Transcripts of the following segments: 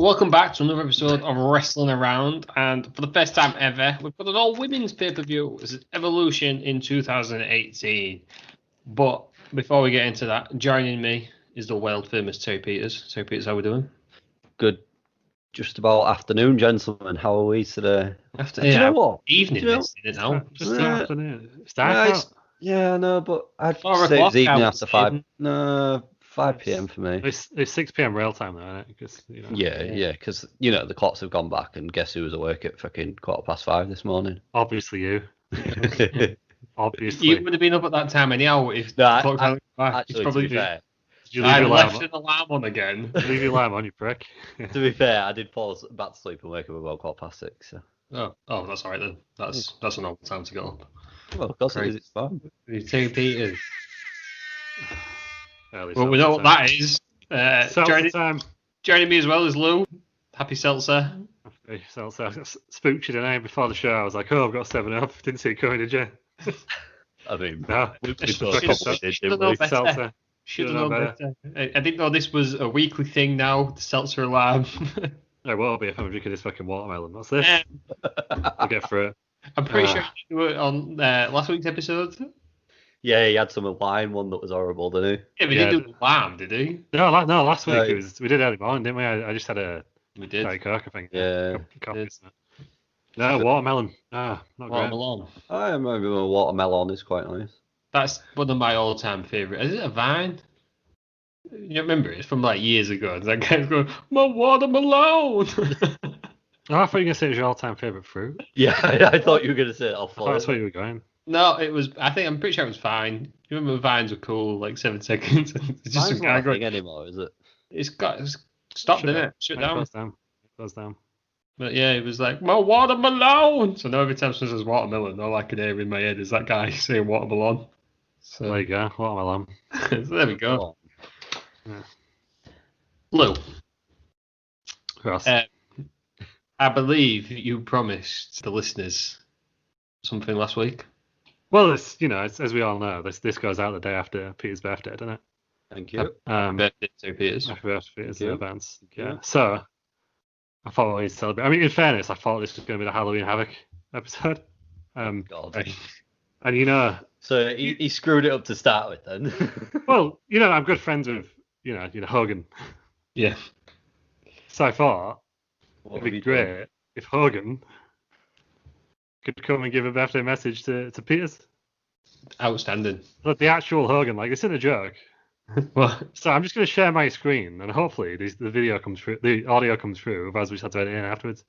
Welcome back to another episode of Wrestling Around, and for the first time ever, we've got an all-women's pay-per-view. This is Evolution in 2018. But before we get into that, joining me is the world-famous Terry Peters. Terry Peters, how are we doing? Good. Just about afternoon, gentlemen. How are we today? Do you know what? Evening, isn't it now? Just the afternoon. It's dark out. Yeah, no, but I'd 4 say o'clock it's evening out after 5. No, 5 p.m. for me. It's 6 p.m. real time though, isn't it? Because Yeah, because the clocks have gone back, and guess who was awake at fucking 5:15 this morning? Obviously you. Obviously. You would have been up at that time anyhow if No, the clock hadn't gone back. Actually, to be fair, Did you leave I your left alarm? an alarm on again. Leave your alarm on, you prick. to be fair, I did fall back to sleep and wake up about 6:15. So. Oh, that's all right then. That's a normal time to get up. Well, of course it is. It's fine. Terry Peters. Early Well, we know what that is. Seltzer time. Joining me as well is Lou. Happy Seltzer. Seltzer. I spooked you tonight before the show. I was like, oh, I've got 7-Up. Didn't see it coming, did you? I mean, No. we Should both have probably did, known didn't we? better. Seltzer. Should have known better. I didn't know this was a weekly thing now, the Seltzer alarm. It will be if I'm drinking this fucking watermelon. What's this? Um, I'll get through it. I'm pretty sure you were on last week's episode. Yeah, he had some lime one that was horrible, didn't he? Yeah, but he didn't do alarm, did he? No, last week No. we did early morning, didn't we? I just had a We did. Diet Coke, I think. Yeah. Coffee, isn't it? No, watermelon. Not great. Watermelon. I remember a watermelon is quite nice. That's one of my all-time favourites. Is it a Vine? You remember? It's from like years ago. And that guy's going, my watermelon! Oh, I thought you were going to say it was your all-time favourite fruit. Yeah, I thought you were going to say it. I thought that's where you were going. No, it was. I'm pretty sure it was Vine. You remember Vines were cool, like 7 seconds. It's just Mine's some guy not a going. thing anymore, is it? It's stopped, didn't it? Shut It down. goes down. But yeah, it was like, my watermelon! So now every time someone says watermelon, all I can hear in my head is that guy saying watermelon. So There you go. Watermelon. so there we go. Yeah. Lou, Ross. I believe you promised the listeners something last week. Well, it's as we all know, this goes out the day after Peter's birthday, doesn't it? Thank you. Birthday to Peters. Happy birthday, Peter's Thank you. in advance. Thank you. Yeah. So, I thought we need to celebrate. I mean, in fairness, I thought this was going to be the Halloween Havoc episode. God. And So he screwed it up to start with then. well, I'm good friends with, Hogan. Yeah. So I thought What it'd have be you done? great if Hogan could come and give a birthday message to Peters. Outstanding. But the actual Hogan, like, this isn't a joke. What? So I'm just going to share my screen, and hopefully the video comes through, the audio comes through, otherwise we just have to edit in afterwards.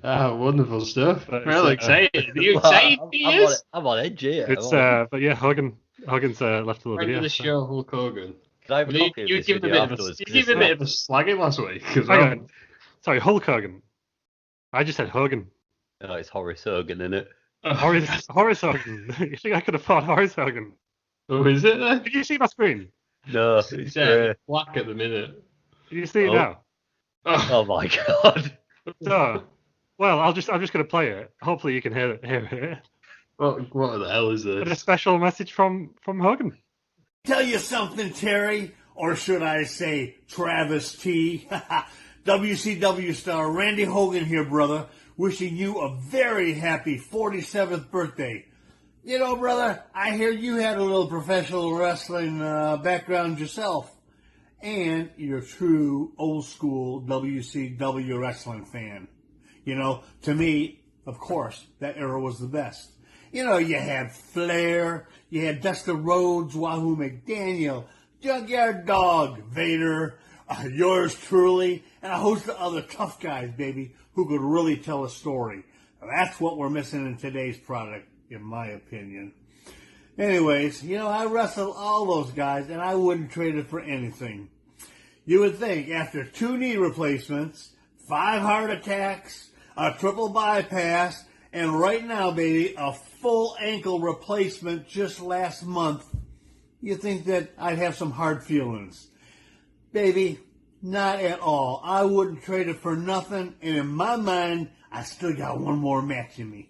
Oh, wonderful stuff. But Real it's, excited. Are you Well, excited, Peters? I'm on edge here. It's but yeah, Hogan's left a little Friend video. of the so- show, Hulk Hogan. Can I have a You copy of you this give him a video bit of a, afterwards? you 'Cause give him a it's bit of a slagging last week. As Hang well. on. Sorry, Hulk Hogan. I just said Hogan. not- No, it's Horace Hogan, isn't it? Horace Hogan. You think I could afford Horace Hogan? Oh, is it then? Did you see my screen? No, It's it's black at the minute. Did you see it Oh. now? Oh, Oh my god. So, well, I'm just going to play it. Hopefully you can hear it. what the hell is But a this? special message from Hogan. Tell you something, Terry, or should I say Travis T. WCW star Randy Hogan here, brother, wishing you a very happy 47th birthday. You know, brother, I hear you had a little professional wrestling background yourself, and you're a true old school WCW wrestling fan. You know, to me, of course, that era was the best. You know, you had Flair, you had Dusty Rhodes, Wahoo McDaniel, Junkyard Dog, Vader, yours truly, and a host of other tough guys, baby, who could really tell a story. That's what we're missing in today's product, in my opinion. Anyways, you know, I wrestled all those guys, and I wouldn't trade it for anything. You would think after 2 knee replacements, 5 heart attacks, a triple bypass, and right now, baby, a full ankle replacement just last month, you think that I'd have some hard feelings. Baby, not at all. I wouldn't trade it for nothing, and in my mind, I still got one more match in me.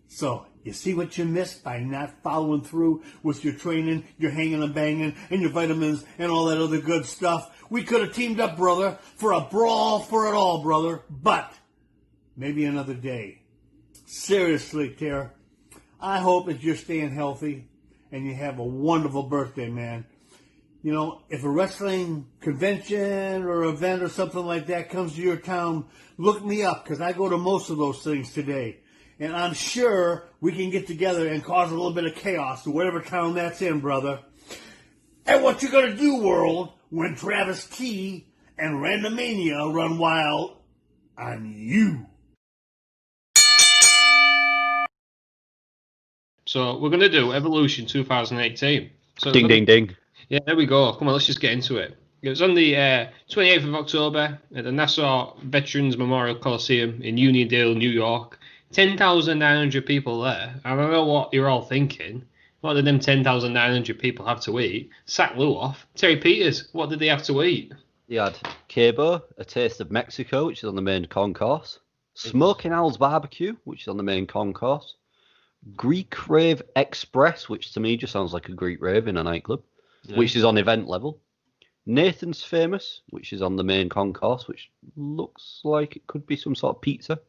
So, You see what you missed by not following through with your training, your hanging and banging, and your vitamins and all that other good stuff? We could have teamed up, brother, for a brawl for it all, brother. But maybe another day. Seriously, Tara, I hope that you're staying healthy and you have a wonderful birthday, man. You know, if a wrestling convention or event or something like that comes to your town, look me up, because I go to most of those things today. And I'm sure we can get together and cause a little bit of chaos to whatever town that's in, brother. And what you gonna do, world, when Travis T and Randomania run wild on you? So we're going to do Evolution 2018. So Ding, ding, ding. Yeah, there we go. Come on, let's just get into it. It was on the 28th of October at the Nassau Veterans Memorial Coliseum in Uniondale, New York. 10,900 people there. I don't know what you're all thinking. What did them 10,900 people have to eat? Sack Lou off. Terry Peters, what did they have to eat? They had Cabo, A Taste of Mexico, which is on the main concourse. Smoking Owl's Barbecue, which is on the main concourse. Greek Rave Express, which to me just sounds like a Greek rave in a nightclub, which is on event level. Nathan's Famous, which is on the main concourse, which looks like it could be some sort of pizza.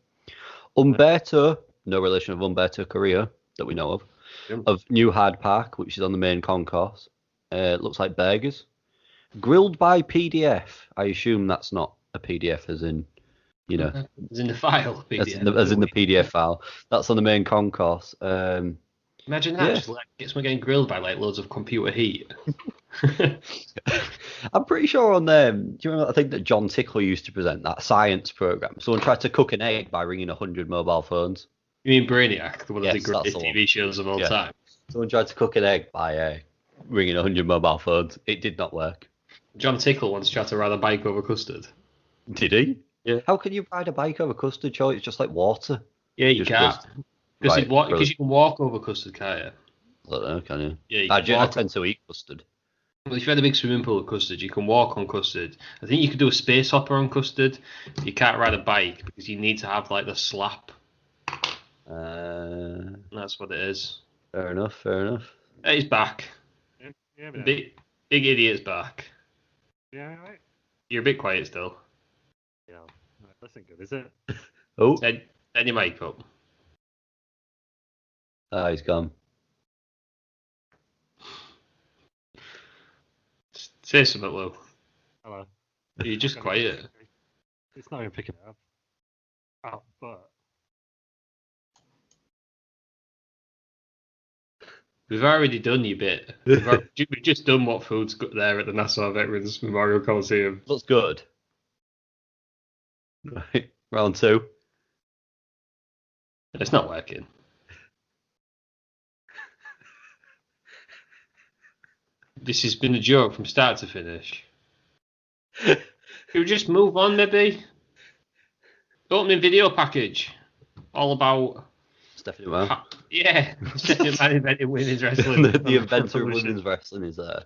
Umberto, no relation of Umberto Correa that we know of New Hyde Park, which is on the main concourse. Looks like burgers. Grilled by PDF. I assume that's not a PDF as in, you know. As in the file. PDF. As in the PDF file. That's on the main concourse. Imagine that. Just like, get someone getting grilled by like loads of computer heat. I'm pretty sure on do you remember, I think that John Tickler used to present that science program. Someone tried to cook an egg by ringing 100 mobile phones. You mean Brainiac, one of the Yes, greatest that's the TV shows of all time? Someone tried to cook an egg by ringing 100 mobile phones. It did not work. John Tickle once tried to ride a bike over custard. Did he? Yeah. How can you ride a bike over custard, Charlie? It's just like water. Yeah, you can't. Because you can walk over custard, can't you? I don't know, can you? Yeah, I tend to eat custard. Well, if you had a big swimming pool of custard, you can walk on custard. I think you could do a space hopper on custard. You can't ride a bike because you need to have like the slap. That's what it is. Fair enough. He's back. Yeah, Big idiot's back. Yeah, right. You're a bit quiet still. Yeah, that's not good, is it? Oh, Turn your mic up. he's gone. Say something, Lou. Hello. You're just quiet. It's not even picking it up. Oh, but We've already done your bit. We've just done what food's got there at the Nassau Veterans Memorial Coliseum. Looks good. Right, round two. It's not working. This has been a joke from start to finish. Could we just move on, maybe? Opening video package. All about... Stephanie McMahon. Yeah. Stephanie McMahon invented women's wrestling. the inventor of women's wrestling is there.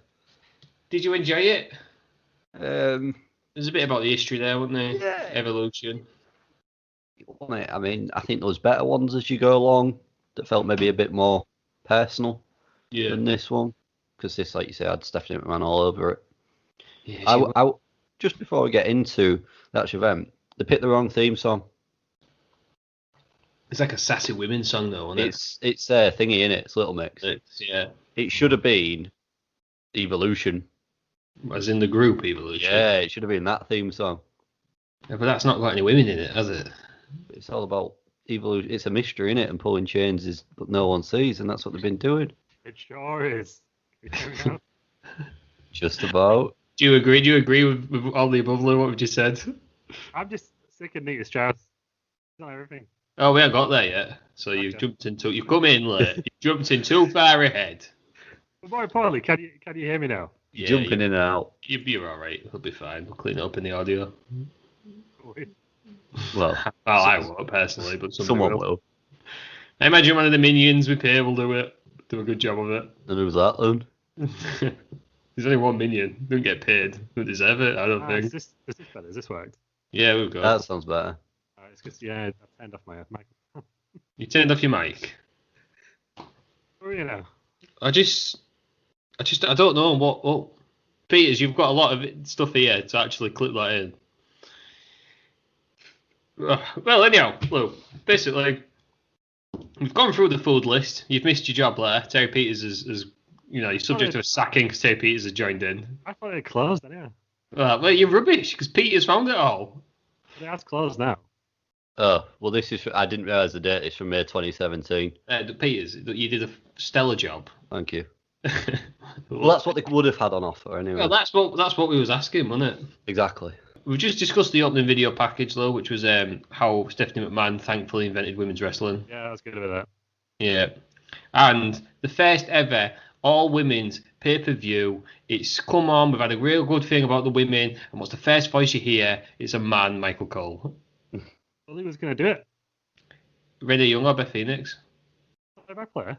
Did you enjoy it? There's a bit about the history there, wasn't there? Yeah. Evolution. I mean, I think there was better ones as you go along that felt maybe a bit more personal than this one. Because this, like you say, had Stephanie McMahon all over it. Yeah, I, just before we get into the actual event, they picked the wrong theme song. It's like a sassy women's song, though, isn't it? It's thingy, innit? It's Little Mix. It should have been Evolution. As in the group Evolution? Yeah, it should have been that theme song. Yeah, but that's not got any women in it, has it? It's all about evolution. It's a mystery, innit? And pulling chains is what no one sees, and that's what they've been doing. it sure is. Just about. Do you agree with all the above, Lou, what you said? I'm just sick of Nita Strauss. It's not everything. Oh, we haven't got there yet. So you've come in late. You've jumped in too far ahead. But more importantly, can you hear me now? Yeah, jumping in and out. You're all right. It'll be fine. We'll clean it up in the audio. Well, I won't personally, but someone will. I imagine one of the minions we pay will do it. Do a good job of it. And who's that then? There's only one minion. Don't get paid. Don't deserve it. I don't think. Is this better? Is this worked? Yeah, we've got. That sounds better. It's because I turned off my mic. You turned off your mic. Where are you now? I don't know what. Peters, you've got a lot of stuff here to actually clip that in. Well, anyhow, look, basically, we've gone through the food list. You've missed your job there. Terry Peters is you're subject to a sacking because Terry Peters has joined in. I thought it closed, anyway. Well, you're rubbish because Peters found it all. But it has closed now. Oh, well, this is. I didn't realise the date. It's from May 2017. Peters, you did a stellar job. Thank you. Well, that's what they would have had on offer anyway. Well, that's what we was asking, wasn't it? Exactly. We've just discussed the opening video package, though, which was how Stephanie McMahon thankfully invented women's wrestling. Yeah, I was good with that. Yeah. And the first ever all women's pay-per-view. It's come on, we've had a real good thing about the women, and what's the first voice you hear? It's a man, Michael Cole. Well, he was going to do it. Renee Young or Beth Phoenix? Play-by-play?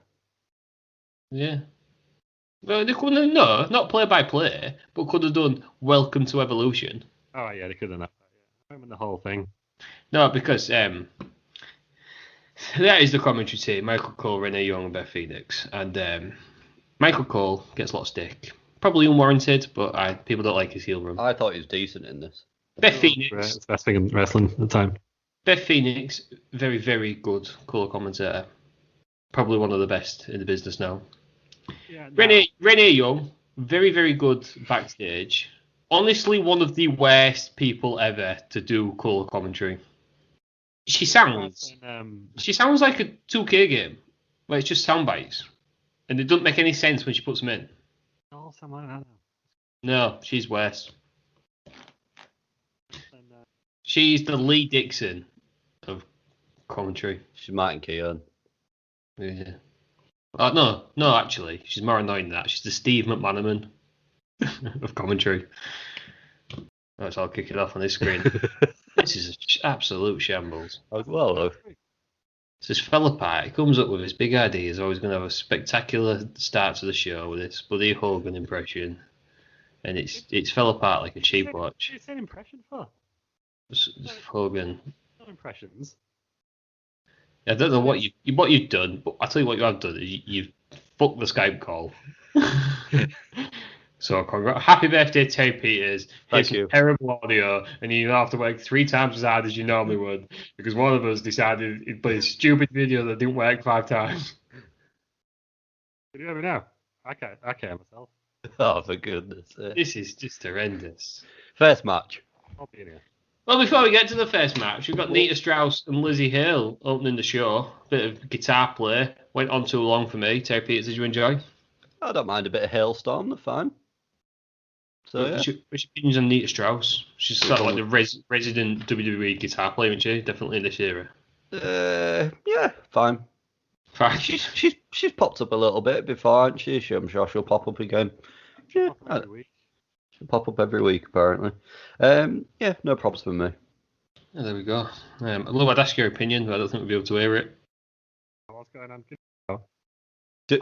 Yeah. Well, they couldn't, no, not play-by-play, but could have done Welcome to Evolution. Oh, yeah, they could have done that. Yeah. I remember the whole thing. No, because that is the commentary team: Michael Cole, Renee Young, and Beth Phoenix. And Michael Cole gets a lot of stick. Probably unwarranted, but people don't like his heel run. I thought he was decent in this. Beth Phoenix. Right, it's the best thing in wrestling at the time. Beth Phoenix, very, very good colour commentator. Probably one of the best in the business now. Yeah, no. Renee Young, very, very good backstage. Honestly, one of the worst people ever to do colour commentary. She sounds like a 2K game, where it's just sound bites, and it doesn't make any sense when she puts them in. Oh, something like that. No, she's worse. She's the Lee Dixon of commentary. She's Martin Keown. Yeah. No, actually, she's more annoying than that. She's the Steve McManaman of commentary. That's I'll kick it off on this screen. This is an absolute shambles. Well, It's this fella part. He comes up with his big ideas. Always going to have a spectacular start to the show with this bloody Hogan impression, and it's fell apart like a cheap watch. It's an impression for Hogan. not impressions. I don't know what you've done, but I'll tell you what you have done. You've fucked the Skype call. So happy birthday, Terry Peters. Thank you. Terrible audio, and you have to work 3 times as hard as you normally would because one of us decided he'd play a stupid video that didn't work 5 times. Can you ever know? I can't myself. oh, for goodness sake. This is just horrendous. First match. I'll be in here. Well, before we get to the first match, we've got Nita Strauss and Lizzie Hale opening the show. Bit of guitar play. Went on too long for me. Terry Peters, did you enjoy? I don't mind a bit of hailstorm. They're fine. So yeah. What's your opinions on Nita Strauss? She's sort of like the resident WWE guitar player, isn't she? Definitely in this era. Yeah, fine. Fine. She's popped up a little bit before, hasn't she? I'm sure she'll pop up again. Yeah, Every week. she'll pop up every week apparently. Yeah, no problems for me. Yeah, there we go. Although I'd ask your opinion, but I don't think we'll be able to hear it. What's going on?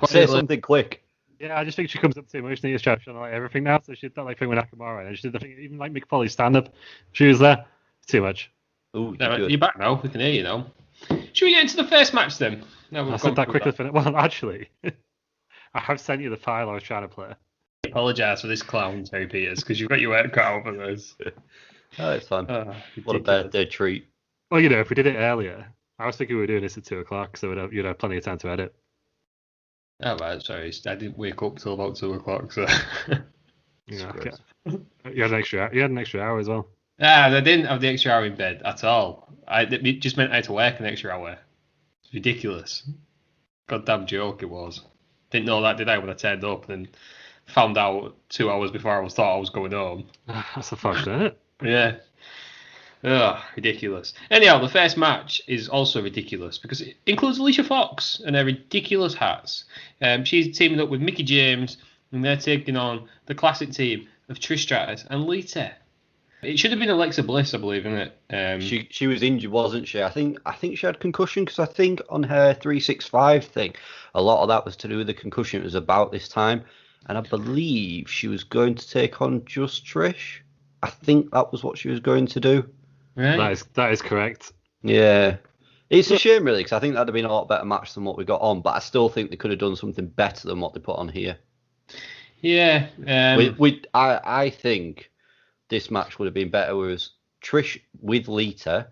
Say something quick. Yeah, I just think she comes up too much. Nita Strauss, she like everything now. So she did that like thing with Nakamura, and she did the thing even like Mick Foley's stand up. She was there. Too much. Ooh, You're back now. We can hear you now. Should we get into the first match then? I said that quickly. Well, actually, I have sent you the file I was trying to play. I apologise for this clown, Terry Peters, because you've got your work cut out for this. Oh, it's fun. What a Ridiculous. birthday treat. Well, you know, if we did it earlier, I was thinking we were doing this at 2:00, so you'd have plenty of time to edit. Oh, right, sorry. I didn't wake up till about 2 o'clock, so. Yeah, okay. You had an extra hour as well. I didn't have the extra hour in bed at all. It just meant I had to work an extra hour. It's ridiculous. Goddamn joke it was. Didn't know that, did I, when I turned up and found out 2 hours before I thought I was going home. That's a function, isn't it? Yeah. Oh, ridiculous. Anyhow, the first match is also ridiculous because it includes Alicia Fox and her ridiculous hats. She's teaming up with Mickie James and they're taking on the classic team of Trish Stratus and Lita. It should have been Alexa Bliss, I believe, isn't it? She was injured, wasn't she? I think she had concussion because I think on her 365 thing, a lot of that was to do with the concussion. It was about this time, and I believe she was going to take on just Trish. I think that was what she was going to do. Right. That is correct. Yeah, It's a shame, really, because I think that'd have been a lot better match than what we got on, but I still think they could have done something better than what they put on here. Yeah. I think this match would have been better was Trish with Lita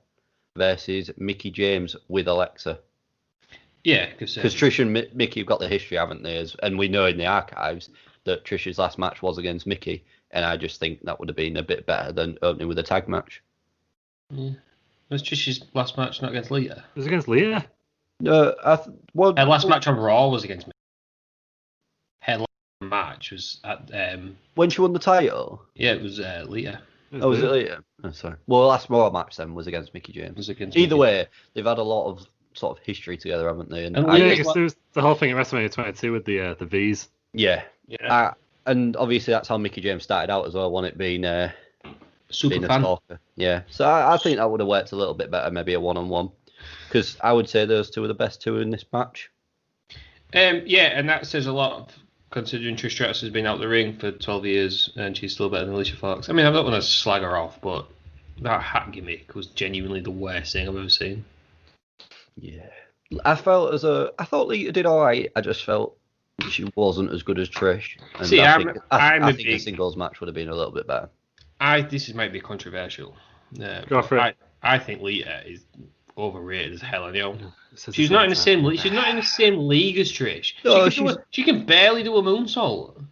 versus Mickie James with Alexa. Yeah, because Trish and Mickie have got the history, haven't they? And we know in the archives that Trish's last match was against Mickie, and I just think that would have been a bit better than opening with a tag match. Yeah. Was Trish's last match not against Lita? It was against Lita? No, her last match on Raw was against Mickie. Her last match was at... when she won the title? Yeah, it was Lita. Was it Lita? Oh, sorry. Well, the last Raw match then was against Mickie James. Either way, they've had a lot of sort of history together, haven't they? And I guess there was the whole thing at WrestleMania 22 with the V's. Yeah. And obviously that's how Mickie James started out as well, wasn't it? Being super fan. Stalker. Yeah. So I think that would have worked a little bit better, maybe a one-on-one, because I would say those two are the best two in this match. Yeah, and that says a lot, considering Trish Stratus has been out the ring for 12 years and she's still better than Alicia Fox. I mean, I don't want to slag her off, but that hat gimmick was genuinely the worst thing I've ever seen. Yeah. I thought Lita did alright. I just felt she wasn't as good as Trish. And I think a singles match would have been a little bit better. This might be controversial. Go for it. I think Lita is overrated as hell. I know. She's not in the same league. She's not in the same league as Trish. No, she can barely do a moonsault.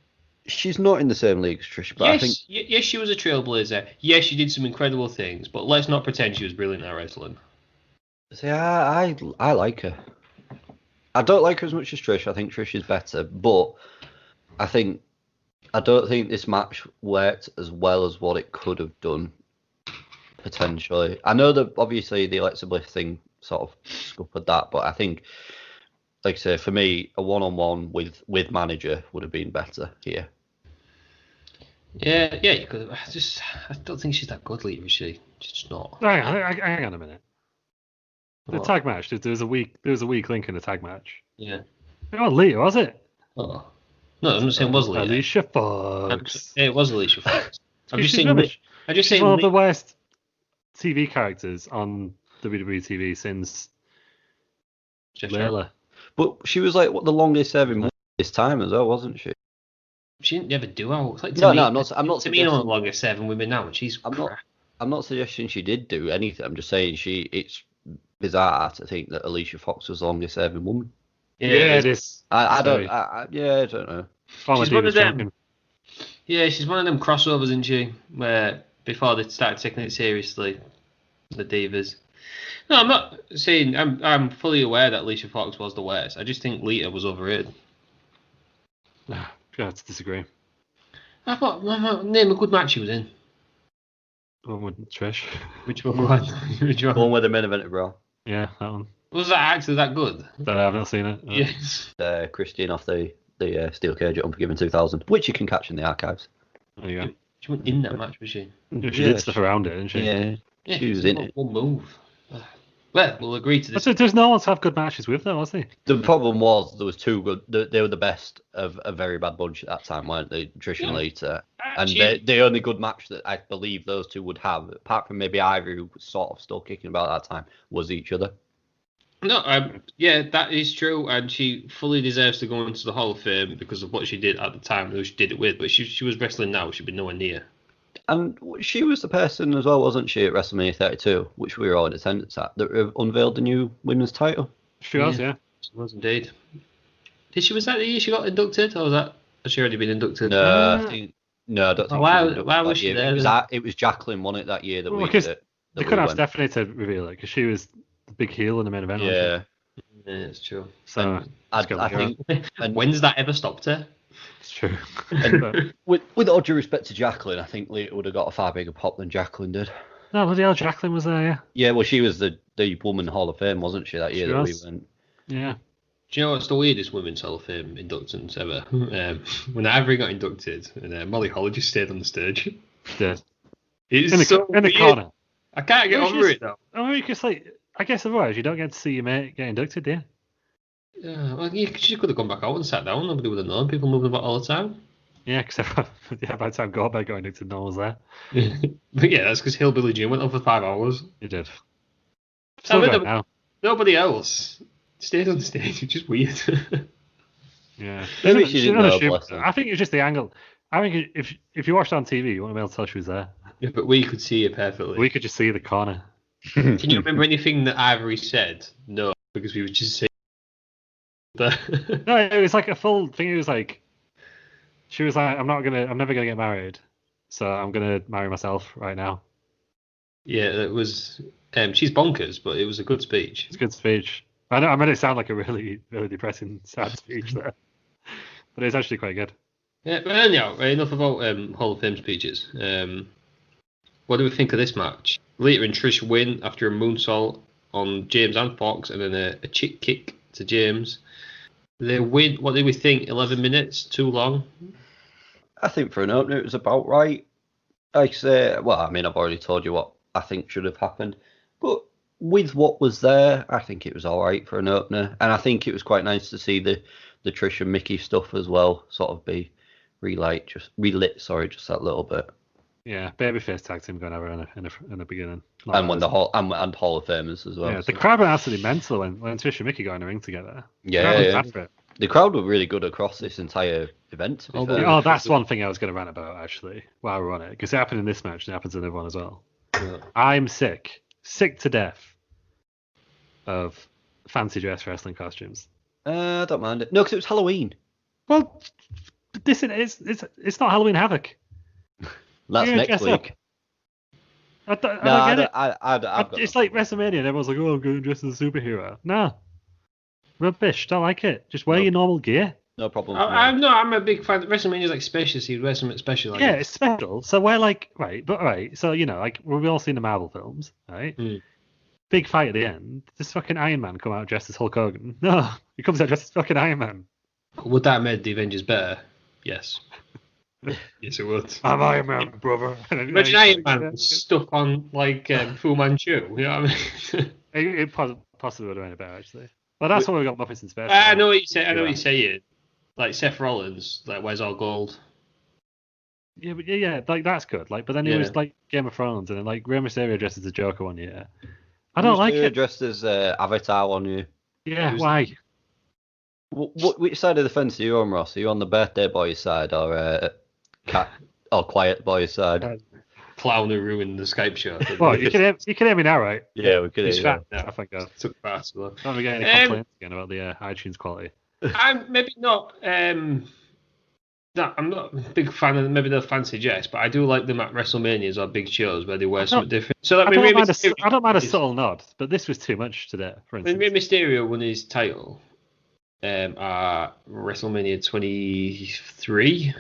She's not in the same league as Trish, but yes, I think yes, she was a trailblazer. Yes, she did some incredible things, but let's not pretend she was brilliant at wrestling. See, I like her. I don't like her as much as Trish. I think Trish is better, but I don't think this match worked as well as what it could have done, potentially. I know that obviously the Alexa Bliss thing sort of scuppered that, but I think, like I say, for me, a one-on-one with manager would have been better here. Yeah, you could have. I don't think she's that good, Lita, is she? She's just not. Hang on a minute. The tag match. There was a weak link in the tag match. Yeah. It wasn't Lita, was it? Oh. No, I'm not saying it was Lita. Alicia Fox. It was Alicia Fox. I'm just saying one of the worst TV characters on WWE TV since Layla. But she was like the longest serving this time as well, wasn't she? She didn't ever do out. Like, I'm not. Tamina the longest serving women now, and she's. I'm not suggesting she did do anything. I'm just saying it's bizarre to think that Alicia Fox was the longest serving woman. Yeah, it is. I don't know. She's one of them. Yeah, she's one of them crossovers, isn't she? Where before they started taking it seriously, the divas. No, I'm not saying. I'm fully aware that Alicia Fox was the worst. I just think Lita was overrated. I have to disagree. I thought name a good match she was in. One with Trish. Which one? Which one? One with the main event, bro. Yeah, that one. Was that actually that good? I've not seen it. Yes. Christine off the steel cage at Unforgiven 2000, which you can catch in the archives. There you go. She went in that match, was she? Yeah, she did stuff around it, didn't she? Yeah, she was in it. One move. Well, we'll agree to this. But there's no one to have good matches with, though, was there? The problem was there was two good. They were the best of a very bad bunch at that time, weren't they? Trish and Lita. And the only good match that I believe those two would have, apart from maybe Ivory, who was sort of still kicking about at that time, was each other. No, yeah, that is true, and she fully deserves to go into the Hall of Fame because of what she did at the time, who she did it with. But she was wrestling now; she'd be nowhere near. And she was the person as well, wasn't she, at WrestleMania 32, which we were all in attendance at, that unveiled the new women's title? She was, yeah. She was indeed. Was that the year she got inducted, or has she already been inducted? No, I don't think. Why was she there? It was Jacqueline, wasn't it, that year that we they could have Stephanie to reveal it because she was the big heel in the main event. Yeah, it's true. So I think. And when's that ever stopped her? It's true. And with all due respect to Jacqueline, I think Lita would have got a far bigger pop than Jacqueline did. No, bloody hell, Jacqueline was there, yeah. Yeah, well, she was the Woman Hall of Fame, wasn't she, that year that we went? Yeah. Do you know what's the weirdest Women's Hall of Fame inductions ever? When Ivory got inducted, and Molly Holly just stayed on the stage. Dead. It's in the corner. I can't get over it, though. I mean, because, I guess otherwise you don't get to see your mate get inducted, do you? Yeah, well, she could have gone back out and sat down. Nobody would have known. People moving about all the time. Yeah, because by the time Goldberg got inducted, no one was there. But yeah, that's because Hillbilly Jim went on for 5 hours. He did. I Nobody else stayed on stage. It's just weird. Yeah. Maybe she didn't know, bless her. I think it's just the angle. I think if you watched it on TV, you wouldn't be able to tell she was there. Yeah, but we could see it perfectly. We could just see the corner. Can you remember anything that Ivory said? No, because we were just saying. No, it was like a full thing. It was like she was like, I'm never gonna get married, so I'm gonna marry myself right now. Yeah, it was. She's bonkers, but it was a good speech. It's a good speech. I know I made it sound like a really, really depressing, sad speech there, but it's actually quite good. Yeah, but anyhow, enough about Hall of Fame speeches. What do we think of this match? Lita and Trish win after a moonsault on James and Fox, and then a chick kick to James. They win. What did we think? 11 minutes? Too long? I think for an opener it was about right. Like I say, well, I mean, I've already told you what I think should have happened, but with what was there, I think it was all right for an opener, and I think it was quite nice to see the Trish and Mickey stuff as well, sort of be relit just that little bit. Yeah, babyface tag team going over in the beginning, and when the Hall of Famers as well. Yeah, the crowd went absolutely mental when Trish and Mickey got in the ring together. Yeah. The crowd were really good across this entire event. To be fair. Oh, that's one thing I was going to rant about actually while we're on it, because it happened in this match and it happens in everyone as well. Yeah. I'm sick to death of fancy dress wrestling costumes. I don't mind it. No, because it was Halloween. Well, it's not Halloween Havoc. That's next week. I don't get it. It's like WrestleMania and everyone's like, oh, I'm going dressed as a superhero. No. Rubbish. Don't like it. Just wear your normal gear. No problem. I'm a big fan. WrestleMania is like special, so you wear something special. Yeah, it's special. So we're like, right. So, like, we've all seen the Marvel films, right? Mm. Big fight at the end. Does fucking Iron Man come out dressed as Hulk Hogan? No. He comes out dressed as fucking Iron Man. Would that have made the Avengers better? Yes. Yes, it would. I'm Iron Man, brother. Imagine Iron Man stuck on like Fu Manchu. You know what I mean? It possibly would have been better actually. Well, that's what we got Muppets in Space. I know what you say. I know what you're saying. Like Seth Rollins, like wears all gold. Yeah, but yeah, like that's good. Like, but then it was like Game of Thrones, and then like Rey Mysterio dressed as a Joker one year. I don't like it. Dressed as Avatar one year. Yeah, why? Which side of the fence are you on, Ross? Are you on the birthday boy's side or quiet boy's side? Clown who ruined the Skype show. Well, you can hear me now, right? Yeah, we could. He's fat now. I think I took fast. Don't we get any complaints again about the iTunes quality? I'm maybe not. No, I'm not a big fan of maybe the fancy dress, but I do like them at WrestleManias or big shows where they wear something different. So that I don't mind a subtle nod, but this was too much today. For instance, when Rey Mysterio won his title at WrestleMania 23,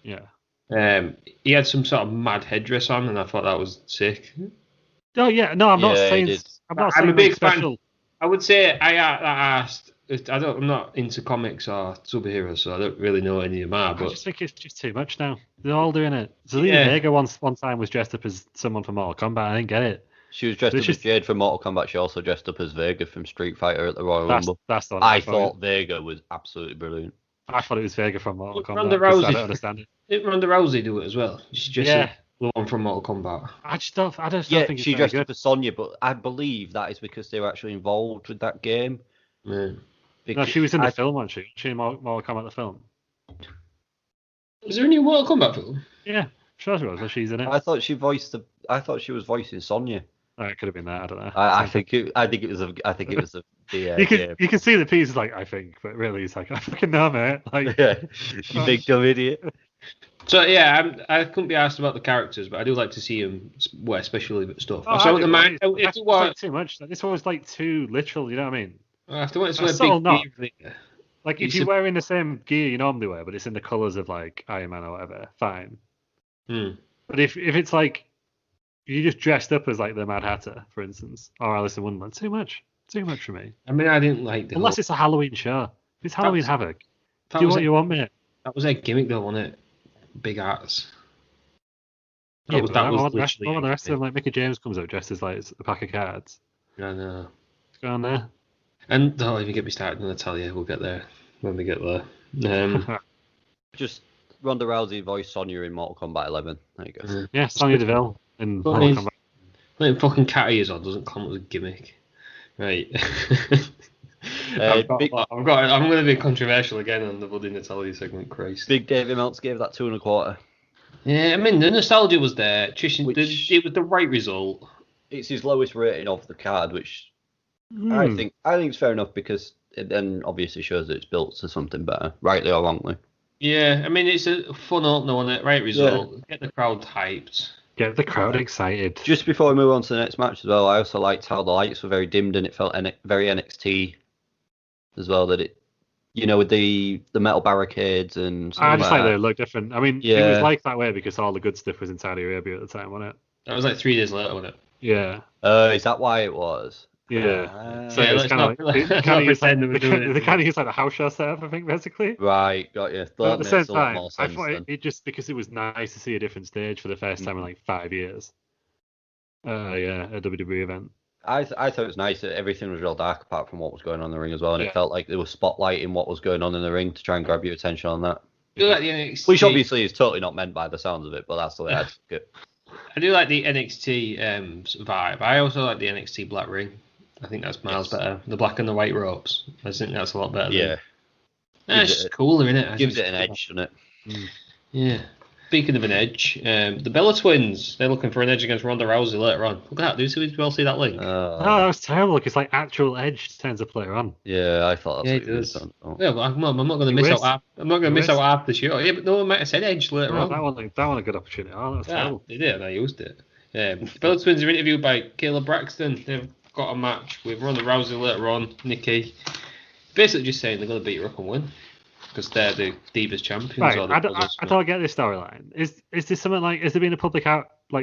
he had some sort of mad headdress on, and I thought that was sick. Oh yeah, no, I'm not saying. I'm a big fan. I would say I asked. I'm not into comics or superheroes, so I don't really know any of them are. But I just think it's just too much now. They're all doing it. Zelina Vega one time was dressed up as someone from Mortal Kombat. I didn't get it. She was dressed up as Jade from Mortal Kombat. She also dressed up as Vega from Street Fighter at the Royal Rumble. That's the one I thought Vega was absolutely brilliant. I thought it was Vega from Mortal Kombat. Ronda Rousey. I don't understand it. Didn't Ronda Rousey do it as well? She dressed the one from Mortal Kombat. I just don't think she dressed up as Sonya, but I believe that is because they were actually involved with that game. Yeah. No, she was in the film, wasn't she? She in Mortal Kombat the film. Was there a new Mortal Kombat film? Yeah, sure she was. She's in it. I thought she was voicing Sonya. Oh, it could have been that. I don't know. I think it was the you can see the piece like I think, but really it's like I fucking know, mate. Like, you big dumb idiot. So I couldn't be asked about the characters, but I do like to see him wear special stuff. Oh, so the man, if it was like too much, this one was like too literal. You know what I mean? After when it's wear big gear, like if you're wearing the same gear you normally wear, but it's in the colours of like Iron Man or whatever, fine. But if it's like you just dressed up as like the Mad Hatter, for instance, or Alice in Wonderland, too much for me. I mean, I didn't like the unless it's a Halloween show. If it's Halloween Havoc, do what you want, mate. That was their gimmick, though, wasn't it? Big hats. Yeah, but the rest of them, like Mickey James comes out dressed as like a pack of cards. I know. Let's go on there. And don't even get me started on Natalia. We'll get there when we get there. Just Ronda Rousey voiced Sonya in Mortal Kombat 11. There you go. Yeah, Sonya Deville in Mortal Kombat. Like fucking cat ears on doesn't count as a gimmick. Right. Uh, I'm going to be controversial again on the Bloody Natalia segment, Christ. Big Davey Meltz gave that 2.25. Yeah, I mean, the nostalgia was there. Trish, it was the right result. It's his lowest rating of the card, which I think it's fair enough because it then obviously shows that it's built to something better, rightly or wrongly. Yeah, I mean, it's a fun opener on it, right result. Yeah. Get the crowd hyped. Get the crowd excited. Just before we move on to the next match as well, I also liked how the lights were very dimmed and it felt very NXT as well. That it, with the metal barricades and. I just like they look different. I mean, it was like that way because all the good stuff was in Saudi Arabia at the time, wasn't it? That was like 3 days later, wasn't it? Yeah. Is that why it was? Yeah. So yeah, it's kind of like they kind of use like the house show setup, I think, basically. Right, got you. But at the same time, I thought it just because it was nice to see a different stage for the first time in like 5 years. A WWE event. I thought it was nice that everything was real dark apart from what was going on in the ring as well, and it felt like there was spotlighting what was going on in the ring to try and grab your attention on that. Like the NXT... Which obviously is totally not meant by the sounds of it, but that's the way I took it. I do like the NXT vibe. I also like the NXT black ring. I think that's miles better. The black and the white ropes. I think that's a lot better. Yeah. It's just cooler, isn't it? Gives it an edge, doesn't it? Yeah. Speaking of an edge, the Bella twins, they're looking for an edge against Ronda Rousey later on. Look at that. Do you well see that link? No, that was terrible. It's like actual edge turns up later on. Yeah, I thought that's what it does. Yeah, but I'm not going to miss out half. I'm not going to miss out half the show. Yeah, but no one might have said edge later on. That one a good opportunity. Oh, that was terrible. They did, and I used it. The Bella twins are interviewed by Kayla Braxton. They've got a match with Ronda Rousey later on. Nikki, basically just saying they're going to beat her up and win because they're the Divas champions. Right, I don't get this storyline. Is this something like? Has there been a public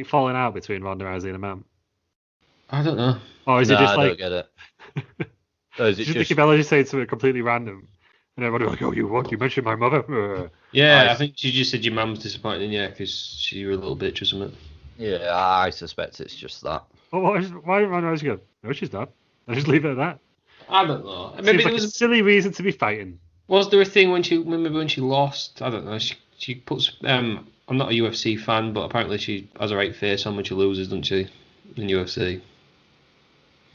falling out between Ronda Rousey and a man? I don't know. Or is it just I don't get it. Is it just Nikki Bella just saying something completely random? And everybody like, oh, you mentioned my mother. Yeah, I think she just said your mum's disappointed in you because she was a little bitch or something. Yeah, I suspect it's just that. Oh, why did Ronda Rousey go? No, she's not. I just leave it at that. I don't know. Maybe it was a silly reason to be fighting. Was there a thing when she lost? I don't know. She puts. I'm not a UFC fan, but apparently she has a right face on when she loses, doesn't she? In UFC.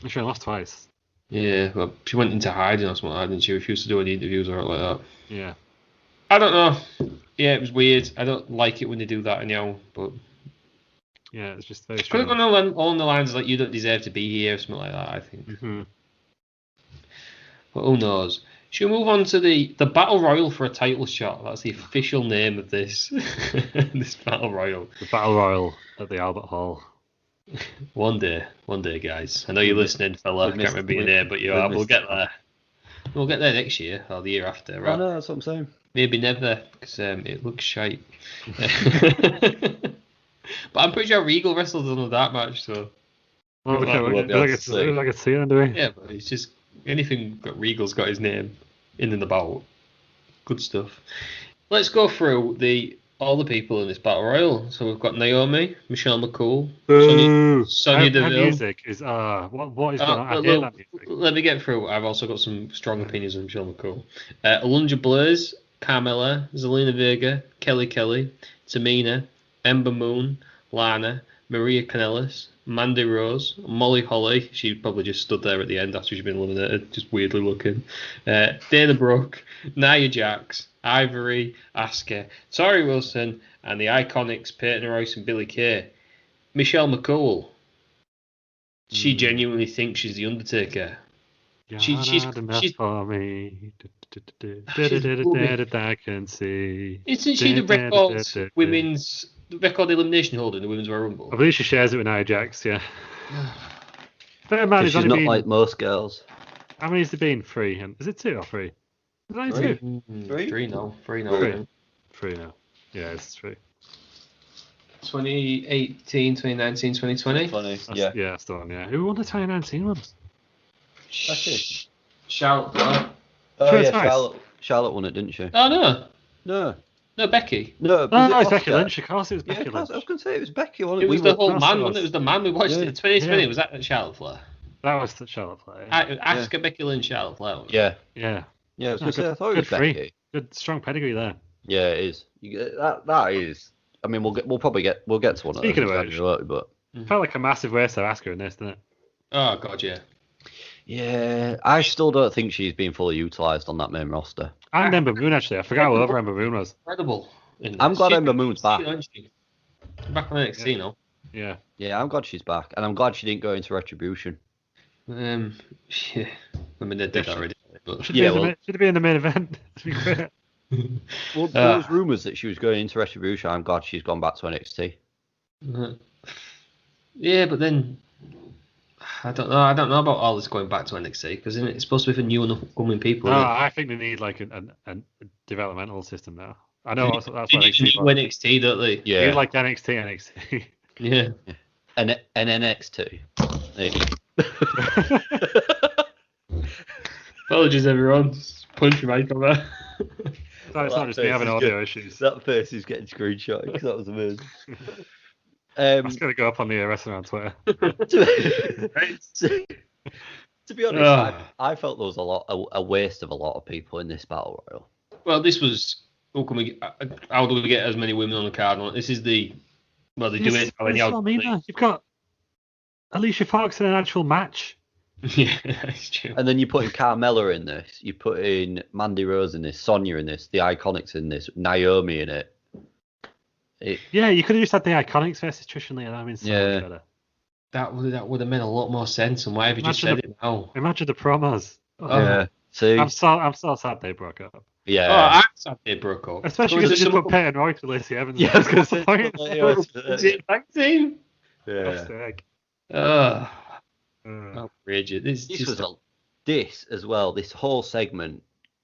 She lost twice. Yeah, well, she went into hiding or something like that, didn't she? Refused to do any interviews or like that. Yeah. I don't know. Yeah, it was weird. I don't like it when they do that anyhow, but. Yeah, it's just very could have gone along the lines like you don't deserve to be here or something like that, I think. Mm-hmm. But who knows? Should we move on to the Battle Royal for a title shot? That's the official name of this this Battle Royal. The Battle Royal at the Albert Hall. One day, guys. I know you're listening, fella. I can't remember your name, but you are. We'll get there. We'll get there next year or the year after, right? I know, that's what I'm saying. Maybe never, because it looks shite. But I'm pretty sure Regal wrestled in that match, so. Well, I can see it, do we? Yeah, but it's just anything that Regal's got his name in and about. Good stuff. Let's go through all the people in this Battle Royal. So we've got Naomi, Michelle McCool, Sonya Deville. Her music is what is going on? I hear that music. Let me get through. I've also got some strong opinions on Michelle McCool. Alundra Blaze, Carmella, Zelina Vega, Kelly, Tamina, Ember Moon, Lana, Maria Kanellis, Mandy Rose, Molly Holly. She probably just stood there at the end after she'd been eliminated, just weirdly looking. Dana Brooke, Nia Jax, Ivory, Asuka, Tori Wilson, and the Iconics Peyton Royce and Billie Kay. Michelle McCool. She genuinely thinks she's the Undertaker. She's for me. I can see. Isn't she the record elimination holder in the Women's Royal Rumble? I believe she shares it with Nia Jax, yeah. She's not like most girls. How many has there been? 3? Is it 2 or 3? Is it only 2? 3 now. 3 now. Yeah, it's 3. 2018, 2019, 2020? Yeah, that's the one, yeah. Who won the 2019 one? Charlotte Flair. Oh, yeah, Charlotte won it, didn't she? Oh, no. No, Becky. No, it's Becky Lynch. Of course, it was Becky Lynch. I was going to say it was Becky. Wasn't it was the whole man, wasn't it? It was the man we watched it. 2020, was that Charlotte Flair? That was the Charlotte Flair. Asuka, Becky Lynch, Charlotte Flair. Yeah. I was going to say, I thought it was Becky. Good, strong pedigree there. Yeah, it is. That is. I mean, we'll get to one of those. Speaking of age, but felt like a massive waste of Asuka in this, didn't it? Oh God, yeah. Yeah, I still don't think she's been fully utilised on that main roster. And Ember Moon, actually. I forgot how over Ember Moon was. Incredible. I'm glad Ember Moon's back. Back on NXT now. Yeah. Yeah, I'm glad she's back. And I'm glad she didn't go into Retribution. Yeah. I mean, they did already. But... Should have been in the main event. To be fair. Well, there was rumours that she was going into Retribution. I'm glad she's gone back to NXT. Yeah, but then I don't know. I don't know about all this going back to NXT because it's supposed to be for new and upcoming people. No, I think they need like a developmental system now. I know that's what NXT, NXT, don't they? Yeah. They need like NXT. Yeah. And NXT. Apologies, everyone. Just punch your mic on there. It's not just me having audio issues. That face is getting screenshot because that was amazing. That's going to go up on the wrestling on Twitter. To be honest, I felt there was a waste of a lot of people in this battle royal. Well, this was. How do we get as many women on the card? This is the. Well, they do it. You've got Alicia Fox in an actual match. Yeah, that's true. And then you put in Carmella in this. You put in Mandy Rose in this. Sonya in this. The Iconics in this. Naomi in it. Yeah, you could have just had the Iconics versus Trish and Lita. That means so much better. That would have made a lot more sense. And why have you just said it now? Imagine the promos. Yeah. See, I'm so sad they broke up. Yeah. Oh, I'm sad they broke up. Especially because they just put Peyton Royce to Lacey Evans. Yeah, because it's back team. Yeah. Outrageous. This as well. This whole segment,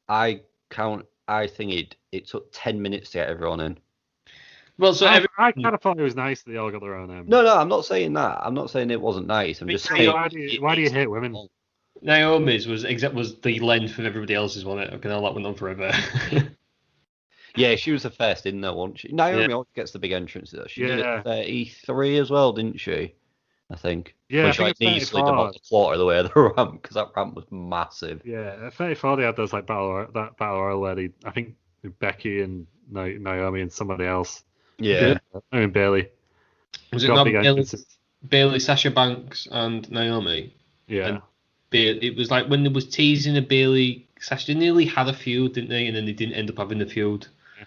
I think it took 10 minutes to get everyone in. Well, so I kind of thought it was nice that they all got their own. No, I'm not saying that. I'm not saying it wasn't nice. I'm just saying. Why do you hate women? Naomi's was the length of everybody else's, wasn't it? Okay, all that went on forever. Yeah, she was the first in there, wasn't she? Naomi always gets the big entrance. She did it at 33 as well, didn't she? I think. Yeah, when she like slid about a quarter of the way of the ramp because that ramp was massive. Yeah, at 34 they had those like battle royal where I think Becky and Naomi and somebody else. Yeah. I mean Bailey. Was it not Bailey, Sasha Banks, and Naomi? Yeah. And it was like when there was teasing of Bailey, Sasha nearly had a feud, didn't they? And then they didn't end up having the feud. Yeah.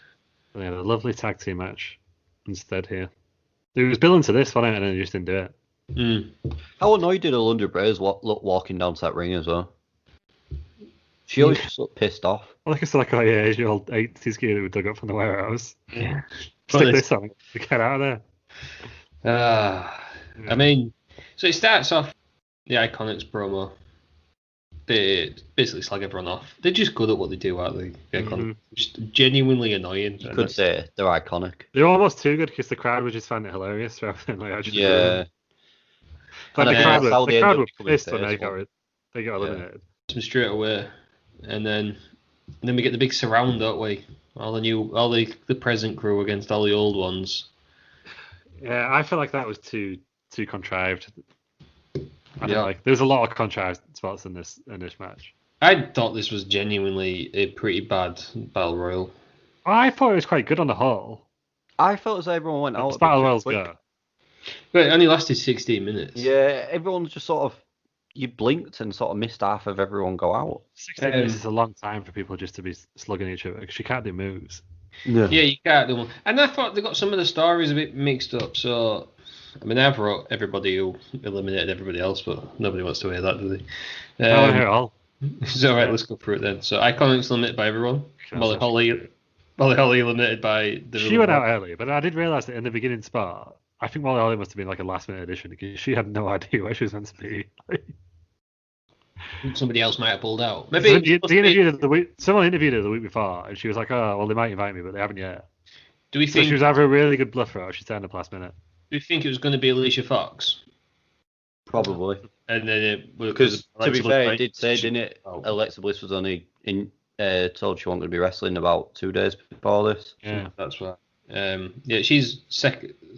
They had a lovely tag team match instead here. It was building to this, wasn't it? And then they just didn't do it. How annoyed did Alundra Braze look walking down to that ring as well? She always just looked pissed off. Well, like I said, like, your old 80s gear that we dug up from the warehouse. Yeah. Stick this on to get out of there. I mean, so it starts off the Iconics promo. They basically slag everyone off. They're just good at what they do, aren't they? The Iconics. Just genuinely annoying. You could say they're iconic. They're almost too good because the crowd would just find it hilarious rather than like actually. Yeah. But the crowd were pissed when they got eliminated. Straight away, and then we get the big surround, don't we? All the present crew against all the old ones. Yeah, I feel like that was too contrived. There was a lot of contrived spots in this match. I thought this was genuinely a pretty bad battle royal. I thought it was quite good on the whole. I felt as though everyone went out. Battle royals go. But it only lasted 16 minutes. Yeah, everyone just sort of you blinked and sort of missed half of everyone go out. 16 minutes is a long time for people just to be slugging each other because you can't do moves. Yeah, you can't do them. And I thought they got some of the stories a bit mixed up. So, I mean, I've wrote everybody who eliminated everybody else, but nobody wants to hear that, do they? I want to hear it all. So, all right, let's go through it then. So, Iconics eliminated by everyone. Molly Holly eliminated by the. She went out early, but I did realise that in the beginning spot, I think Molly Holly must have been like a last minute addition because she had no idea where she was meant to be. Somebody else might have pulled out. Maybe someone interviewed her the week before, and she was like, "Oh, well, they might invite me, but they haven't yet." Do we think she was either a really good bluffer or she turned up last minute? Do you think it was going to be Alicia Fox? Probably. And then because to be fair, it did say, didn't it? Alexa Bliss was only told she wasn't going to be wrestling about 2 days before this. Yeah, that's right. She's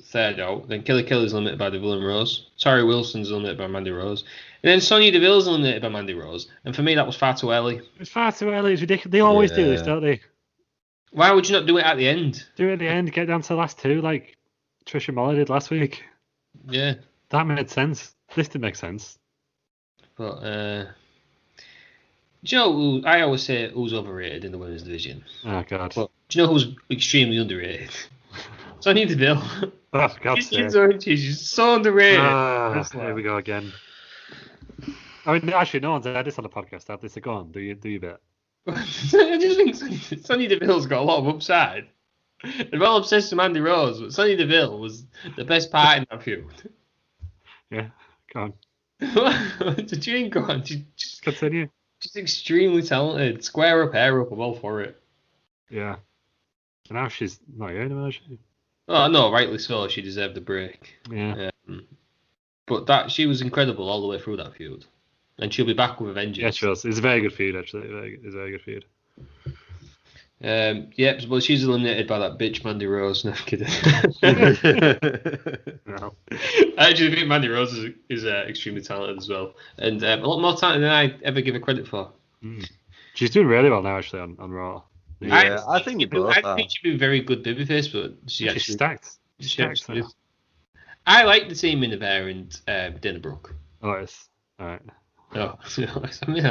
third out. Then Kelly Kelly's eliminated by Deville and Rose. Tori Wilson's eliminated by Mandy Rose. And then Sonya Deville's eliminated by Mandy Rose. And for me, that was far too early. It was far too early. It's ridiculous. They always do this, don't they? Why would you not do it at the end? Do it at the end. Get down to the last two, like Trish and Molly did last week. Yeah. That made sense. This didn't make sense. But Do you know who, I always say who's overrated in the women's division? Oh, God. But do you know who's extremely underrated? Sonya Deville. Oh, for God's sake. She's so underrated. Here we go again. I mean, actually, no one's had this on the podcast. Have they? So go on, do you bit. I just think Sonya Deville's got a lot of upside. I'm well obsessed with Mandy Rose, but Sonya Deville was the best part in that feud. Yeah, go on. Did you go on? Just Continue. She's extremely talented. Square up, hair up, I'm all for it. Yeah. And now she's not here anymore, is she? Oh, no, rightly so. She deserved a break. Yeah. But she was incredible all the way through that feud. And she'll be back with a vengeance. Yeah, she was. It's a very good feud, actually. It's a very good feud. Yep, but she's eliminated by that bitch Mandy Rose. No, I'm kidding. No. I actually think Mandy Rose is extremely talented as well. And a lot more talented than I ever give her credit for. She's doing really well now, actually, on Raw. Yeah, I think you both I think she'd be a very good babyface, but she's stacked. She's stacked. I like the team in the Bear and Dana Brooke. Oh, it's all right. Oh, I mean,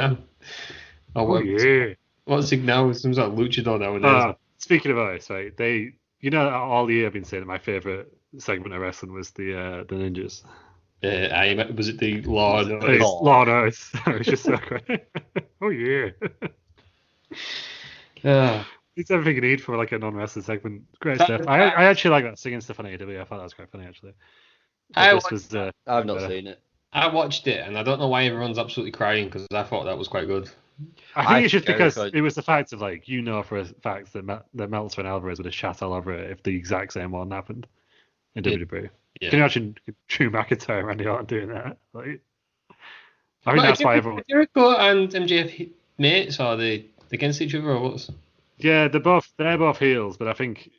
yeah. What's it now? Some sort of luchador nowadays. Speaking of ice, right? All year I've been saying that my favorite segment of wrestling was the ninjas. Was it the Law and Ice? Law and Ice. It was just so great. Oh yeah. It's everything you need for like a non-wrestling segment. Great stuff. I actually like that singing stuff on AEW. I thought that was quite funny actually. I've not seen it. I watched it and I don't know why everyone's absolutely crying because I thought that was quite good. I think it's just because it was the fact of like for a fact that Meltzer and Alvarez would have shat all over it if the exact same one happened in WWE. Yeah. Can you imagine Drew McIntyre and Randy Orton doing that? Like, I think that's why everyone. Jericho and MJF mates, are they against each other or what? Yeah, they're both heels, but I think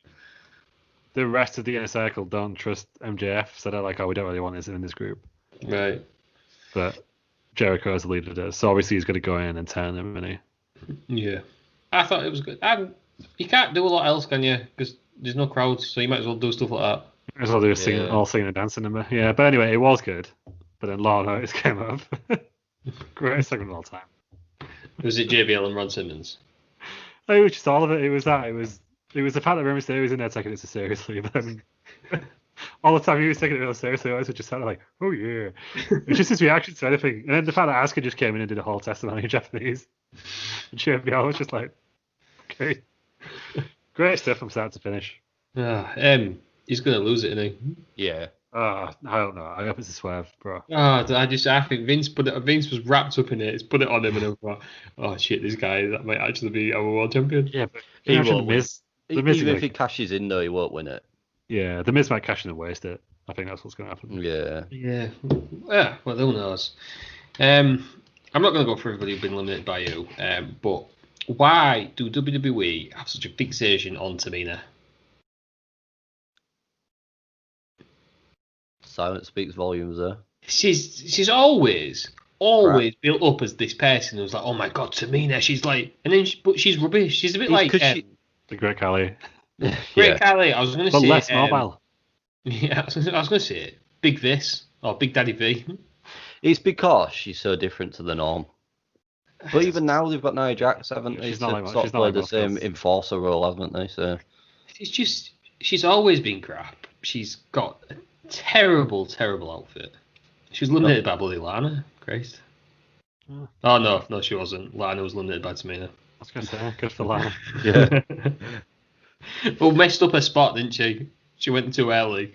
the rest of the inner circle don't trust MJF, so they're like, oh, we don't really want this in this group. Right. But Jericho as the leader does, so obviously he's going to go in and turn them, isn't he? Yeah. I thought it was good. You can't do a lot else, can you? Because there's no crowds, so you might as well do stuff like that. Might as well do singing and dancing number. Yeah, but anyway, it was good. But then Law and Otis came up. Greatest segment of all time. Was it JBL and Ron Simmons? It was just all of it. It was that. It was the fact that Rey Mysterio was in there taking it so seriously, but then all the time he was taking it real seriously, I was just sounded like, oh yeah. It's just his reaction to anything. And then the fact that Asuka just came in and did a whole testimony in Japanese. And JBL was just like, okay. Great stuff from start to finish. He's going to lose it, isn't he? Yeah. I don't know. I hope it's a swerve, bro. I think Vince Vince was wrapped up in it. He's put it on him, and I thought, oh shit, this guy that might actually be our world champion. Yeah, but he won't win. Even if he cashes in, though, he won't win it. Yeah, the Miz might cash in and waste it. I think that's what's going to happen. Yeah. Yeah. Well, who knows? I'm not going to go for everybody who's been eliminated by you. But why do WWE have such a fixation on Tamina? Silence speaks volumes there. She's always built up as this person who's like, oh my god, Tamina, she's like, and then but she's rubbish. She's a bit like the Great Khali. Great Khali. I was going to say, less mobile. Yeah, I was going to say Big Vis or Big Daddy V. It's because she's so different to the norm. But even now they've got Nia Jax, haven't they? She's not the same enforcer role, haven't they? So she's always been crap. She's got a terrible outfit. She was eliminated by bloody Lana. Christ. Oh no, she wasn't. Lana was eliminated by Tamina. I was going to say, good for Lana. Yeah. Well, messed up her spot, didn't she? She went too early.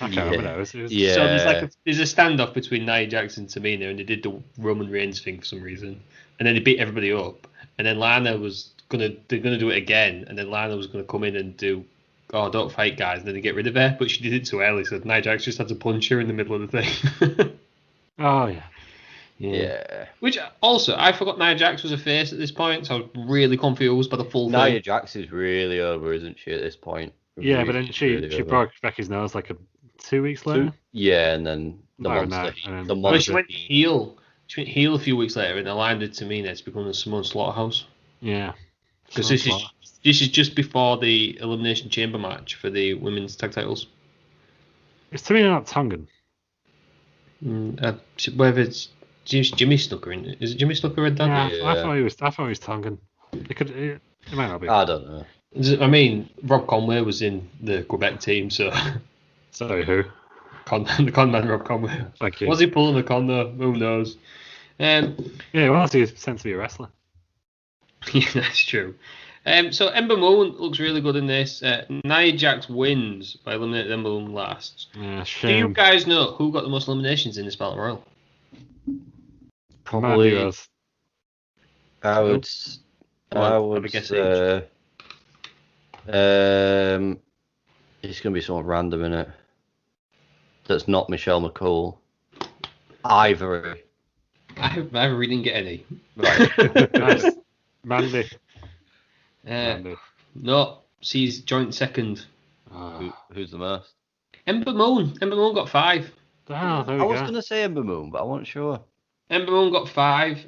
I can't remember those. Yeah. So there's a standoff between Nia Jax and Tamina, and they did the Roman Reigns thing for some reason, and then they beat everybody up, and then Lana was they're gonna do it again, and then Lana was gonna come in and do, oh, don't fight, guys, and then they get rid of her, but she did it too early, so Nia Jax just had to punch her in the middle of the thing. Oh yeah. Yeah. Which also, I forgot Nia Jax was a face at this point, so I was really confused by the full thing. Nia Jax is really over, isn't she, at this point? Yeah, but then she broke Becky's nose like 2 weeks later. Yeah, and then the monster. She went heel. She went heel a few weeks later and aligned it to Tamina to become the Simone Slaughterhouse. Yeah. Because this is just before the Elimination Chamber match for the women's tag titles. Is Tamina not Tongan? Whether Jimmy Snooker in it. Is it Jimmy Snooker read that? Yeah, I thought he was Tongan. It might not be. I don't know. I mean, Rob Conway was in the Quebec team, so. Sorry, who? The con man, Rob Conway. Thank you. Was he pulling the con though? Who knows? Yeah, well, he's sent to be a wrestler. Yeah, that's true. So Ember Moon looks really good in this. Nia Jax wins by eliminating Ember Moon last. Yeah, Do shame. you guys know who got the most eliminations in this Battle Royal? Probably. Mandy I would say. It's gonna be somewhat random in it. That's not Michelle McCool. Ivory. Ivory didn't get any. Right. Nice. Mandy. Mandy. No, she's joint second. Who's the most? Ember Moon. Ember Moon got 5. Oh, there we I was go. gonna say Ember Moon, but I wasn't sure. Ember Moon got 5.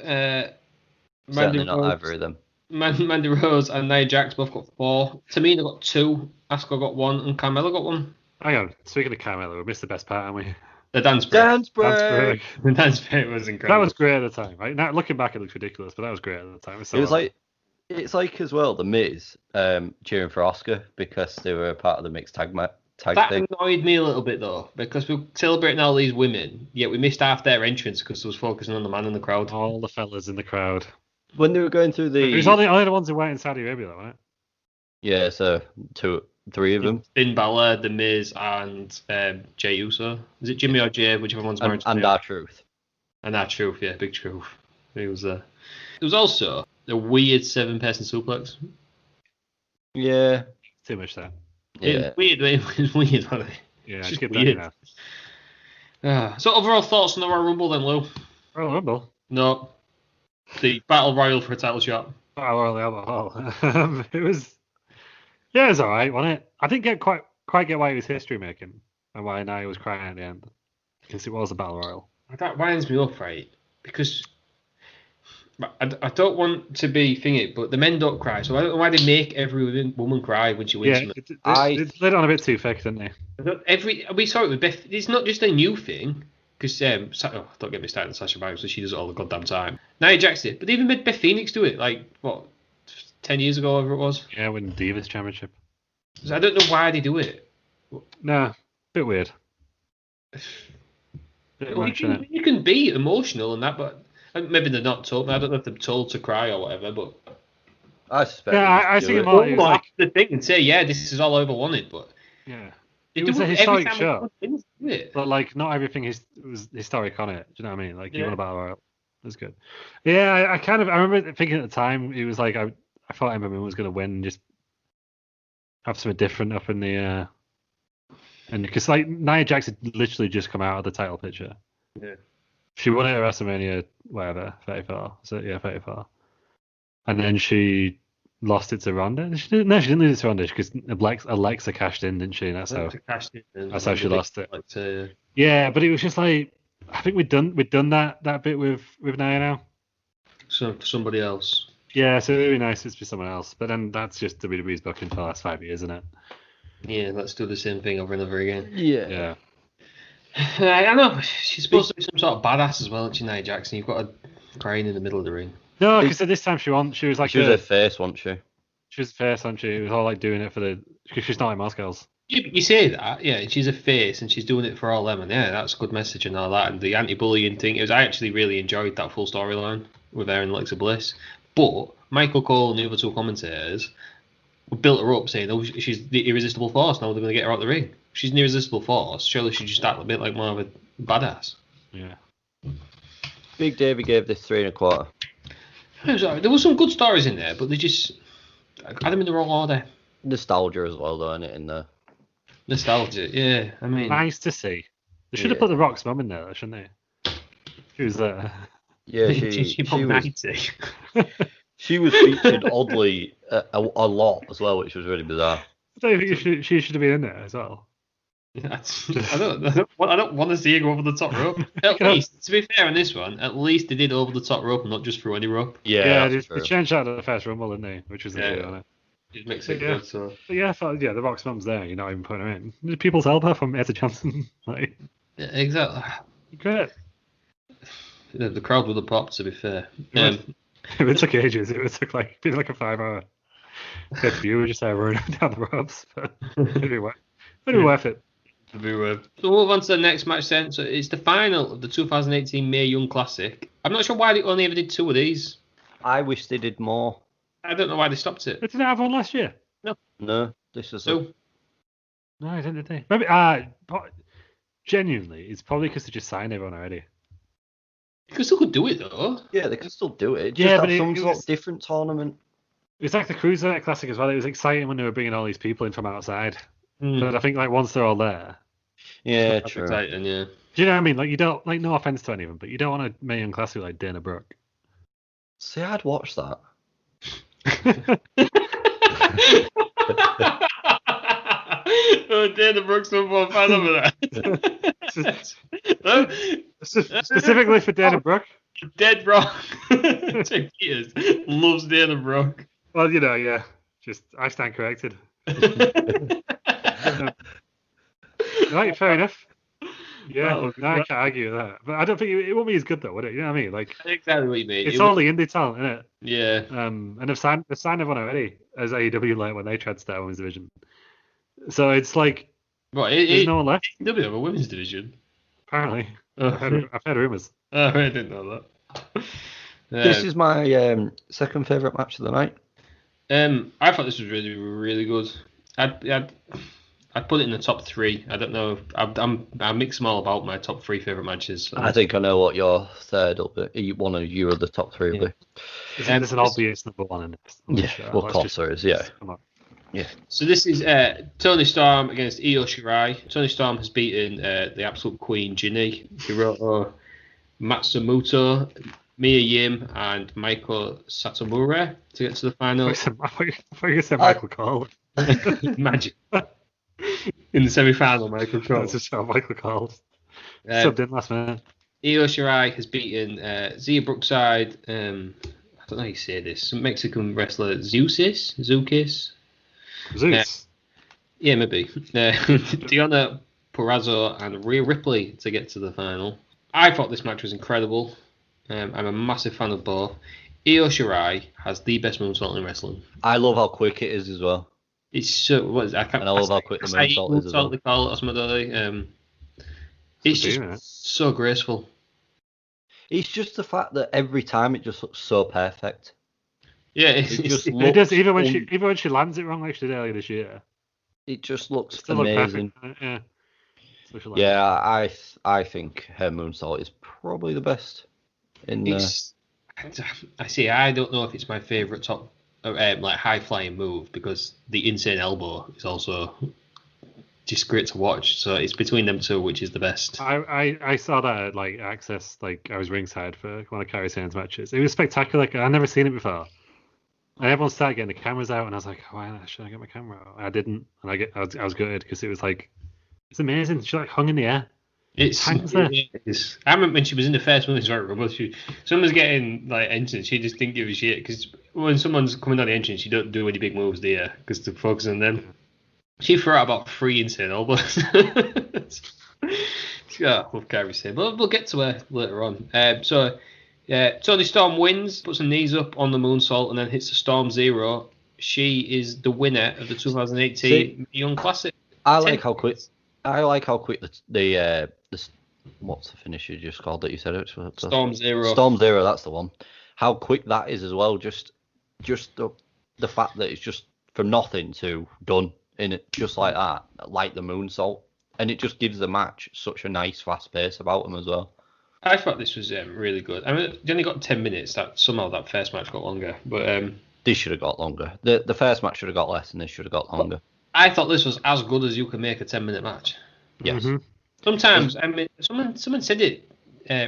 Certainly not Ivory then. Mandy Rose and Nia Jax both got 4. Tamina got 2. Asuka got 1, and Carmella got 1. Hang on. Speaking of Carmella, we missed the best part, haven't we? The dance break. Dance break. The dance break was incredible. That was great at the time. Right? Now, looking back, it looks ridiculous, but that was great at the time. It's like as well the Miz cheering for Asuka because they were a part of the mixed tag that thing. annoyed me a little bit though, because we're celebrating all these women, yet we missed half their entrance because it was focusing on the man in the crowd. All the fellas in the crowd. When they were going through the... It was only the ones who went in Saudi Arabia, though, wasn't it? Yeah, so 3 of them. Finn Balor, The Miz, and Jey Uso. Is it Jimmy or Jay? Whichever one's married. And R-Truth. And R-Truth, yeah, Big Truth. He was there. There was also a weird 7-person suplex. Yeah. Too much there. Yeah. It was weird, wasn't it? Yeah, Just skip weird. that now. So overall thoughts on the Royal Rumble then, Lou? Royal Rumble? No. The Battle Royal for a title shot. It was... Yeah, it was alright, wasn't it? I didn't quite get why it was history making and why Nia was crying at the end. Because it was a Battle Royal. That winds me up, right? Because I don't want to be thingy, but the men don't cry, so I don't know why they make every woman cry when she wins something. They lit it on a bit too thick, didn't they? We saw it with Beth. It's not just a new thing, because don't get me started on Sasha Banks, so she does it all the goddamn time. Nia Jax did, but even made Beth Phoenix do it, like, what, 10 years ago, whatever it was? Yeah, winning Divas Championship. So I don't know why they do it. Nah, bit weird. You can be emotional and that, but maybe they're not told. I don't know if they're told to cry or whatever, but I suspect. Yeah, I see it more. It was like the thing and say, yeah, this is all I ever wanted, but yeah, it was a historic every time show. wins, But like, not everything was historic on it. Do you know what I mean? Like, you Yeah. want a battle royal. That's good. Yeah, I remember thinking at the time it was like I thought Ember Moon was going to win and just have something different up in the and because like Nia Jax had literally just come out of the title picture. Yeah. She won it at WrestleMania, whatever, 34. So yeah, 34. And then she lost it to Ronda. She didn't lose it to Ronda because Alexa cashed in, didn't she? And that's how she lost it. Yeah, but it was just like I think we'd done that bit with Nia now. So for somebody else. Yeah, so it'd be nice if it's for someone else. But then that's just WWE's booking for the last 5 years, isn't it? Yeah, let's do the same thing over and over again. Yeah. I know. She's supposed to be some sort of badass as well, isn't she, Nia Jackson? You've got her crying in the middle of the ring. No, because at this time she was like... She was a face, wasn't she? She was a face, wasn't she? It was all like doing it for the... Because she's not like most girls. Yeah, but you say that, yeah, she's a face and she's doing it for all them, and yeah, that's a good message and all that. And the anti-bullying thing, I actually really enjoyed that full storyline with her and Alexa Bliss. But Michael Cole and the other two commentators built her up saying, oh, she's the irresistible force, now they're going to get her out the ring. She's an irresistible force, surely she just act a bit like more of a badass. Yeah. Big Davey gave this 3 1/4. It was alright. There were some good stories in there, but they just had them in the wrong order. Nostalgia as well, though, isn't it, in there? Nostalgia, yeah. I mean, nice to see. They should have put The Rock's mum in there, though, shouldn't they? She was there. Yeah, she was featured oddly a lot as well, which was really bizarre. I don't think she should have been in there as well. I don't want to see her go over the top rope. At least, to be fair on this one, at least they did over the top rope and not just through any rope. Yeah, they changed out of the first Rumble, didn't they? Which was the deal on it. It makes it good. So. But yeah, I thought, The Rock's mum's there. You're not even putting her in. Did people help her from Etta Johnson? Yeah, exactly. Great. The crowd would have popped, to be fair. It took ages. It took like 5-hour view. We just running down the ropes, but it'd be worth it. So we'll move on to the next match then. So it's the final of the 2018 Mae Young Classic. I'm not sure why they only ever did 2 of these. I wish they did more. I don't know why they stopped it. Did they have one last year? No, this is. So, No, I didn't. Did they? Maybe. Genuinely, it's probably because they just signed everyone already. you still could do it though. Yeah, they can still do it. Yeah, Just but have some it sort was- of different tournament. It was like the Cruiserweight Classic as well. It was exciting when they were bringing all these people in from outside. Mm. But I think like once they're all there, Yeah, That's true. exciting, yeah. do you know what I mean? Like you don't like no offense to anyone, but you don't want a Mae Young Classic like Dana Brooke. See, I'd watch that. Oh, Dana Brooks number 1 fan of that. Specifically for Dana Brooke. Dead wrong. Tim Peters loves Dana Brooke. Well, yeah. Just I stand corrected. Right, fair enough. Yeah, Well, no, I can't argue with that. But I don't think it won't be as good though, would it? You know what I mean? Like Exactly what you mean. it's all the indie talent, isn't it? Yeah. And they've signed everyone already as AEW like when they tried to start women's division. So it's like What? there's no one left. AEW have a women's division. Apparently, Oh, I've heard rumors. I didn't know that. This is my second favourite match of the night. I thought this was really, really good. I'd put it in the top 3. I don't know. I mix them all about my top 3 favourite matches. So. I think I know what your third will be. One of your other top 3 will be. There's an obvious number 1 in this. I'm Yeah, sure. well, Let's of just- course there is, yeah. Come on. Yeah. So this is Tony Storm against Io Shirai. Tony Storm has beaten the absolute queen, Jinny, Hiroto Matsumoto, Mia Yim, and Michael Satomura to get to the final. I thought you said Michael Cole. Magic. In the semi-final, Michael Cole. That's just how Michael Cole Uh, subbed in last minute. Io Shirai has beaten Zia Brookside. I don't know how you say this. Some Mexican wrestler, Zukis. Zeus. Yeah, maybe. Deonna Purrazzo and Rhea Ripley to get to the final. I thought this match was incredible. I'm a massive fan of both. Io Shirai has the best moonsault in wrestling. I love how quick it is as well. It's so. What is it? I can't. And I love how quick the moonsault is as well. They call it Osmodoi. It's It's a beam, just so graceful. It's just the fact that every time it just looks so perfect. Yeah, It just It does looks even when she lands it wrong like she did earlier this year. it just looks Still look amazing. perfect. Yeah. So she lands. Yeah, I think her moonsault is probably the best in It's, I see. I don't know if it's my favourite top, like high flying move because the insane elbow is also just great to watch. So it's between them two, which is the best. I saw that at like Access, like I was ringside for one of Kairi Sane's matches. It was spectacular. I'd never seen it before. And everyone started getting the cameras out, and I was like, "Why should I get my camera out?" I didn't, and I was gutted because it was like, it's amazing. She like hung in the air. It's Hangs there. it is. I remember when she was in the first women's Royal Rumble. Someone's getting like entrance. She just didn't give a shit because when someone's coming on the entrance, you don't do any big moves there because to focus on them. She threw out about 3 insane elbows. Yeah, love Kairi Sane. But we'll get to her later on. Tony Storm wins, puts her knees up on the moonsault, and then hits the Storm Zero. She is the winner of the 2018 Young Classic. I like how quick the what's the finisher you just called that you said it? Storm Zero. Storm Zero, that's the one. How quick that is as well. Just the fact that it's just from nothing to done in it, just like that, like the moonsault, and it just gives the match such a nice fast pace about them as well. I thought this was really good. I mean, they only got 10 minutes. Somehow that first match got longer, but This should have got longer. The first match should have got less, and this should have got longer. I thought this was as good as you can make a 10-minute match. Yes. Mm-hmm. Sometimes, I mean, someone said it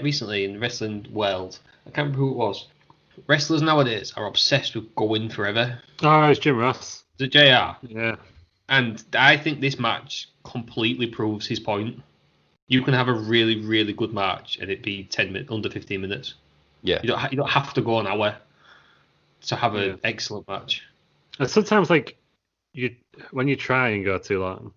recently in the wrestling world. I can't remember who it was. Wrestlers nowadays are obsessed with going forever. Oh, it's Jim Ross. The JR. Yeah. And I think this match completely proves his point. You can have a really, really good match and it be 10 minutes, under 15 minutes. Yeah. You don't have to go an hour to have Yeah. an excellent match. And sometimes, like, when you try and go too long,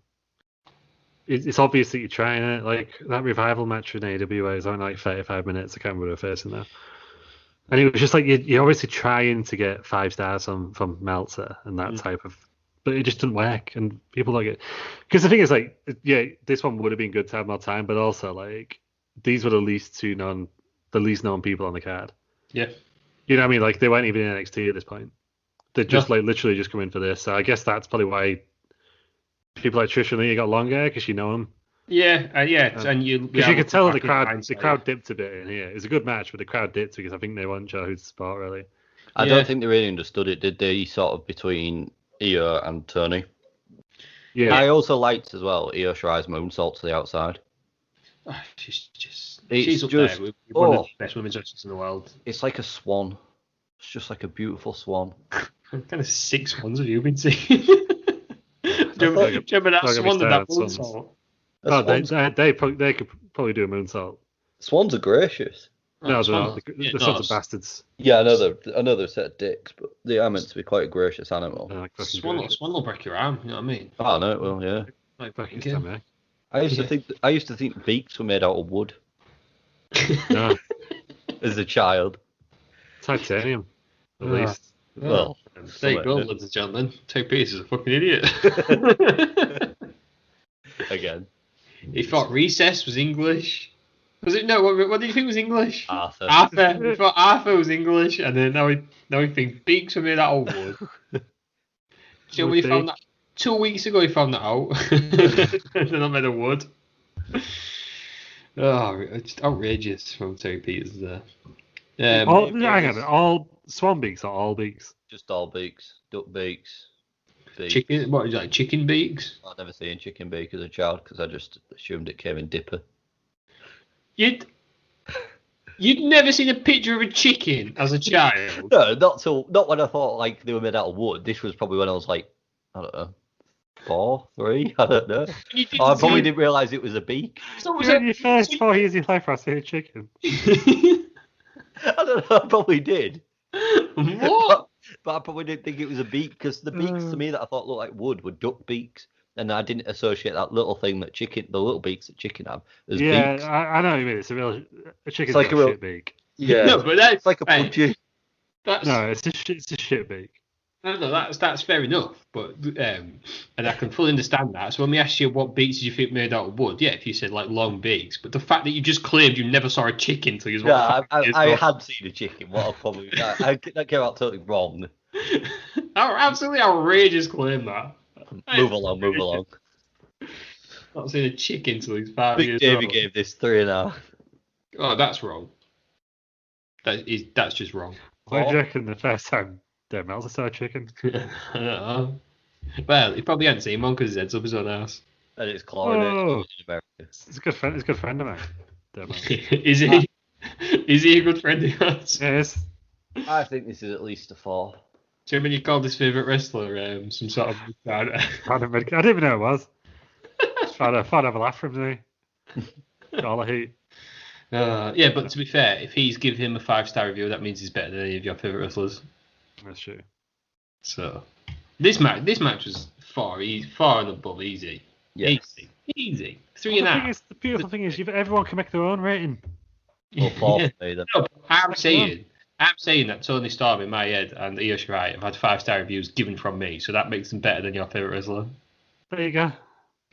it's obvious that you're trying it. Like that revival match in AWA is only like 35 minutes. I can't remember her face in there. And it was just like you're obviously trying to get 5 stars from Meltzer and that type of, but it just doesn't work, and people don't get. Because the thing is, like, yeah, this one would have been good to have more time, but also like these were the least known people on the card. Yeah, you know what I mean? Like they weren't even in NXT at this point. They just like literally just come in for this. So I guess that's probably why people like Trish and Lee got longer, because you know them. Yeah, and you could tell the crowd dipped a bit in here. It's a good match, but the crowd dipped because I think they weren't sure who's the spot really. I don't think they really understood it, did they? Sort of between Io and Tony. Yeah. I also liked as well Io Shirai's moonsault to the outside. Oh, she's up there with one of the best women's wrestlers in the world. It's like a swan. It's just like a beautiful swan. What kind of 6 swans have you been seeing? Do you remember that swan with that moonsault? Oh, they could probably do a moonsault. Swans are gracious. No, they're not. The sons are bastards. Yeah, I know they're a set of dicks, but they are meant to be quite a gracious animal. Swan will break your arm. You know what I mean? Oh no, it will. Yeah. I used to think beaks were made out of wood. No. As a child. Titanium, at least. Well, there you go, ladies and gentlemen. 2 pieces of fucking idiot. Again. He thought Recess was English. Was it? No, what did you think was English? Arthur. He thought Arthur was English, and then now he thinks beaks were made out of wood. Do you know when he found that? 2 weeks ago he found that out. They're not made of wood. Oh, it's outrageous from Terry Peters there. All swan beaks or all beaks? Just all beaks. Duck beaks. Chicken? What is that? Chicken beaks? I've never seen chicken beak as a child because I just assumed it came in dipper. You'd never seen a picture of a chicken as a child? No, not when I thought like they were made out of wood. This was probably when I was like, I don't know, 4, 3, I don't know. I probably didn't realise it was a beak. So was it your first 4 years of life I seen a chicken? I don't know, I probably did. What? But I probably didn't think it was a beak, because the beaks to me that I thought looked like wood were duck beaks. And I didn't associate that little thing that the little beaks that chicken have, as beaks. Yeah, I know what you mean. It's a chicken's like a shit beak. Yeah, no, but that's like a pudgy. No, it's a shit beak. No, that's fair enough. But and I can fully understand that. So when we asked you what beaks did you think made out of wood, yeah, if you said like long beaks, but the fact that you just claimed you never saw a chicken till you was I had seen a chicken. What I came out totally wrong. Absolutely outrageous claim that. Move along. Not seen a chicken till he's 5 Big years Davey old. gave this 3.5. Oh, that's wrong. That's just wrong. What do you reckon the first time Dave Meltzer saw a chicken? I don't know. Well, he probably hadn't seen one because his head's up his own ass. And it's clawing in America. It's a good friend of mine. Dave Meltzer. Is he? Is he a good friend of yours? Yes. I think this is at least a 4. Do you remember you called this favourite wrestler some sort of... I didn't even know it was. I'd have a laugh from me. All I hate. Yeah, but to be fair, if he's given him a 5-star review, that means he's better than any of your favourite wrestlers. That's true. So this match was far and above easy. Yes. Easy. 3.5. The beautiful thing is everyone can make their own rating. Or 4 for me then. No, I'm saying that Tony Storm in my head and Io Shirai have had 5-star reviews given from me, so that makes them better than your favourite wrestler. There you go.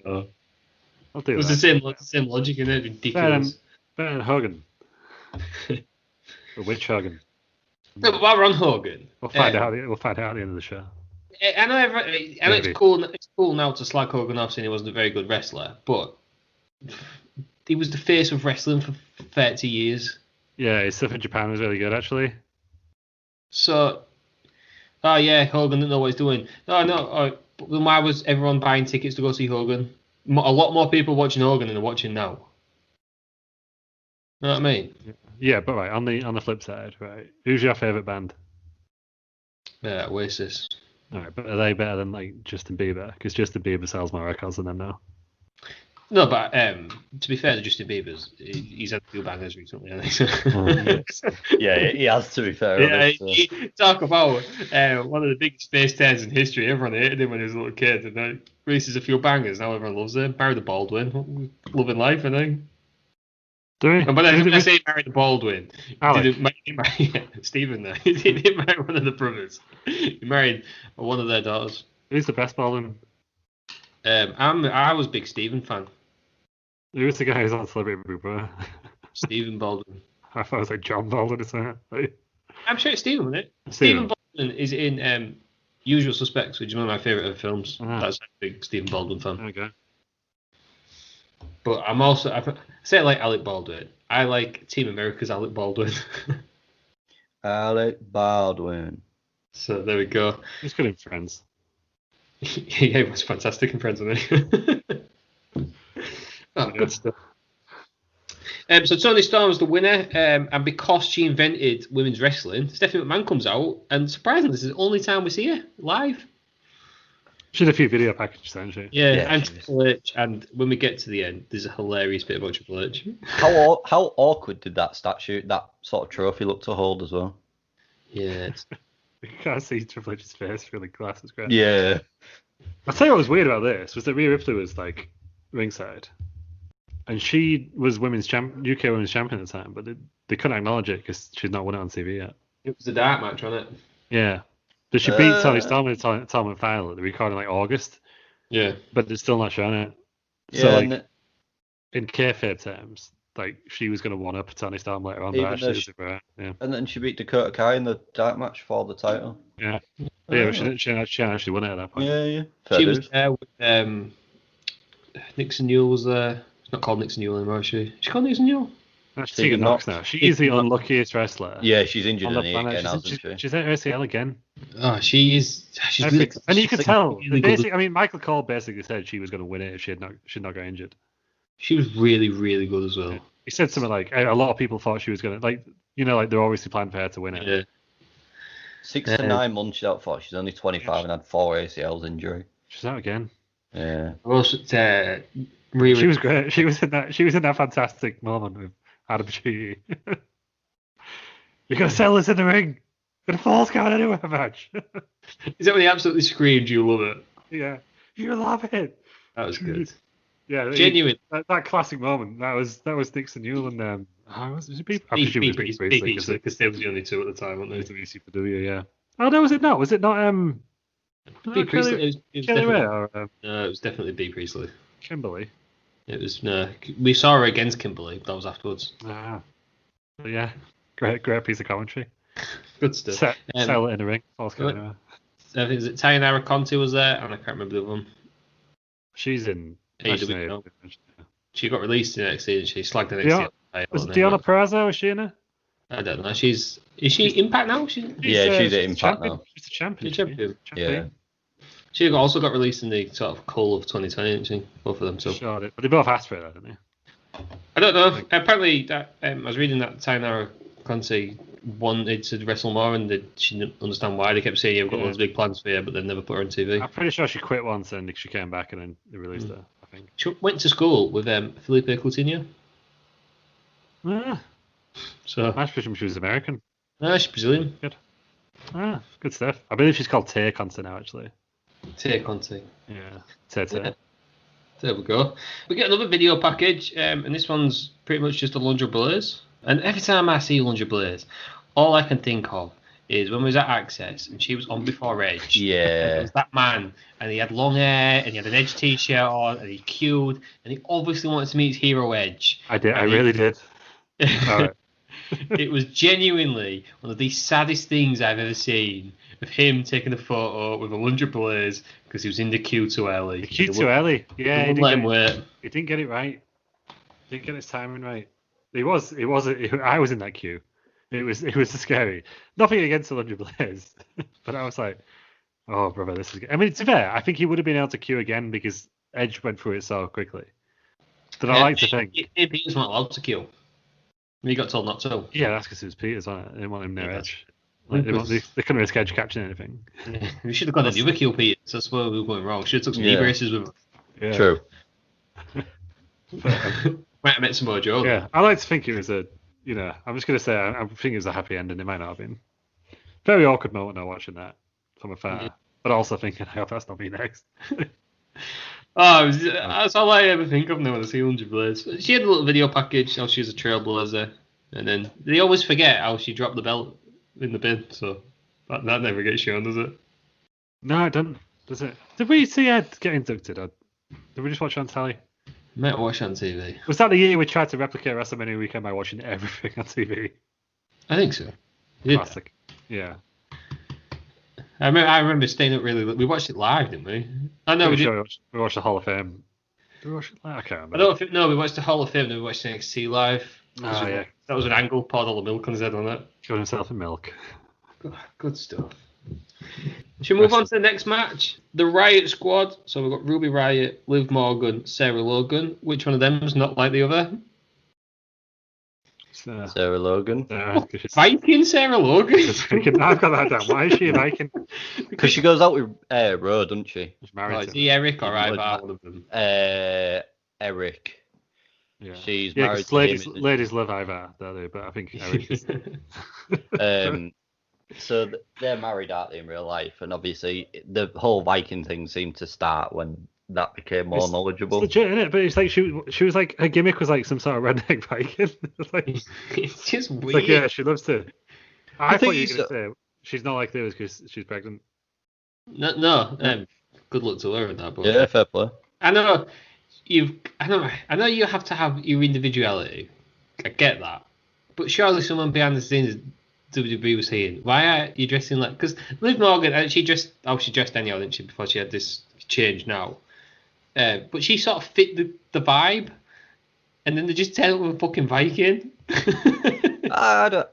I'll do that. It's the same logic, isn't it? Ridiculous. Better than Hogan. Or which Hogan? No, but while we're on Hogan, we'll find out at the end of the show. I know it's cool. It's cool now to slag Hogan off saying he wasn't a very good wrestler, but he was the face of wrestling for 30 years. Yeah, his stuff in Japan was really good, actually. So, Hogan didn't know what he's doing. No. Then why was everyone buying tickets to go see Hogan? A lot more people watching Hogan than they're watching now. You know what I mean? Yeah, but right, on the flip side, right, who's your favourite band? Oasis. Alright, but are they better than like Justin Bieber? Because Justin Bieber sells more records than them now. No, but to be fair to Justin Bieber, he's had a few bangers recently, I think. Yeah, he has, to be fair. Talk about one of the biggest face tears in history. Everyone hated him when he was a little kid, and releases a few bangers. Now everyone loves him. Married the Baldwin, loving life, I think. And when I say married the Baldwin, he didn't marry Stephen. There, he didn't marry one of the brothers. He married one of their daughters. Who's the best Baldwin? I was a big Stephen fan. Who was the guy who's on Celebrity Big Brother? Stephen Baldwin. I thought it was like John Baldwin or something. I'm sure it's Stephen, wasn't it? Stephen Baldwin is in Usual Suspects, which is one of my favourite films. That's a big Stephen Baldwin fan. Okay. But I'm also, I say I like Alec Baldwin. I like Team America's Alec Baldwin. Alec Baldwin. So there we go. He's good in Friends. Yeah, he was fantastic in Friends, wasn't he? Good stuff. So Toni Storm's the winner, and because she invented women's wrestling, Stephanie McMahon comes out, and surprisingly, this is the only time we see her live. She had a few video packages, hasn't she? Yeah, and Triple H, and when we get to the end, there's a hilarious bit about Triple H. How awkward did that statue, that sort of trophy, look to hold as well? Yeah. You can't see Triple H's face through the glasses. Great. Yeah. I'll tell you what was weird about this was that Rhea Ripley was like ringside, and she was UK women's champion at the time, but they couldn't acknowledge it because she's not won it on TV yet. It was a dark match, wasn't it? Yeah. But she beat Toni Storm in the tournament final at the recording like August. Yeah. But they're still not showing it. So like, in kayfabe terms, like she was going to one up Toni Storm later on. But actually, and then she beat Dakota Kai in the dark match for the title. Yeah. Yeah, but she actually won it at that point. Yeah. She was there with Nixon Newell was there. It's not called Nixon Newell anymore, is she? Is she called Nixon Newell? She's Tegan Knox now. She is the unluckiest wrestler. Yeah, she's injured on the knee again, hasn't she? She's at ACL again. Oh, she is. She's really, and you could tell. I mean, Michael Cole basically said she was going to win it if she'd not got injured. She was really, really good as well. Yeah. He said something like, a lot of people thought she was going to, like they're obviously planning for her to win it. Yeah. 6 to 9 months she's out for. She's only 25 and had 4 ACLs injury. She's out again. Yeah. Well, she was great. She was in that fantastic moment with Adam Cheaty. You're gonna sell this in the ring. But the falls count anywhere match. Is that when he absolutely screamed, "You love it"? Yeah, you love it. That was good. Yeah, genuine. That classic moment. That was Nixon Newell and was it Beef? I presume it was Beef Priestley because they were the only two at the time, weren't they? WCW, yeah. Oh no, was it not? Was it not? Beef Priestley. It was definitely Beef Priestley. Kimberly. It was we saw her against Kimberly. That was afterwards. But yeah, great piece of commentary. Good stuff. Sell it in the ring. I think is it Tayanara Conti was there, and I can't remember the other one. She's in AEW. She got released in NXT, and she slagged the NXT. Was Deonna Purrazzo? Was she in it? I don't know. Is she Impact now? She's at Impact now. She's a champion. Yeah. She also got released in the sort of coal of 2020, didn't she? Both of them. So. Sure, but they both asked for it, didn't they? I don't know. Apparently, that I was reading that Tayanara Conti wanted to wrestle more, and she didn't understand why. They kept saying, "You've got all those big plans for you," but they never put her on TV. I'm pretty sure she quit once, and she came back, and then they released her. I think she went to school with Felipe Coutinho. So I presume she was American. No, she's Brazilian. Good. Good stuff. I believe she's called Tay Conti now, actually. Tay Conti. Yeah. Tay. Yeah. There we go. We get another video package, and this one's pretty much just a Alundra Blaze. And every time I see Alundra Blaze, all I can think of is when we was at Access and she was on before Edge. Yeah. It was that man, and he had long hair, and he had an Edge t-shirt on, and he queued, and he obviously wanted to meet his hero Edge. I did. I really did. All right. It was genuinely one of the saddest things I've ever seen of him taking a photo with Alundra Blaze because he was in the queue too early. The queue too early. Yeah, he didn't get it right. He didn't get his timing right. I was in that queue. It was scary. Nothing against Alundra Blaze, but I was like, oh brother, this is good. I mean, to be fair, I think he would have been able to queue again because Edge went through it so quickly. But I like to think Peter's not allowed to queue. He got told not to. Yeah, that's because it was Peters, wasn't it? They didn't want him near Edge. Like, they couldn't risk Edge catching anything. Yeah. We should have gone the other kill Peters. That's where we were going wrong. Should have took some knee braces with him. Yeah. True. Might have met some more Joe. Yeah, I like to think it was I'm just going to say, I think it was a happy ending. It might not have been. Very awkward moment now watching that from afar. Yeah. But also thinking, I hope that's not me next. That's all I ever think of now when I see 100 Blades. She had a little video package how she was a trailblazer, and then they always forget how she dropped the belt in the bin, so that never gets shown, does it? No, it doesn't. Does it? Did we see Ed get inducted? Or did we just watch it on telly? Might watch on TV. Was that the year we tried to replicate WrestleMania weekend by watching everything on TV? I think so. Classic. Yeah. I remember staying up really late. We watched it live, didn't we? I know we watched the Hall of Fame. Did we watch it live? I can't remember. No, we watched the Hall of Fame and we watched NXT live. Oh, yeah. That was an angle, poured all the milk on his head on it. Got himself in milk. Good stuff. Should we move on to the next match? The Riot Squad. So we've got Ruby Riot, Liv Morgan, Sarah Logan. Which one of them is not like the other? Sarah Logan. Viking Sarah Logan? I've got that down. Why is she a Viking? Because she goes out with Roe, doesn't she? She's married is he Eric or Ivar? One of them. Eric. Yeah. She's married to ladies love Ivar, don't they? But I think Eric is... So they're married, aren't they, in real life? And obviously, the whole Viking thing seemed to start when that became more knowledgeable. It's legit, isn't it? But it's like she was like, her gimmick was like some sort of redneck Viking. It's just weird. Like, yeah, she loves to. I thought you were going to say she's not like this because she's pregnant. No. Good luck to her with that. But yeah, fair play. I know you have to have your individuality. I get that, but surely someone behind the scenes WWE was saying, why are you dressing like? Because Liv Morgan, she dressed anyhow, didn't she? Before she had this change now, but she sort of fit the vibe, and then they just tell her with a fucking Viking. I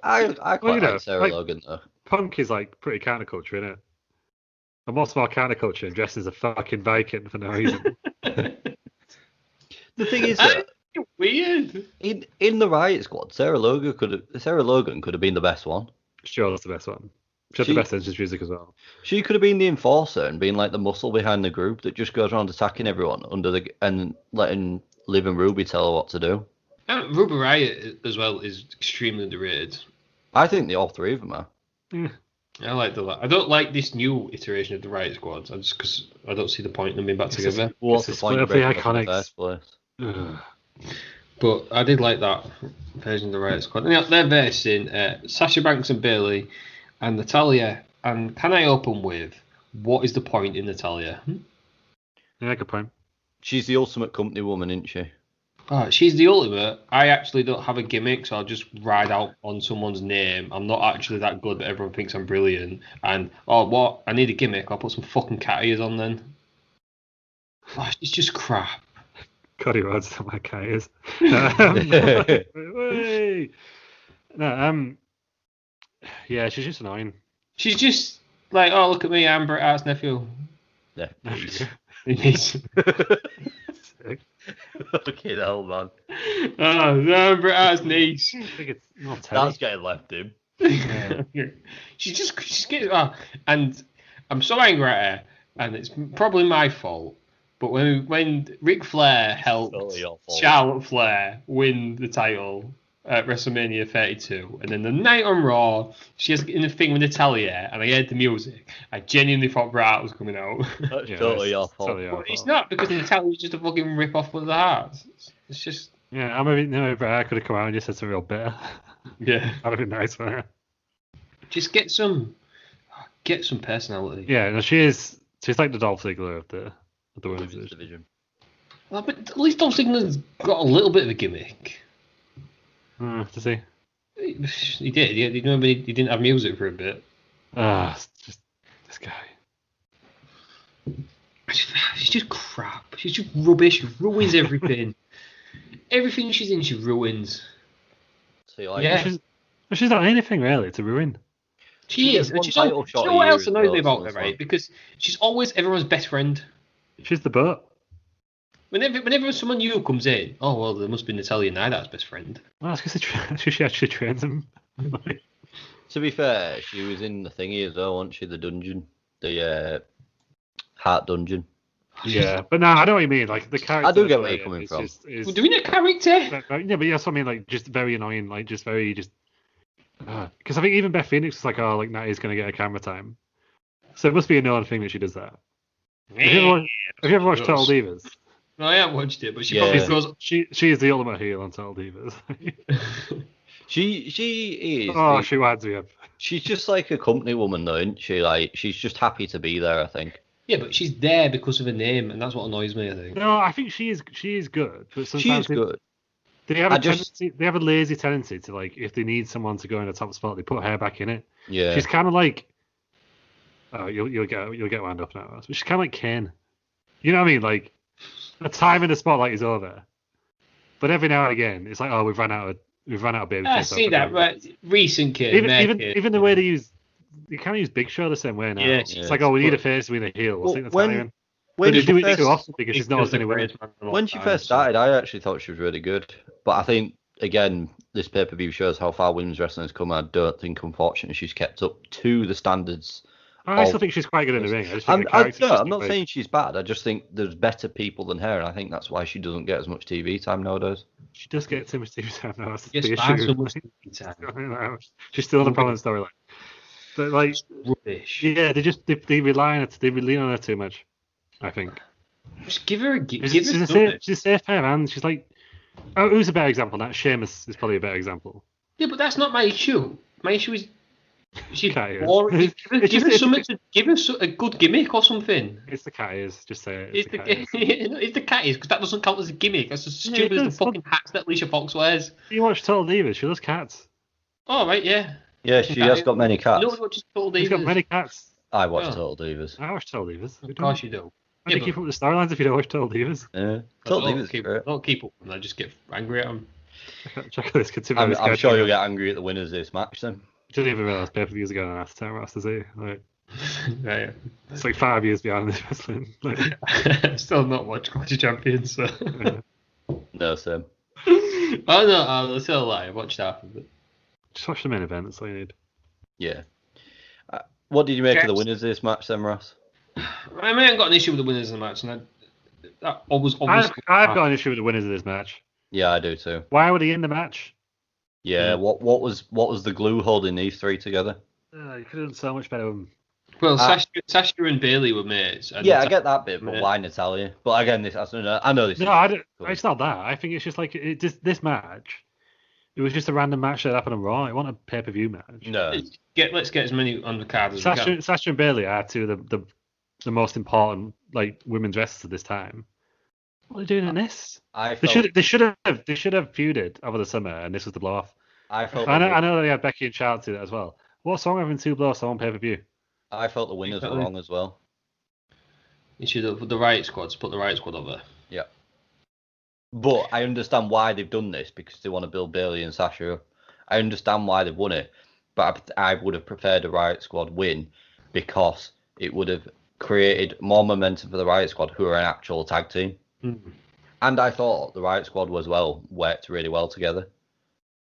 quite like Sarah Logan though. Punk is like pretty counterculture, isn't it? And what's more counterculture and dressed as a fucking Viking for no reason? The thing is that weird. In the Riot Squad, Sarah Logan could have been the best one. Sure, that's the best one. She had the best entrance music as well. She could have been the enforcer and been like the muscle behind the group that just goes around attacking everyone and letting Liv and Ruby tell her what to do. Ruby Riot as well is extremely underrated. I think all three of them are. Yeah. I don't like this new iteration of the Riot Squad. Just because I don't see the point in them being back together. What's the point of the Iconics? But I did like that version of the Riot Squad. And they're versing Sasha Banks and Bayley and Natalya. And can I open with, what is the point in Natalya? Yeah, good point. She's the ultimate company woman, isn't she? Oh, she's the ultimate. I actually don't have a gimmick, so I'll just ride out on someone's name. I'm not actually that good, but everyone thinks I'm brilliant. And, what? I need a gimmick. I'll put some fucking cat ears on then. Oh, it's just crap. Cody Rhodes don't like cat ears. Yeah, she's just annoying. She's just like, oh, look at me, I'm Bret Hart's nephew. Yeah. Okay, the hell, man. Oh, no, Bret Hart's niece. I think it's not That's getting left in. She's getting, and I'm so angry at her, and it's probably my fault. But when Ric Flair helped Charlotte Flair win the title at WrestleMania 32, and then the night on Raw, she has in the thing with Natalya, and I heard the music, I genuinely thought Bret Hart was coming out. That's totally your fault. But it's not, because Natalya's just a fucking rip-off of the Hearts. It's just... Yeah, maybe Bret Hart could have come out and just said something real bitter. Yeah. That'd have been nice for her. Just get some personality. Yeah, no, she's like the Dolph Ziggler of the women's division. Well, but at least Dolph Ziggler's got a little bit of a gimmick. Does he? He did. Yeah, he didn't have music for a bit. Just this guy. She's just crap. She's just rubbish. She ruins everything. Everything she's in, she ruins. So you like she's not anything really to ruin. She is. And you know what else annoys me about her, right? Because she's always everyone's best friend. She's the butt. Whenever someone new comes in, oh well, there must be Natalya Neidhart's best friend. Well, that's because she actually trains him. To be fair, she was in the thingy as well, wasn't she? The dungeon, the Heart Dungeon. Yeah, but no, I know what you mean. Like the character. I do get where you're coming from. We're doing a character. Yeah, but that's what I mean. Like just very annoying. Like just very because I think even Beth Phoenix was like, oh, like Natty's gonna get a camera time, so it must be a known thing that she does that. Have you ever watched Total Divas? No, I haven't watched it, but she probably goes. She is the ultimate heel on Total Divas. She is. Oh, she winds me up. She's just like a company woman, though, isn't she? Like, she's just happy to be there, I think. Yeah, but she's there because of her name, and that's what annoys me, I think. No, I think she is good, but sometimes She is good. They have a lazy tendency to, like, if they need someone to go in a top spot, they put her back in it. Yeah. She's kind of like, oh, you'll get wound up now. She's kind of like Kane. You know what I mean? Like, the time in the spotlight is over, but every now and again, it's like, oh, we've run out of baby. I see that, right? Recent Kane, even the way they use. You kind of use Big Show the same way now. Yeah, it's like, oh, we need a face, we need a heel. We'll stick the time in. When they she do it first, too often because she's not anywhere. When she first started, I actually thought she was really good. But I think, again, this pay-per-view shows how far women's wrestling has come. I don't think, unfortunately, she's kept up to the standards. I still think she's quite good in the ring. I'm not saying she's bad. I just think there's better people than her, and I think that's why she doesn't get as much TV time nowadays. She does get too much TV time now. That's the issue. She's still in the prominent storyline. But like, rubbish. Yeah, they rely on it. They lean on her too much, I think. Just give her a she's a safe pair of hands. She's like, oh, who's a better example? That Sheamus is probably a better example. Yeah, but that's not my issue. My issue is she's boring. Give her a good gimmick or something. It's the cat ears. Just say it. It's the cat ears, because that doesn't count as a gimmick. That's as stupid as the fucking hats that Alicia Fox wears. You watch Total Divas? She loves cats. Oh right, yeah. Yeah, she has got many cats. No one watches Total Divas. She's got many cats. I watch Total Divas. I watch Total Divas. Of course you do. How do you keep up with the storylines if you don't watch Total Divas? Yeah, Total Divas. Don't keep up with them. I just get angry at them. Check this. I'm sure you'll get angry at the winners of this match then. Didn't even realise pay-per-views are going on after 10 Rosters, eh? Like, yeah. It's like 5 years behind this wrestling. Like, still not watch Clash of Champions, so. No, Sam. Oh no, that's still a lie. I watched half of it. Just watch the main event, that's all you need. Yeah. What did you make of the winners of this match then, Ross? I mean, I got an issue with the winners of the match, and I've got an issue with the winners of this match. Yeah, I do too. Why were they in the match? Yeah, what was the glue holding these three together? You could have done so much better. Well, Sasha and Bayley were mates. Yeah, I get that bit, but why Natalya? But again, I know this. No, I don't. It's not that. I think it's just like this match. It was just a random match that happened on Raw. It wasn't a pay-per-view match. No. Let's get as many on the card as we can. Sasha and Bayley are two of the most important like women's wrestlers at this time. What are they doing in this? They should have feuded over the summer, and this was the blow off. I know they had Becky and Charlotte do that as well. What's wrong with having two blow offs on pay-per-view? I felt the winners were wrong as well. You should have put the Riot Squad over. Yeah. But I understand why they've done this, because they want to build Bayley and Sasha up. I understand why they've won it, but I would have preferred a Riot Squad win, because it would have created more momentum for the Riot Squad, who are an actual tag team. Mm-hmm. And I thought the Riot Squad worked really well together.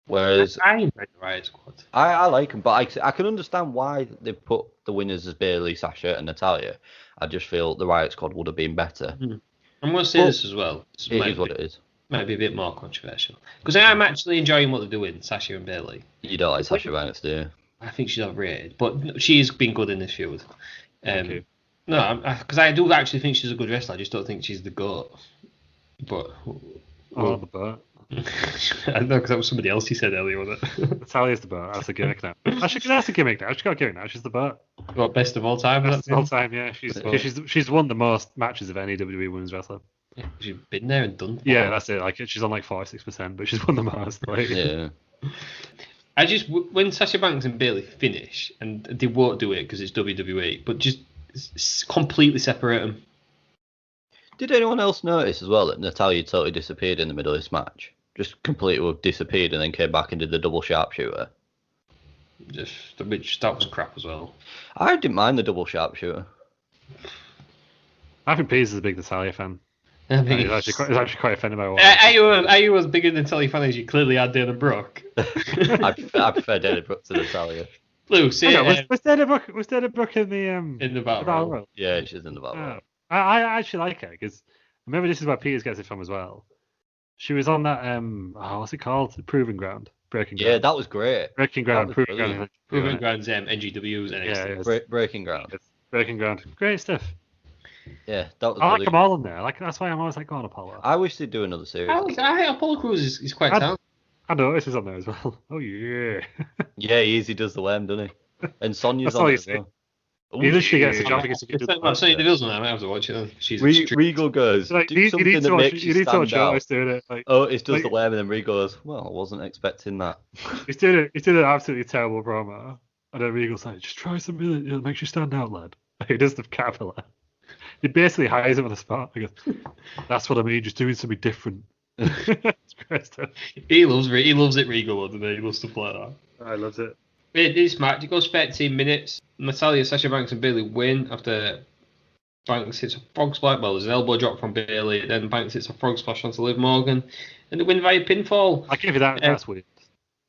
Whereas I like the Riot Squad. I like them, but I can understand why they put the winners as Bayley, Sasha, and Natalya. I just feel the Riot Squad would have been better. Mm-hmm. I'm going to say this as well. It is what it is. Might be a bit more controversial, because I'm actually enjoying what they're doing, Sasha and Bayley. You don't like Sasha Banks, do you? I think she's overrated, but she's been good in this feud. No, because I do actually think she's a good wrestler. I just don't think she's the GOAT. But the BOAT. I know, because that was somebody else you said earlier, wasn't it? Natalya's the BOAT. That's a gimmick now. That's a gimmick now. She's got a gimmick now. She's the BOAT. What, best of all time? Best of all time, yeah. She's won the most matches of any WWE women's wrestler. Yeah, she's been there and done. Yeah, that's it. Like, she's on like 46%, but she's won the most. Like. Yeah. I just, when Sasha Banks and Bayley finish, and they won't do it because it's WWE, but just completely separate them. Did anyone else notice as well that Natalya totally disappeared in the middle of this match? Just completely disappeared and then came back and did the double sharpshooter. Which that was crap as well. I didn't mind the double sharpshooter. I think Pease is a big Natalya fan. He's actually quite offended by what. Are you as big a Natalya fan as you clearly are Dana Brooke? I prefer Dana Brooke to Natalya. Lou, was Dana Brooke in the Battle Royal? Yeah, she's in the Battle Royal. I actually like her because remember this is where Peters gets it from as well. She was on that what's it called? Proving Ground. Breaking Ground. Yeah, that was great. Breaking Ground. Proving Ground's NGW's NXT. Yeah, Breaking Ground. Breaking Ground. Great stuff. Yeah, that was I like really them all in there. Like that's why I'm always like, go on, Apollo. I wish they'd do another series. I think Apollo Crews is quite talented. I noticed he's on there as well. Oh yeah. Yeah, he does the worm, doesn't he? And Sonya's That's all on you it as see. well. He literally gets the Yeah. job because he can do the Well, Sonya Deville's on that. I have to watch it. She's Regal goes, Like, do something that makes you stand out. doing it. Like, Oh, it does like- the worm, and then Regal goes, well, I wasn't expecting that. He's doing an absolutely terrible promo. And then Regal's like, just try something that makes you stand out, lad. He does the capital. He basically hires him on the spot. He goes, that's what I mean, just doing something different. It's great stuff. He loves it, Regal, doesn't he? He loves stuff like that. I loves it. This match, it goes 13 minutes. Natalya, Sasha Banks and Bayley win after Banks hits a frog splash. Well, there's an elbow drop from Bayley, then Banks hits a frog splash onto Liv Morgan, and they win via pinfall. I give you that. That's weird.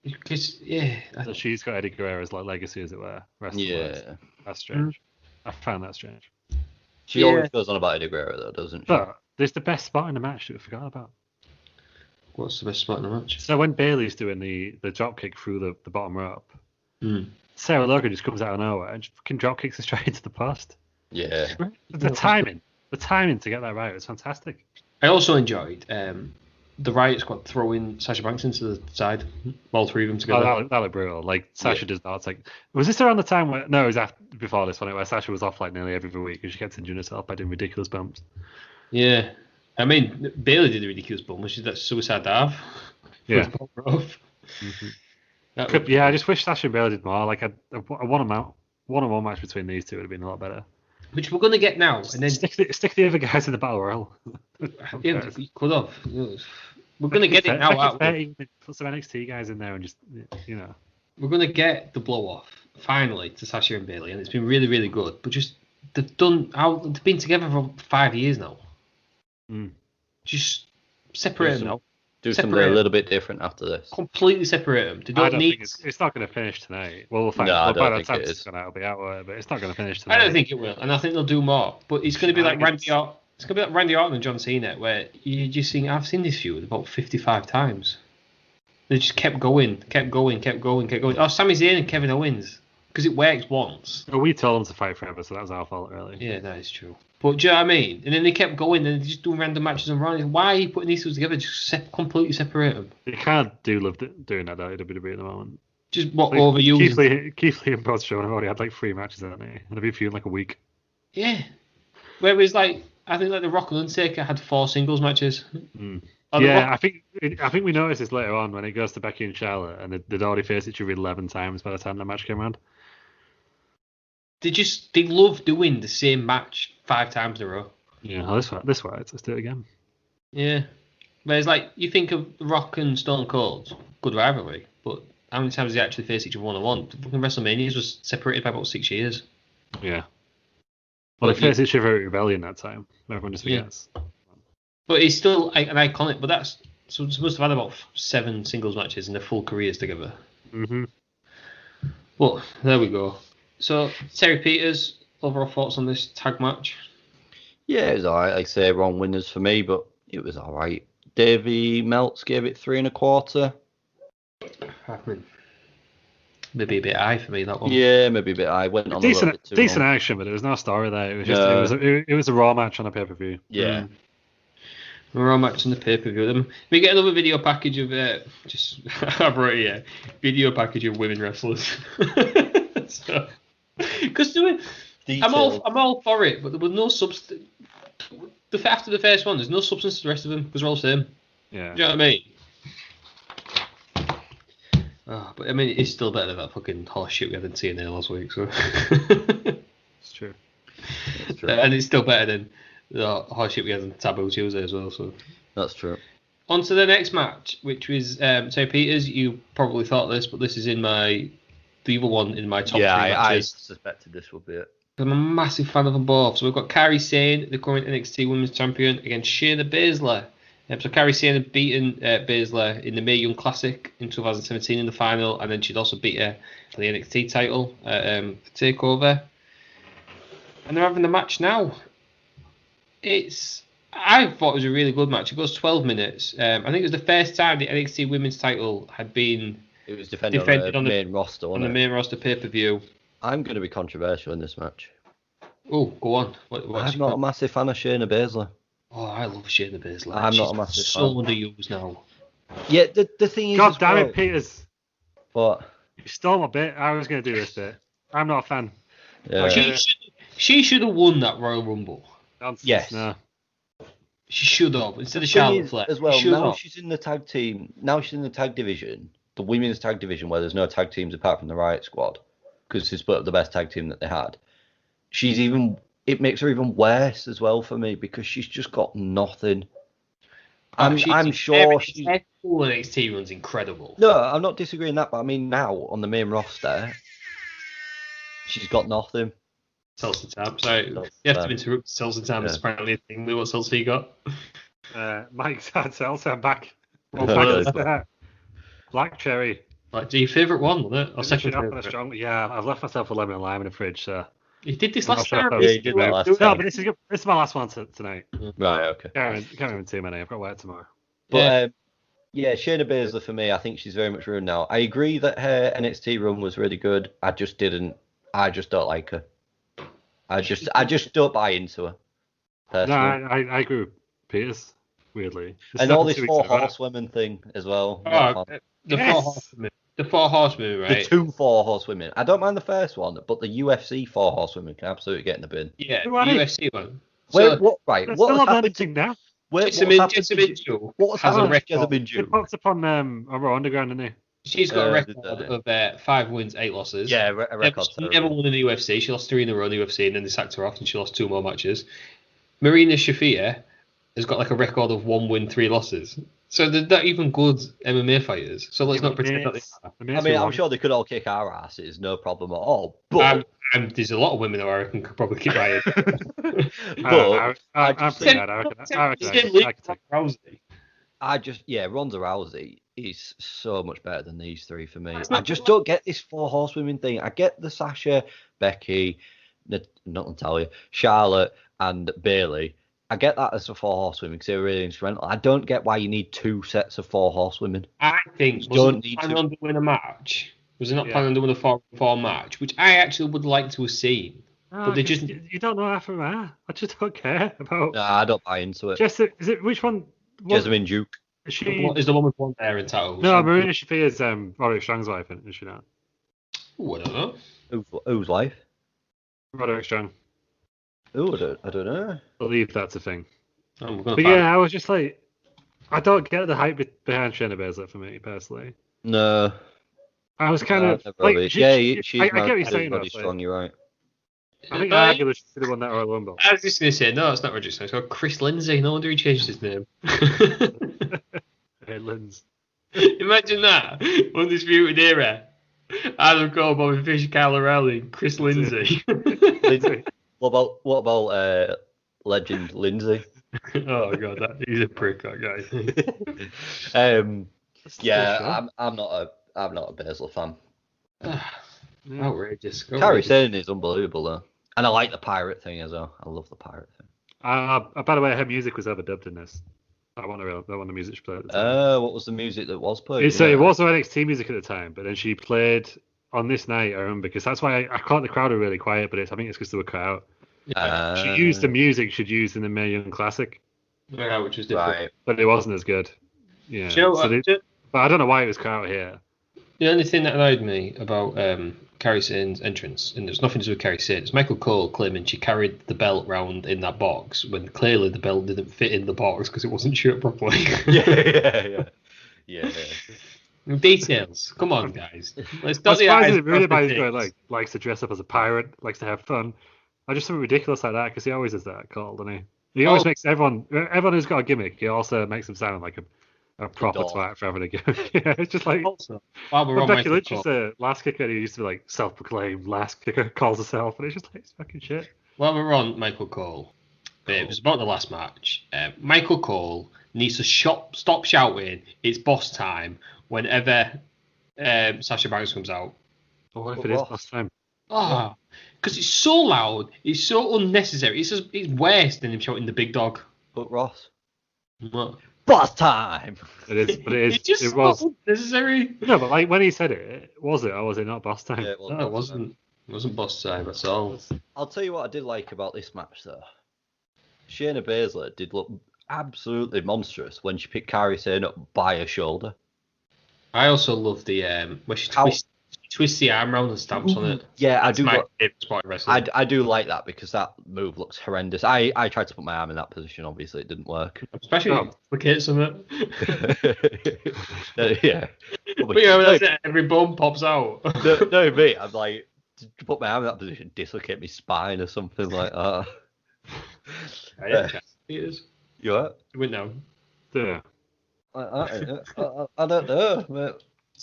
Because, yeah. So she's got Eddie Guerrero's like legacy, as it were. Yeah. That's strange. I found that strange. She always goes on about Eddie Guerrero, though, doesn't she? But there's the best spot in the match that we forgot about. What's the best spot in the match? So when Bayley's doing the drop kick through the bottom rope, Hmm. Sarah Logan just comes out of nowhere and just fucking drop kicks her straight into the post. Yeah. The timing to get that right was fantastic. I also enjoyed the Riot Squad throwing Sasha Banks into the side, all three of them together. Oh, that looked brutal. Like Sasha does that. It's like, was this around the time where? No, it was after, before this one, where Sasha was off like nearly every week and she kept injuring herself by doing ridiculous bumps. Yeah. I mean, Bayley did a ridiculous bump. She did that suicide dive. Yeah. Yeah, I just wish Sasha and Bayley did more. Like a one-on-one match between these two would have been a lot better. Which we're going to get now. And then Stick the other guys in the battle royal. yeah, we could have. We're going to get it now. Aren't we? Put some NXT guys in there and just, you know. We're going to get the blow off finally to Sasha and Bayley, and it's been really, really good. But just they've been together for 5 years now. Just separate them now. Do something a little bit different after this. Completely separate them. They don't need. It's not going to finish tonight. Well, we'll find No, out. I By don't the time think it it's is. going out, it'll be out, but it's not going to finish tonight. I don't think it will, and I think they'll do more. But it's going to be like Randy Orton. It's going to be like Randy Orton and John Cena, where you just think I've seen this feud about 55 times. They just kept going. Oh, Sami Zayn and Kevin Owens, because it works once. Well, we told them to fight forever, so that was our fault, really. Yeah, that is true. But do you know what I mean? And then they kept going, and they're just doing random matches and running. Why are you putting these two together? Just completely separate them. You can't love doing that at WWE at the moment. Just what Like, overusing. Keith Lee and Braun Strowman have already had like 3 matches, haven't they? And they've been feuding like a week. Yeah. Whereas like I think like the Rock and Undertaker had 4 singles matches. Yeah, I think we noticed this later on when it goes to Becky and Charlotte, and they'd already faced each other 11 times by the time the match came around. They love doing the same match 5 times in a row. Yeah, well, this works. Let's do it again. Yeah. Whereas like you think of The Rock and Stone Cold, good rivalry, but how many times did they actually face each other 1-on-1? The fucking WrestleManias was separated by about 6 years. Yeah. Well, they faced each other at Rebellion that time. Everyone just forgets. But it's still an iconic. But that's so it's supposed to have had about 7 singles matches in their full careers together. Mm-hmm. Well, there we go. So Terry Peters, overall thoughts on this tag match? Yeah, it was alright. Like I say, wrong winners for me, but it was alright. Davey Meltz gave it 3 1/4. Maybe a bit high for me, that one. Yeah, maybe a bit high. Went on a little bit too decent long. action, but there was no story there. It was just it was a raw match on a pay-per-view. Yeah. We're on match on the pay-per-view. We get another video package of just I brought it here. Video package of women wrestlers. Because I'm all for it, but there was no substance. After the first one, there's no substance to the rest of them because they're all the same. Yeah. Do you know what I mean? Oh, but I mean, it's still better than that fucking horse shit we had in TNA last week. So It's true. and it's still better than the horse shit we had on Taboo Tuesday as well. So That's true. on to the next match, which was Terry Peters. You probably thought this, but this is the other one in my top 3 I matches. suspected this would be it. I'm a massive fan of them both. So we've got Kairi Sane, the current NXT Women's Champion, against Shayna Baszler. So Kairi Sane had beaten Baszler in the Mae Young Classic in 2017 in the final, and then she'd also beat her for the NXT title at TakeOver. And they're having the match now. I thought it was a really good match. It goes 12 minutes. I think it was the first time the NXT Women's title had been It was defended on the main roster, on wasn't the it? main roster pay-per-view. I'm going to be controversial in this match. Oh, go on. I'm not a massive fan of Shayna Baszler. Oh, I love Shayna Baszler. I'm She's not a massive so fan. underused now. Yeah, the thing is, God as damn well, it, Peters. But You stole my bit. I was going to do this bit. I'm not a fan. yeah. She should have won that Royal Rumble. Nonsense, Yes. no. She should have, instead of The thing Charlotte is, Flair. as well, She should now have. she's in the tag team. Now she's in the tag division, the women's tag division, where there's no tag teams apart from the Riot Squad, because she split up the best tag team that they had. It makes her even worse as well for me because she's just got nothing. I'm sure she's. Her full NXT run's incredible. No, I'm not disagreeing that, but I mean now on the main roster, she's got nothing. Seltzer Tam. Sorry, you have to interrupt. Seltzer Tam is apparently a thing. What Seltzer you got? Mike's had Seltzer back. Okay. Black cherry. Like, your favourite one, wasn't it? Or second favourite? Yeah, I've left myself a lemon and lime in the fridge, so. You did this last time. Yeah, you did that last No, time. but this is my last one tonight. Right, okay. Can't remember too many. I've got work tomorrow. But yeah, Shayna Baszler for me, I think she's very much ruined now. I agree that her NXT run was really good. I just don't like her. I just don't buy into her. Personally. No, I agree with Peters, weirdly. And all this 4 horsewomen thing as well. The 4 horsewomen, right? The 2 4 horsewomen. I don't mind the first one, but the UFC 4 horsewomen can absolutely get in the bin. Yeah, the UFC one. Wait, So, what happened to now? Jessamine Joe has a record. She popped up on Raw Underground, didn't he? She's got a record of 5 wins, 8 losses. Yeah, a record. She never won in the UFC. She lost 3 in a row in the UFC, and then they sacked her off, and she lost 2 more matches. Marina Shafir has got like a record of 1 win, 3 losses. So they're not even good MMA fighters. So let's not pretend that they are. I mean, I'm sure they could all kick our asses, no problem at all. But there's a lot of women who I reckon could probably kick my head. Ronda Rousey is so much better than these 3 for me. I just don't get this 4 horsewomen thing. I get the Sasha, Becky, not Natalia, Charlotte, and Bayley. I get that as a 4 horsewomen because they're really instrumental. I don't get why you need 2 sets of 4 horsewomen. I think wasn't planning on doing a match. Was it not planning on doing a 4-4 match, which I actually would like to have seen. But they just you don't know half of them. I just don't care about. No, I don't buy into it. Is it which one? Jessamine Duke. Is the one with blonde hair and tattoos? No, Marina Shafir is Roderick Strong's wife, isn't she not? Ooh, I don't know. Whose wife? Roderick Strong. Oh, I don't know. I believe that's a thing. But I was just like, I don't get the hype behind Shayna Baszler for me personally. No. I was kind of like, she's I get what you're saying. Roddy Strong, you're right. I think arguably she should have won that Royal Rumble. I was just going to say, no, it's not Roger Strong. It's called Chris Lindsay. No wonder he changed his name. Hey, Linz. Imagine that. Undisputed Era. Adam Cole, Bobby Fish, Kyle O'Reilly, Chris Lindsay. Lindsay. What about legend Lindsay? Oh god, he's a prick, that guy. I'm not a Baszler fan. Outrageous. Kairi Sane is unbelievable though, and I like the pirate thing as well. I love the pirate thing. By the way, her music was overdubbed in this. That one the music she played at the time. What was the music that was played? It was NXT music at the time, but then she played on this night. I remember because that's why I caught the crowd were really quiet, but I think it's because they were cut out. She used the music she'd used in the Mae Young Classic. Yeah, which was different. Right. But it wasn't as good. Yeah. But I don't know why it was cut out here. The only thing that annoyed me about Kairi Sane's entrance, and there's nothing to do with Kairi Sane, it's Michael Cole claiming she carried the belt round in that box when clearly the belt didn't fit in the box because it wasn't shut properly. Yeah. Details. Come on, guys. Let's dot the I's. Really bad guy likes to dress up as a pirate, likes to have fun. I just something ridiculous like that because he always is that called, doesn't he? He always makes everyone who's got a gimmick. He also makes them sound like a proper twat for having a gimmick. Yeah, it's just like Becky Lynch is a last kicker. He used to be like self-proclaimed last kicker, calls herself, and it's just like it's fucking shit. While we're on Michael Cole, it was about the last match. Michael Cole needs to stop shouting, "It's boss time!" whenever Sasha Banks comes out. Or what if it is boss time? Because it's so loud, it's so unnecessary. It's worse than him shouting the big dog. But Ross. What? Boss time. It is, but it is. It's just was unnecessary. No, but like when he said it, was it or was it not boss time? Yeah, No, it wasn't. It wasn't boss time at all. I'll tell you what I did like about this match, though. Shayna Baszler did look absolutely monstrous when she picked Kairi Sane up by her shoulder. I also love the where she twists the arm around and stamps on it. Yeah, That's my favorite spot in wrestling. I do like that because that move looks horrendous. I tried to put my arm in that position. Obviously, it didn't work. Especially the kids on it. Yeah. But yeah, that's it. Every bone pops out. No, me. I'm like, to put my arm in that position, dislocate my spine or something like that. You what? It went down. Yeah. I don't know, mate.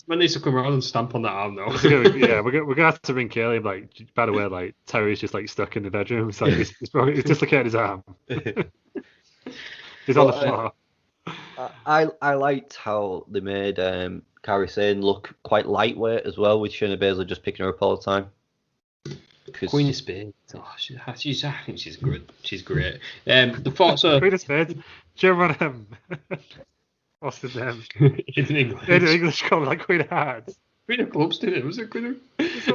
Man needs to come around and stamp on that arm though. Yeah, we're gonna have to ring Caleb. Like, by the way, like Terry's just like stuck in the bedroom, so he's dislocated his arm. He's on the floor. I liked how they made Kairi Sane look quite lightweight as well, with Shayna Baszler just picking her up all the time. Queen of Spades. Oh, I think she's good. She's great. The thoughts are Queen of Spades. Do you remember what's his name? in English. In English, called like Queen of Hearts. Queen of Clubs, did it? Was it Queen of?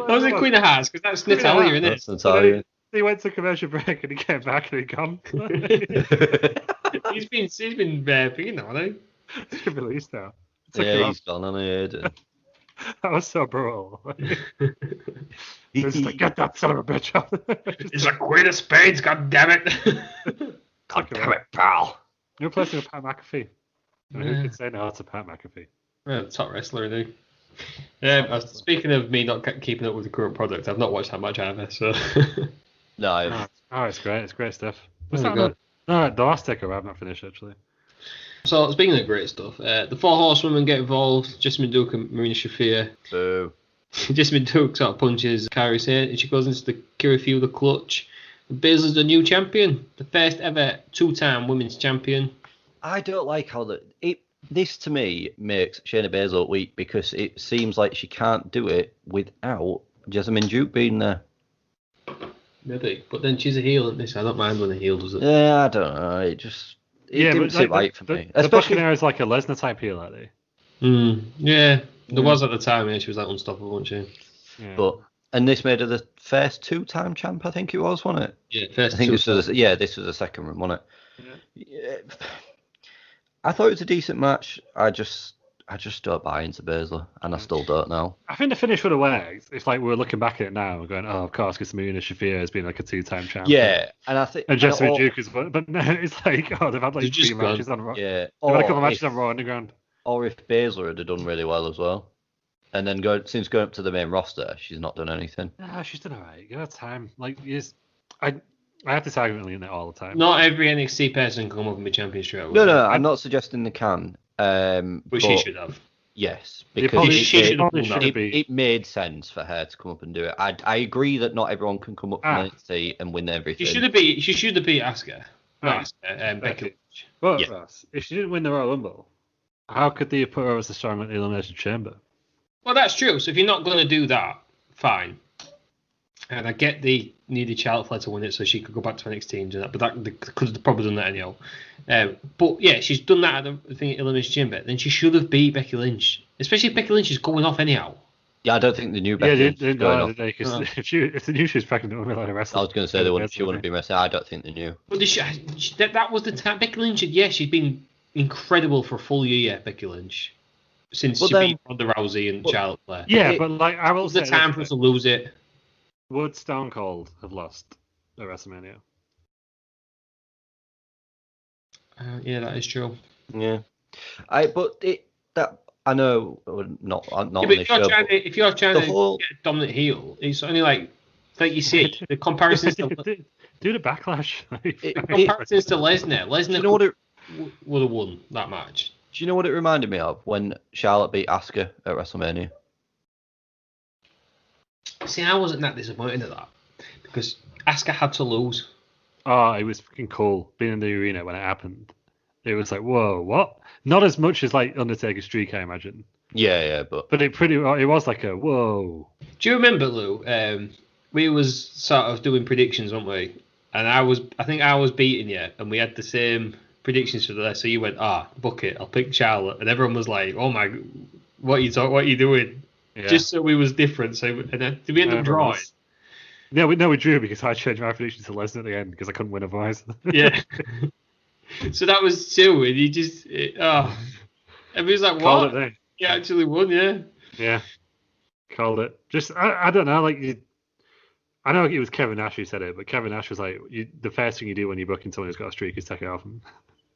Was it Queen of Hearts? Because that's Natalia, isn't it? That's Natalia. He went to commercial break and he came back and he gone. he's been being now, hasn't he? He's been released now. Yeah, he's gone on it. That was so brutal. He's like, get that son of a bitch out. It's a Queen of Spades, god damn it. God damn it, pal. You're replacing with Pat McAfee. Who could say no to Pat McAfee? Yeah, top wrestler, isn't he? Speaking of me not keeping up with the current product, I've not watched that much either, so... No. It's great. It's great stuff. God. No, the last takeover I've not finished, actually. So, speaking of great stuff, the Four Horsewomen get involved. Jessamine Duke and Marina Shafir. Boo. Jessamine Duke sort of punches Kairi Sane, and she goes into the Kirifuda clutch. Baszler's the new champion, the first ever two-time women's champion. I don't like how this to me makes Shayna Baszler weak because it seems like she can't do it without Jessamine Duke being there. Maybe, but then she's a heel in this. I don't mind when a heel does it. Yeah, I don't know. It didn't sit right for me. Especially now, it's like a Lesnar type heel, like they. Yeah, there was at the time. Yeah, she was like unstoppable, wasn't she? Yeah. And this made her the first two-time champ. I think it was, wasn't it? Yeah, first. I think this was the second one, wasn't it? Yeah. I thought it was a decent match. I just don't buy into Baszler, and I still don't now. I think the finish would have worked if, like, we're looking back at it now and going, "Oh, of course, because Marina Shafir has been like a two-time champ." Yeah, and I think Jessamine Duke is, but no, it's like, they've had like 3 matches on Raw. Yeah, they've had a couple of matches on Raw Underground. Or if Baszler had done really well as well, and then since going up to the main roster, she's not done anything. Yeah, she's done alright. Give her time. Like, I have this argument in it all the time. Not every NXT person can come up and be champion straight away. No, I'm not suggesting they can. Which she should have. Yes, because it made sense for her to come up and do it. I agree that not everyone can come up from NXT and win everything. She should have beat Asuka. Not Asuka, Becky Lynch. Well, if she didn't win the Royal Rumble, how could they put her as the strong at the Elimination Chamber? Well, that's true. So if you're not going to do that, fine. And I get they needed Charlotte Flair to win it so she could go back to NXT and do that, but they could have probably done that anyhow. But yeah, she's done that at the thing at Elimination Chamber. Then she should have beat Becky Lynch, especially if Becky Lynch is going off anyhow. Yeah, I don't think the new Becky Lynch is going off. If they knew she was pregnant, they wouldn't be allowed to wrestle. I was going to say she wouldn't be wrestling. I don't think they knew. But that was the time. Becky Lynch, she's been incredible for a full year, Becky Lynch. Since she beat Ronda Rousey and Charlotte Flair. Yeah, but like I will say, the time for us to lose it. Would Stone Cold have lost at WrestleMania? Yeah, that is true. Yeah, I know not on the show. If you're trying to get a dominant heel, it's only like you see the comparisons to do the backlash. Comparisons to Lesnar. Lesnar would have won that match. Do you know what it reminded me of when Charlotte beat Asuka at WrestleMania? See, I wasn't that disappointed at that because Asuka had to lose. Oh, it was freaking cool being in the arena when it happened. It was like, whoa, what? Not as much as like Undertaker's streak, I imagine. Yeah, but it was like a whoa. Do you remember, Lou? We was sort of doing predictions, weren't we? And I think I was beating you, and we had the same predictions for the. So you went, book it, I'll pick Charlotte, and everyone was like, oh my, what are you doing? Yeah. Just so we was different. So and then did we end up drawing? No, we drew because I changed my prediction to Lesnar at the end because I couldn't win otherwise. Yeah. So that was 2, and he just everybody's like, Called what? it, He actually won, yeah. Yeah, called it. Just I don't know, like I know it was Kevin Nash who said it, but Kevin Nash was like, the first thing you do when you're booking someone who's got a streak is take it off him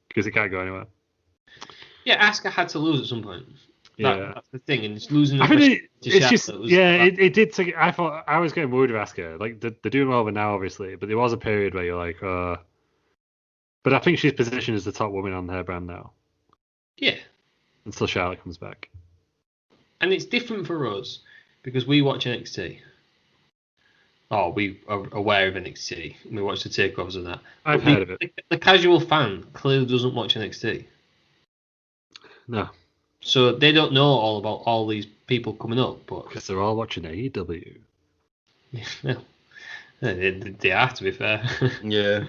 because it can't go anywhere. Yeah, Asuka had to lose at some point. That's the thing, and it's losing. I mean, it's just it did take. I thought I was getting worried with Asuka. Like they're doing well over now, obviously, but there was a period where you're like, But I think she's positioned as the top woman on her brand now. Yeah. Until Charlotte comes back. And it's different for us because we watch NXT. Oh, we are aware of NXT. We watch the takeovers and that. I've heard of it. The casual fan clearly doesn't watch NXT. No. So they don't know all about all these people coming up, but because they're all watching AEW. Yeah, they are, to be fair. Yeah.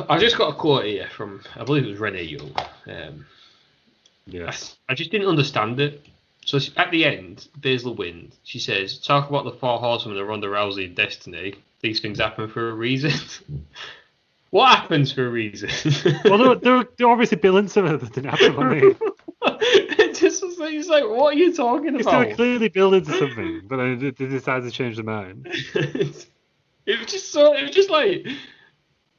I just got a quote here from, I believe it was Renee Young. Yes. I just didn't understand it. So at the end, Baszler wins. She says, "Talk about the 4 horsemen of Ronda Rousey and Destiny. These things happen for a reason." What happens for a reason? Well, they're obviously billing something that didn't happen on me. It just was like, it's like, what are you talking about? They were clearly building to something, but then they decided to change their mind. It was just like,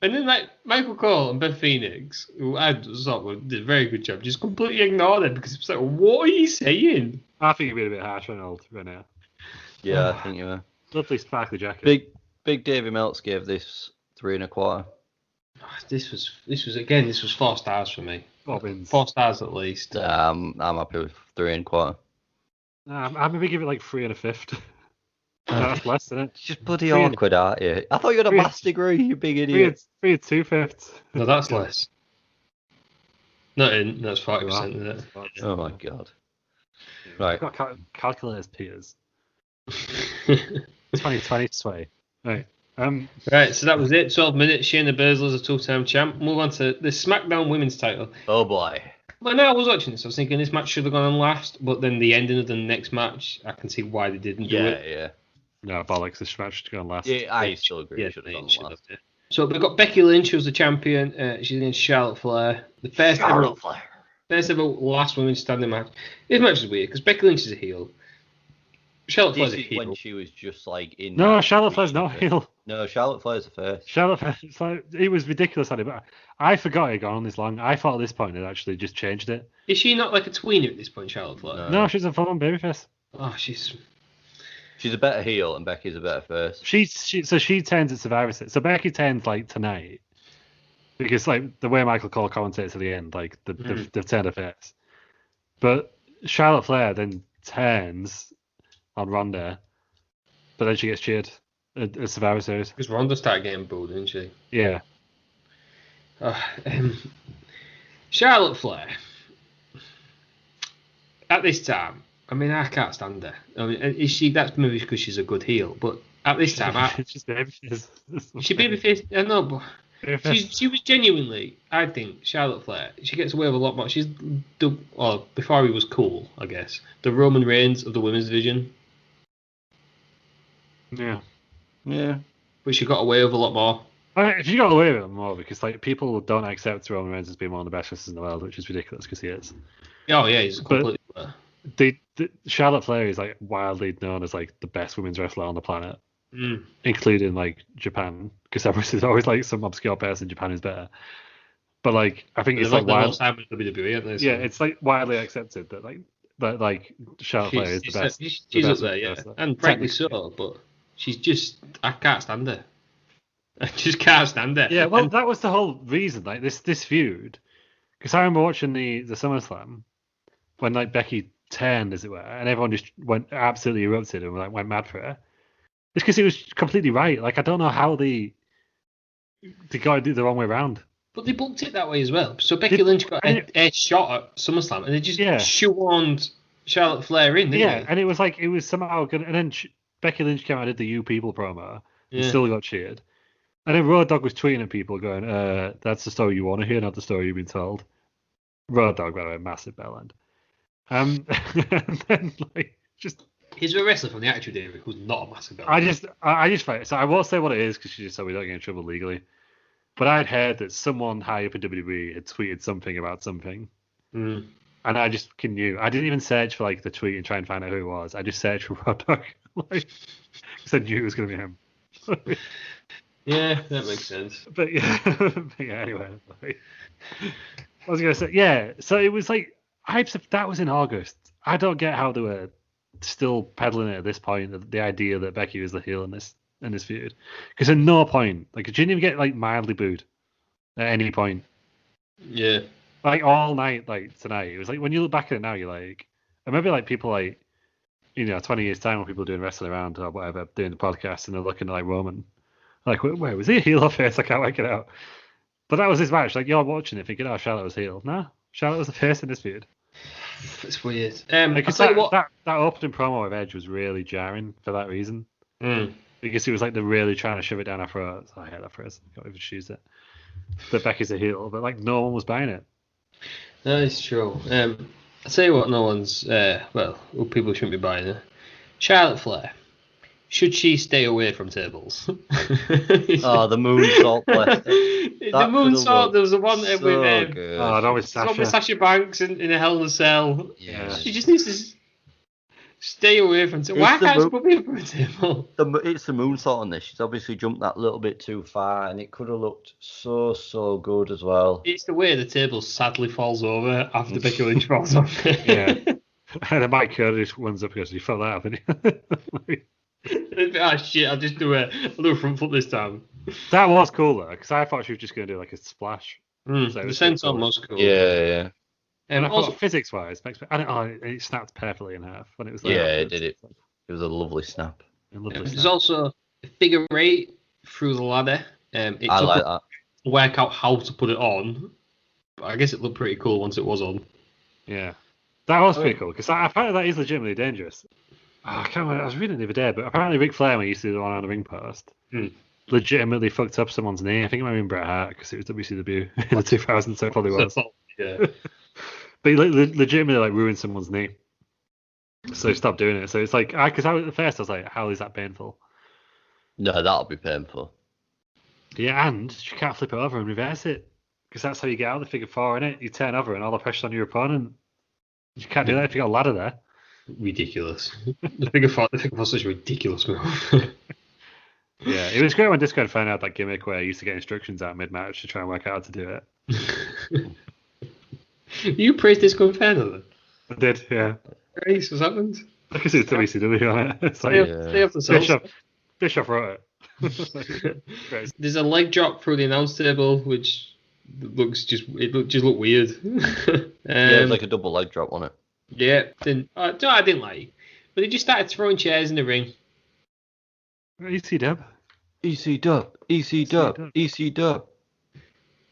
and then like Michael Cole and Beth Phoenix, who I thought did a very good job, just completely ignored it because it's like, what are you saying? I think you're being a bit harsh on old Renee. Yeah, I think you were. Lovely sparkly jacket. Big Davey Meltz gave this 3 1/4. This was 4 stars for me. Bobbins. 4 stars at least. I'm happy with 3 1/4. I'd maybe give it like 3 1/5. That's less, isn't it? It's just bloody awkward, aren't you? I thought you had a maths degree, you big idiot. 3 2/5. No, that's less. That's 40%, isn't it? Oh my god. Right. I've got calculators, Peters. 2020 sway. Right. Right, so that was it. 12 minutes. Shayna Baszler's a 2-time champ. Move on to the SmackDown Women's title. Oh boy. When I was watching this, I was thinking this match should have gone on last, but then the ending of the next match, I can see why they didn't do it. Yeah. No, bollocks. This match should go on last. Yeah, I still agree. Yeah, It should have gone last. So we've got Becky Lynch, who's the champion. She's against Charlotte Flair. The first ever last women's standing match. This match is weird because Becky Lynch is a heel. Charlotte Flair's a heel. When she was just like in. No, Charlotte Flair's not a heel. No, Charlotte Flair's the first. Charlotte Flair, it's like, it was ridiculous, but I forgot it had gone on this long. I thought at this point it actually just changed it. Is she not like a tweener at this point, Charlotte Flair? No, she's a full-on babyface. Oh, she's a better heel and Becky's a better face. She turns at Survivor Series. So Becky turns like tonight because like the way Michael Cole commentates at the end, like they've turned her face. But Charlotte Flair then turns on Ronda, but then she gets cheered at Survivor Series. Because Ronda started getting booed, didn't she? Yeah. Charlotte Flair. At this time, I mean, I can't stand her. I mean, is she? That's maybe because she's a good heel, but at this time, she's babyface. She babyface. I know, but she was genuinely. I think Charlotte Flair. She gets away with a lot more. She's before he was cool, I guess. The Roman Reigns of the women's division. Yeah. But she got away with a lot more. She got away with it more because like people don't accept Roman Reigns as being one of the best wrestlers in the world, which is ridiculous because he is. Oh yeah, he's completely. Charlotte Flair is like wildly known as like the best women's wrestler on the planet, including like Japan, because there's always like some obscure person in Japan who's better. But like I think it's like WWE, aren't they? Yeah, it's like widely accepted that like Charlotte Flair is the best. She's up there, yeah, and frankly so. But she's just, I can't stand her. I just can't stand her. Yeah, well, that was the whole reason, like this feud. Because I remember watching the SummerSlam when like Becky turned, as it were, and everyone just went absolutely erupted and like went mad for her. It's because it was completely right. Like I don't know how they got it the wrong way around. But they booked it that way as well. So Becky Lynch got a shot at SummerSlam, and they just shoehorned Charlotte Flair in, didn't they? And it was somehow good. And then Becky Lynch came out and did the "You People" promo, and still got cheered. And then Road Dogg was tweeting at people going, "That's the story you want to hear, not the story you've been told." Road Dogg, by the way, massive bell end. And then like just He's a wrestler from the Attitude Era who's not a massive belt. I just find it. So I won't say what it is because she just said we don't get in trouble legally. But I'd heard that someone high up in WWE had tweeted something about something. Mm. And I just fucking knew. I didn't even search for like the tweet and try and find out who it was. I just searched for Road Dogg. Like, because I knew it was going to be him. Yeah, that makes sense. But yeah, anyway. Like, I was going to say, yeah. So it was like, that was in August. I don't get how they were still peddling it at this point, the idea that Becky was the heel in this feud. Because at no point, like, she didn't even get like mildly booed at any point. Yeah. Like all night, like tonight, it was like when you look back at it now, you're like, and maybe like people like, 20 years time when people are doing wrestling around or whatever, doing the podcast and they're looking at like Roman, like, wait, was he a heel or face? I can't work it out. But that was his match. Like you're watching it thinking, oh, Charlotte was heel. No, Charlotte was the face in this feud. It's weird. Like, that opening promo of Edge was really jarring for that reason. Because it was like they're really trying to shove it down our throats. I hate that phrase. I can't even choose it. That Becky's a heel, but like no one was buying it. That is true. I'll tell you what, no one's, people shouldn't be buying it. Charlotte Flair. Should she stay away from tables? The moonsault. The moonsault, there was the one with good. That was Sasha. Sasha Banks in a Hell in a Cell. Yeah. She just needs to stay away from tables. Why can't she put me up on a table? It's the moonsault on this. She's obviously jumped that little bit too far, and it could have looked so good as well. It's the way the table sadly falls over after Becky Lynch falls off. Yeah. And then Mike Curtis runs up and goes, you fell out, didn't you? Shit, I'll just do a front flip this time. That was cool though, because I thought she was just going to do like a splash. So the sense on was cool. Yeah. And also physics wise, it snapped perfectly in half when it was there. Yeah, it did it. It was a lovely snap. There's also a figure eight through the ladder. I like that. Work out how to put it on. But I guess it looked pretty cool once it was on. Yeah. That was pretty cool, because apparently that is legitimately dangerous. I can't remember, I was reading it the other day, but apparently Ric Flair, when he used to do the one on the ring post, legitimately fucked up someone's knee. I think it might have been Bret Hart, because it was WCW in the 2000s, so it probably was. Yeah. But he legitimately like ruined someone's knee. So he stopped doing it. So it's like, because at first I was like, how is that painful? No, that'll be painful. Yeah, and you can't flip it over and reverse it, because that's how you get out of the figure four, innit? You turn over and all the pressure's on your opponent. You can't do that if you got a ladder there. Ridiculous. The figure four is such a ridiculous move. Yeah, it was great when Disco found out that gimmick where he used to get instructions out mid-match to try and work out how to do it. You praised Disco Inferno then? I did, yeah. Grace, what's happened? I can see it's WCW on it. It's like, stay off the self. Bischoff wrote it. There's a leg drop through the announce table, which looked weird. Yeah, it was like a double leg drop on it. Yeah, I didn't like. But they just started throwing chairs in the ring. EC Dub. EC Dub. EC Dub. EC Dub.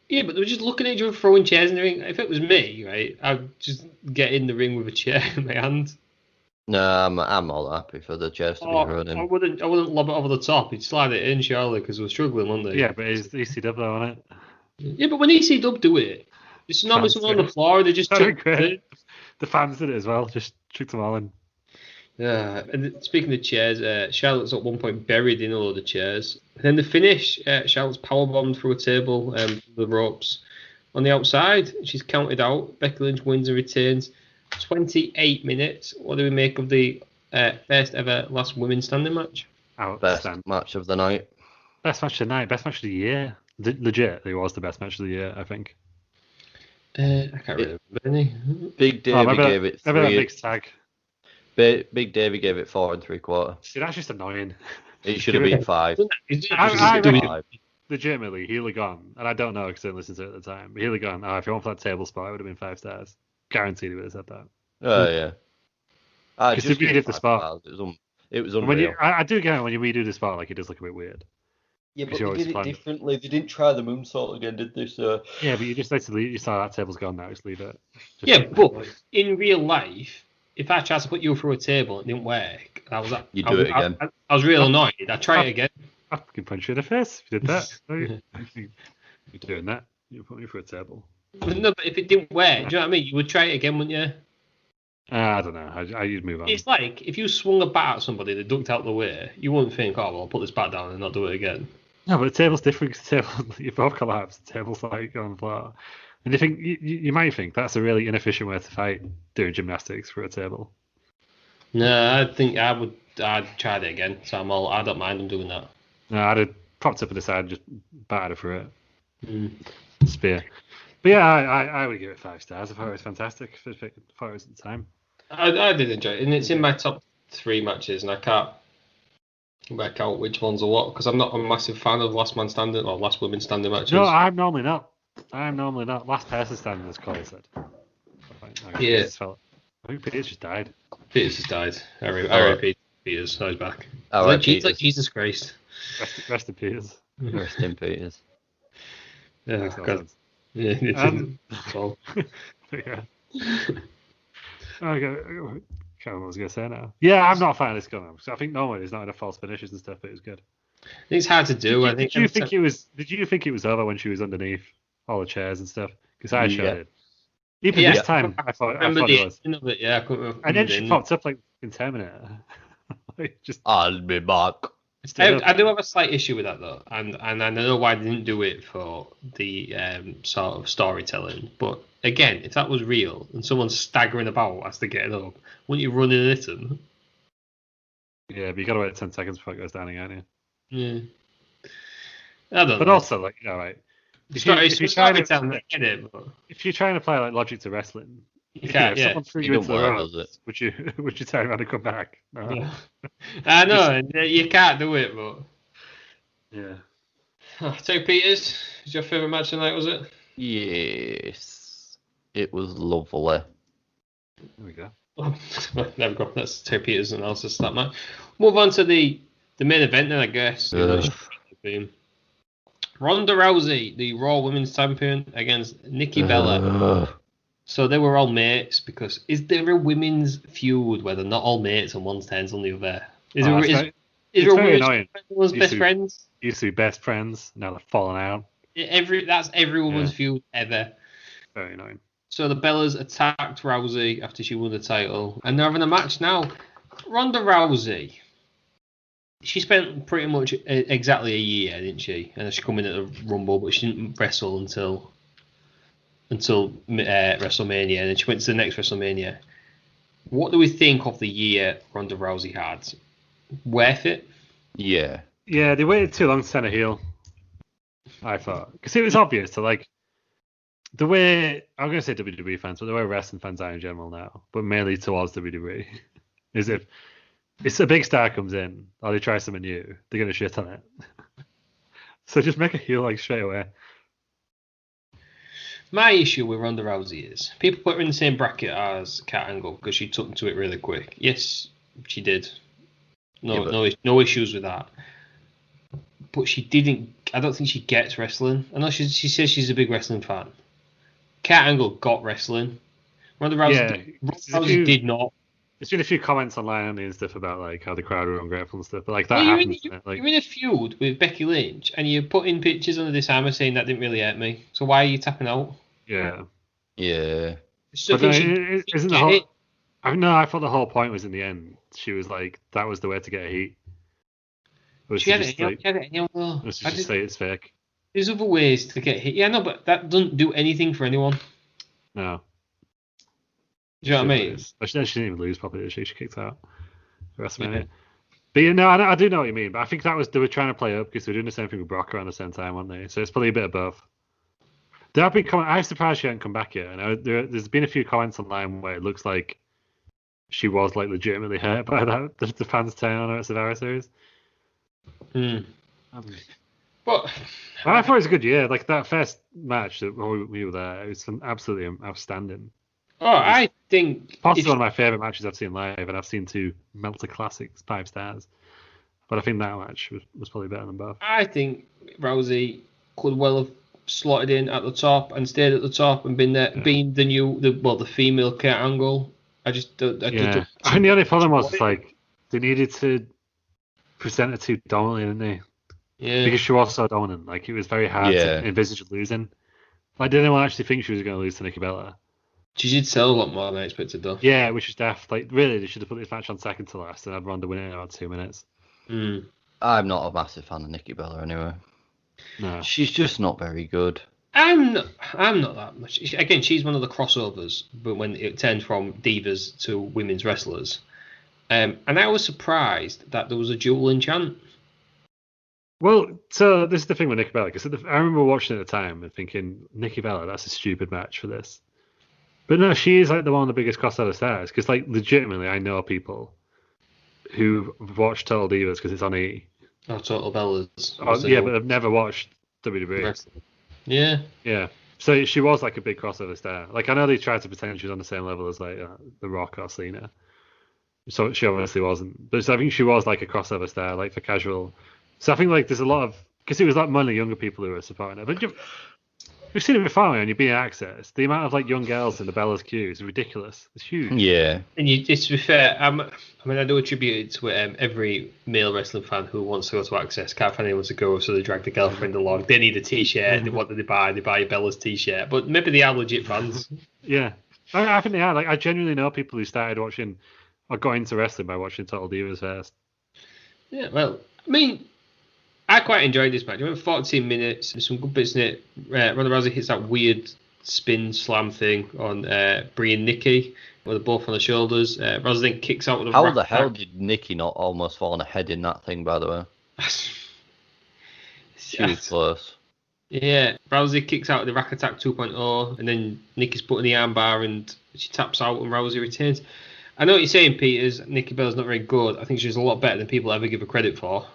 Yeah, but they were just looking at each other throwing chairs in the ring. If it was me, right, I'd just get in the ring with a chair in my hand. No, I'm all happy for the chairs to be thrown in. I wouldn't lob it over the top. You'd slide it in, surely, because we're struggling, weren't they? Yeah, but it's EC Dub though, on it. Yeah, but when EC Dub do it, it's normally someone on the floor. They just chuck it. The fans did it as well. Just chucked them all in. Yeah, and speaking of chairs, Charlotte's at one point buried in a load of chairs. And then the finish, Charlotte's powerbombed through a table, the ropes. On the outside, she's counted out. Becky Lynch wins and retains. 28 minutes. What do we make of the first ever last women's standing match? Best match of the night. Best match of the night. Best match of the year. Legit, it was the best match of the year, I think. I can't remember any. Big Davey gave it 3. Maybe that big tag. Big Davey gave it 4 3/4. See, that's just annoying. It should have been 5. Legitimately, he'll have gone, and I don't know because I didn't listen to it at the time, but he'll have gone, if you want for that table spot, it would have been 5 stars. Guaranteed he would have said that. Oh, yeah. Because if you did the spot. It was unreal. I do get it when you redo the spot, like it does look a bit weird. Yeah, but they did it differently. They didn't try the moonsault again, did they? So yeah, but you just leave. You saw that table's gone now. Just leave it. But in real life, if I tried to put you through a table and it didn't work, you do it again. I was real annoyed. I'd try it again. I can punch you in the face if you did that. You're doing that. You put me through a table. No, but if it didn't work, do you know what I mean? You would try it again, wouldn't you? I don't know. I'd move on. It's like if you swung a bat at somebody that ducked out the way, you wouldn't think, oh, well, I'll put this bat down and not do it again. No, but the table's different. The table, you both collapse. The table's like on the floor. And you might think that's a really inefficient way to fight doing gymnastics for a table. No, I think I'd try it again. So I don't mind them doing that. No, I'd have propped up on the side and just battered for it. Spear. But yeah, I would give it 5 stars. I thought it was fantastic. I thought it was at the time. I did enjoy it, and it's in my top 3 matches, and I can't work out which ones are what because I'm not a massive fan of Last Man Standing or Last Women Standing matches. No, I'm normally not. Last person standing, as Cole said. Yeah. I think Peters just died. Peters just died. I repeat, Peters. Now he's back. He's like Jesus Christ. Rest in Peters. Rest in Peters. Yeah, yeah. Yeah. Okay. Can't remember what I was going to say now. Yeah, I'm not a fan of this gun. I think normally there's not enough false finishes and stuff, but it was good. It's hard to do. Did you think it was over when she was underneath all the chairs and stuff? Because I showed it. Even this time, I thought it was. And then she popped up like in Terminator. I'll be back. I do have a slight issue with that though, and I know why they didn't do it for the sort of storytelling. But again, if that was real and someone's staggering about as they're getting up, wouldn't you run and hit them? Yeah, but you got to wait 10 seconds before it goes down again, yeah. Yeah. I don't know. But also, like, you know, right. If you're trying to play like logic to wrestling, you can't. If someone threw you into the ropes, would you turn around and come back? No. Yeah. I know you can't do it, but yeah. So Peters, is your favourite match tonight? Was it? Yes, it was lovely. There we go. There we go. That's Terry Peters' analysis of that match. Move on to the main event then, I guess. Ronda Rousey, the Raw Women's Champion, against Nikki Bella. So they were all mates because is there a women's feud where they're not all mates and one's turns on the other? Is there a annoying. One's best friends? Used to be best friends, now they're falling out. That's every woman's feud ever. Very annoying. So the Bellas attacked Rousey after she won the title, and they're having a match now. Ronda Rousey, she spent pretty much exactly a year, didn't she? And she come in at the Rumble, but she didn't wrestle until WrestleMania, and then she went to the next WrestleMania. What do we think of the year Ronda Rousey had? Worth it? Yeah. Yeah, they waited too long to turn a heel, I thought. Because it was obvious to, like, the way, I'm going to say WWE fans, but the way wrestling fans are in general now, but mainly towards WWE, is if a big star comes in, or they try something new, they're going to shit on it. So just make a heel, like, straight away. My issue with Ronda Rousey is people put her in the same bracket as Kurt Angle because she took to it really quick. Yes, she did. No issues with that. But she didn't. I don't think she gets wrestling. I know she says she's a big wrestling fan. Kurt Angle got wrestling. Ronda Rousey did not. There's been a few comments online and stuff about like how the crowd were ungrateful and stuff, but like that happens. You're in a feud with Becky Lynch and you're putting pictures on the Disarmer saying that didn't really hurt me. So why are you tapping out? Yeah. Yeah. But isn't the whole? I thought the whole point was in the end. She was like, that was the way to get a heat. She had it anyhow, though. Let's just say it's fake. There's other ways to get hit. Yeah, no, but that doesn't do anything for anyone. No. Do you know what I mean? She didn't even lose properly. She kicked out the rest of it. But yeah, no, I do know what you mean. But I think that was they were trying to play up because they were doing the same thing with Brock around the same time, weren't they? So it's probably a bit of both. There have been comments. I'm surprised she hasn't come back yet. And there's been a few comments online where it looks like she was like legitimately hurt by that. The fans turning on her at Survivor Series. But I thought it was a good year. Like that first match that we were there, it was absolutely outstanding. Oh, I think possibly one of my favourite matches I've seen live, and I've seen 2 Meltzer Classics 5 stars. But I think that match was probably better than both. I think Rousey could well have slotted in at the top and stayed at the top and been there, being the female Kurt Angle. I think the only problem was like they needed to present her too dominantly, didn't they? Yeah. Because she was so dominant, like it was very hard to envisage losing. Like, did anyone actually think she was going to lose to Nikki Bella? She did sell a lot more than I expected, though. Yeah, which is daft. Like, really, they should have put this match on second to last and had Ronda win it in about 2 minutes. I'm not a massive fan of Nikki Bella anyway. No. She's just not very good. I'm not that much. Again, she's one of the crossovers, but when it turned from divas to women's wrestlers. And I was surprised that there was a dual enchant. Well, so this is the thing with Nikki Bella, because I remember watching it at the time and thinking, Nikki Bella, that's a stupid match for this. But no, she is like one of the biggest crossover stars, because like legitimately, I know people who watch Total Divas because it's on E. Oh, Total Bellas. Yeah, but they've never watched WWE. Yeah. Yeah. So she was like a big crossover star. Like I know they tried to pretend she was on the same level as like The Rock or Cena. So she obviously wasn't. But I think she was like a crossover star, like for casual. So I think like there's a lot of, because it was like mainly younger people who were supporting her. But we've seen it before when you're being access. The amount of like young girls in the Bella's queue is ridiculous. It's huge. Yeah. And to be fair, I mean, I do attribute it to every male wrestling fan who wants to go to Access can't find anyone to go, so they drag the girlfriend along. They need a T-shirt. What do they buy? They buy a Bella's T-shirt. But maybe they are legit fans. Yeah, I think they are. Like I genuinely know people who started watching or got into wrestling by watching Total Divas first. Yeah, well, I mean, I quite enjoyed this match. It went 14 minutes. There's some good bits in it. Ronda Rousey hits that weird spin slam thing on Brie and Nikki, where they're both on the shoulders. Rousey then kicks out with a How rack the hell attack. did Nikki not almost fall on her head in that thing, by the way? She was close. Yeah, Rousey kicks out with the rack attack 2.0, and then Nikki's put in the armbar and she taps out and Rousey retains. I know what you're saying, Peters. Nikki Bella's not very good. I think she's a lot better than people ever give her credit for.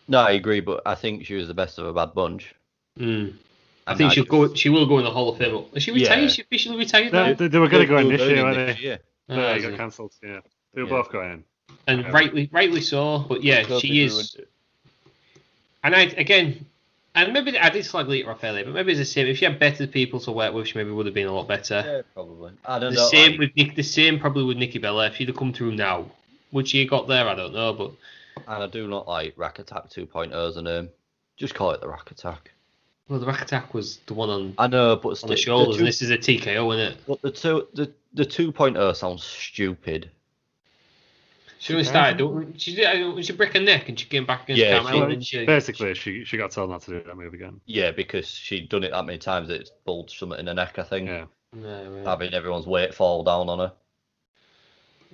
No, I agree, but I think she was the best of a bad bunch. I think she will go in the Hall of Fame. Is she retired? Yeah. Is she officially retired now? They were going to go in this year, weren't they? Yeah. No, it got cancelled. Yeah, they were both going in. And rightly so. But yeah, she is. And maybe I did slag Lita off earlier, but maybe it's the same. If she had better people to work with, she maybe would have been a lot better. Yeah, probably. I don't know. The same probably with Nikki Bella. If she'd have come through now, would she have got there? I don't know, but. And I do not like Rack Attack 2.0 as a name. Just call it the Rack Attack. Well, the rack attack was the one on. I know, but on the shoulders, and this is a TKO, isn't it? But the 2.0 sounds stupid. She only started. She break her neck and she came back against Carmella, didn't she? Basically, she got told not to do that move again. Yeah, because she'd done it that many times that it's bulged something in her neck, I think. Yeah. Right. Having everyone's weight fall down on her.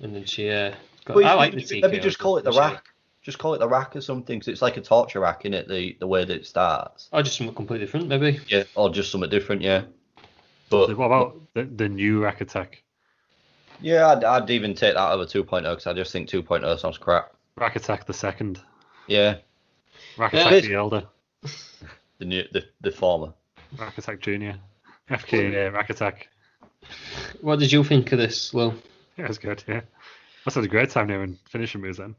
And then she. I like the TKO. Maybe just call it the rack. Just call it the rack or something, because it's like a torture rack, innit, the way that it starts. Or just something completely different, maybe. Yeah, or just something different, yeah. But what about the new rack attack? Yeah, I'd even take that over 2.0, because I just think 2.0 sounds crap. Rack attack the second. Yeah. Rack attack the elder. The former. Rack attack junior. FK rack attack. What did you think of this, Will? Yeah, it was good, yeah. That's a great time there and finishing moves then.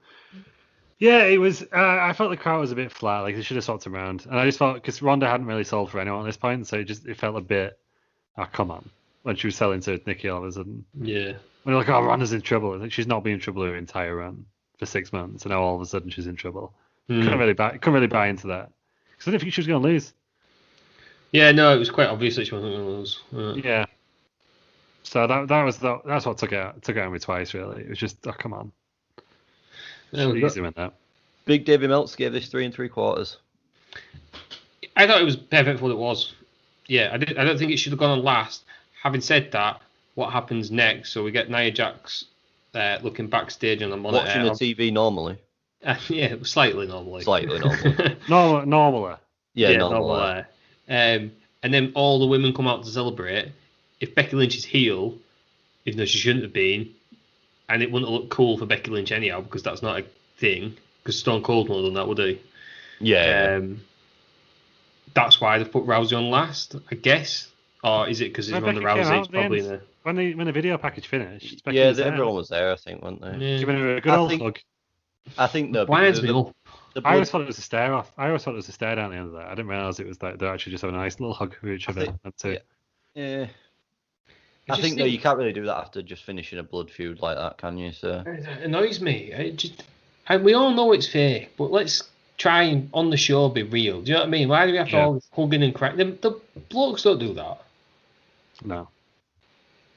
Yeah, it was. I felt the crowd was a bit flat. Like they should have swapped around, and I just felt because Ronda hadn't really sold for anyone at this point, so it felt a bit. Oh, come on, when she was selling to Nikki all of a sudden. Yeah. When you're like, oh, Ronda's in trouble. Like she's not been in trouble her entire run for 6 months, and now all of a sudden she's in trouble. Couldn't really buy into that because I didn't think she was going to lose. Yeah, no, it was quite obvious that she wasn't going to lose. Yeah. So that's what took out me twice. Really, it was just come on. Easy with that. Big Davey Meltz gave this 3 3/4. I thought it was perfect for what it was. Yeah, I don't think it should have gone on last. Having said that, what happens next? So we get Nia Jax looking backstage on the monitor. Watching the TV normally. Yeah, slightly normally. Slightly normally. Normaler. Yeah, normaler. And then all the women come out to celebrate. If Becky Lynch is heel, even though she shouldn't have been, and it wouldn't look cool for Becky Lynch anyhow, because that's not a thing, because Stone Cold wouldn't have done that, would he? Yeah. That's why they put Rousey on last, I guess. Or is it because it's Ronda Rousey? It's probably in there. When the video package finished, everyone was there, I think, weren't they? Yeah. Giving her a good old hug. I think no. Blinds me up. I always thought it was a stare off. I always thought it was a stare down the end of that. I didn't realise it was that they're actually just having a nice little hug with each other. Yeah. I think you can't really do that after just finishing a blood feud like that, can you? So it annoys me. We all know it's fake, but let's try and on the show be real. Do you know what I mean? Why do we have to all hugging and crying? The blokes don't do that. No.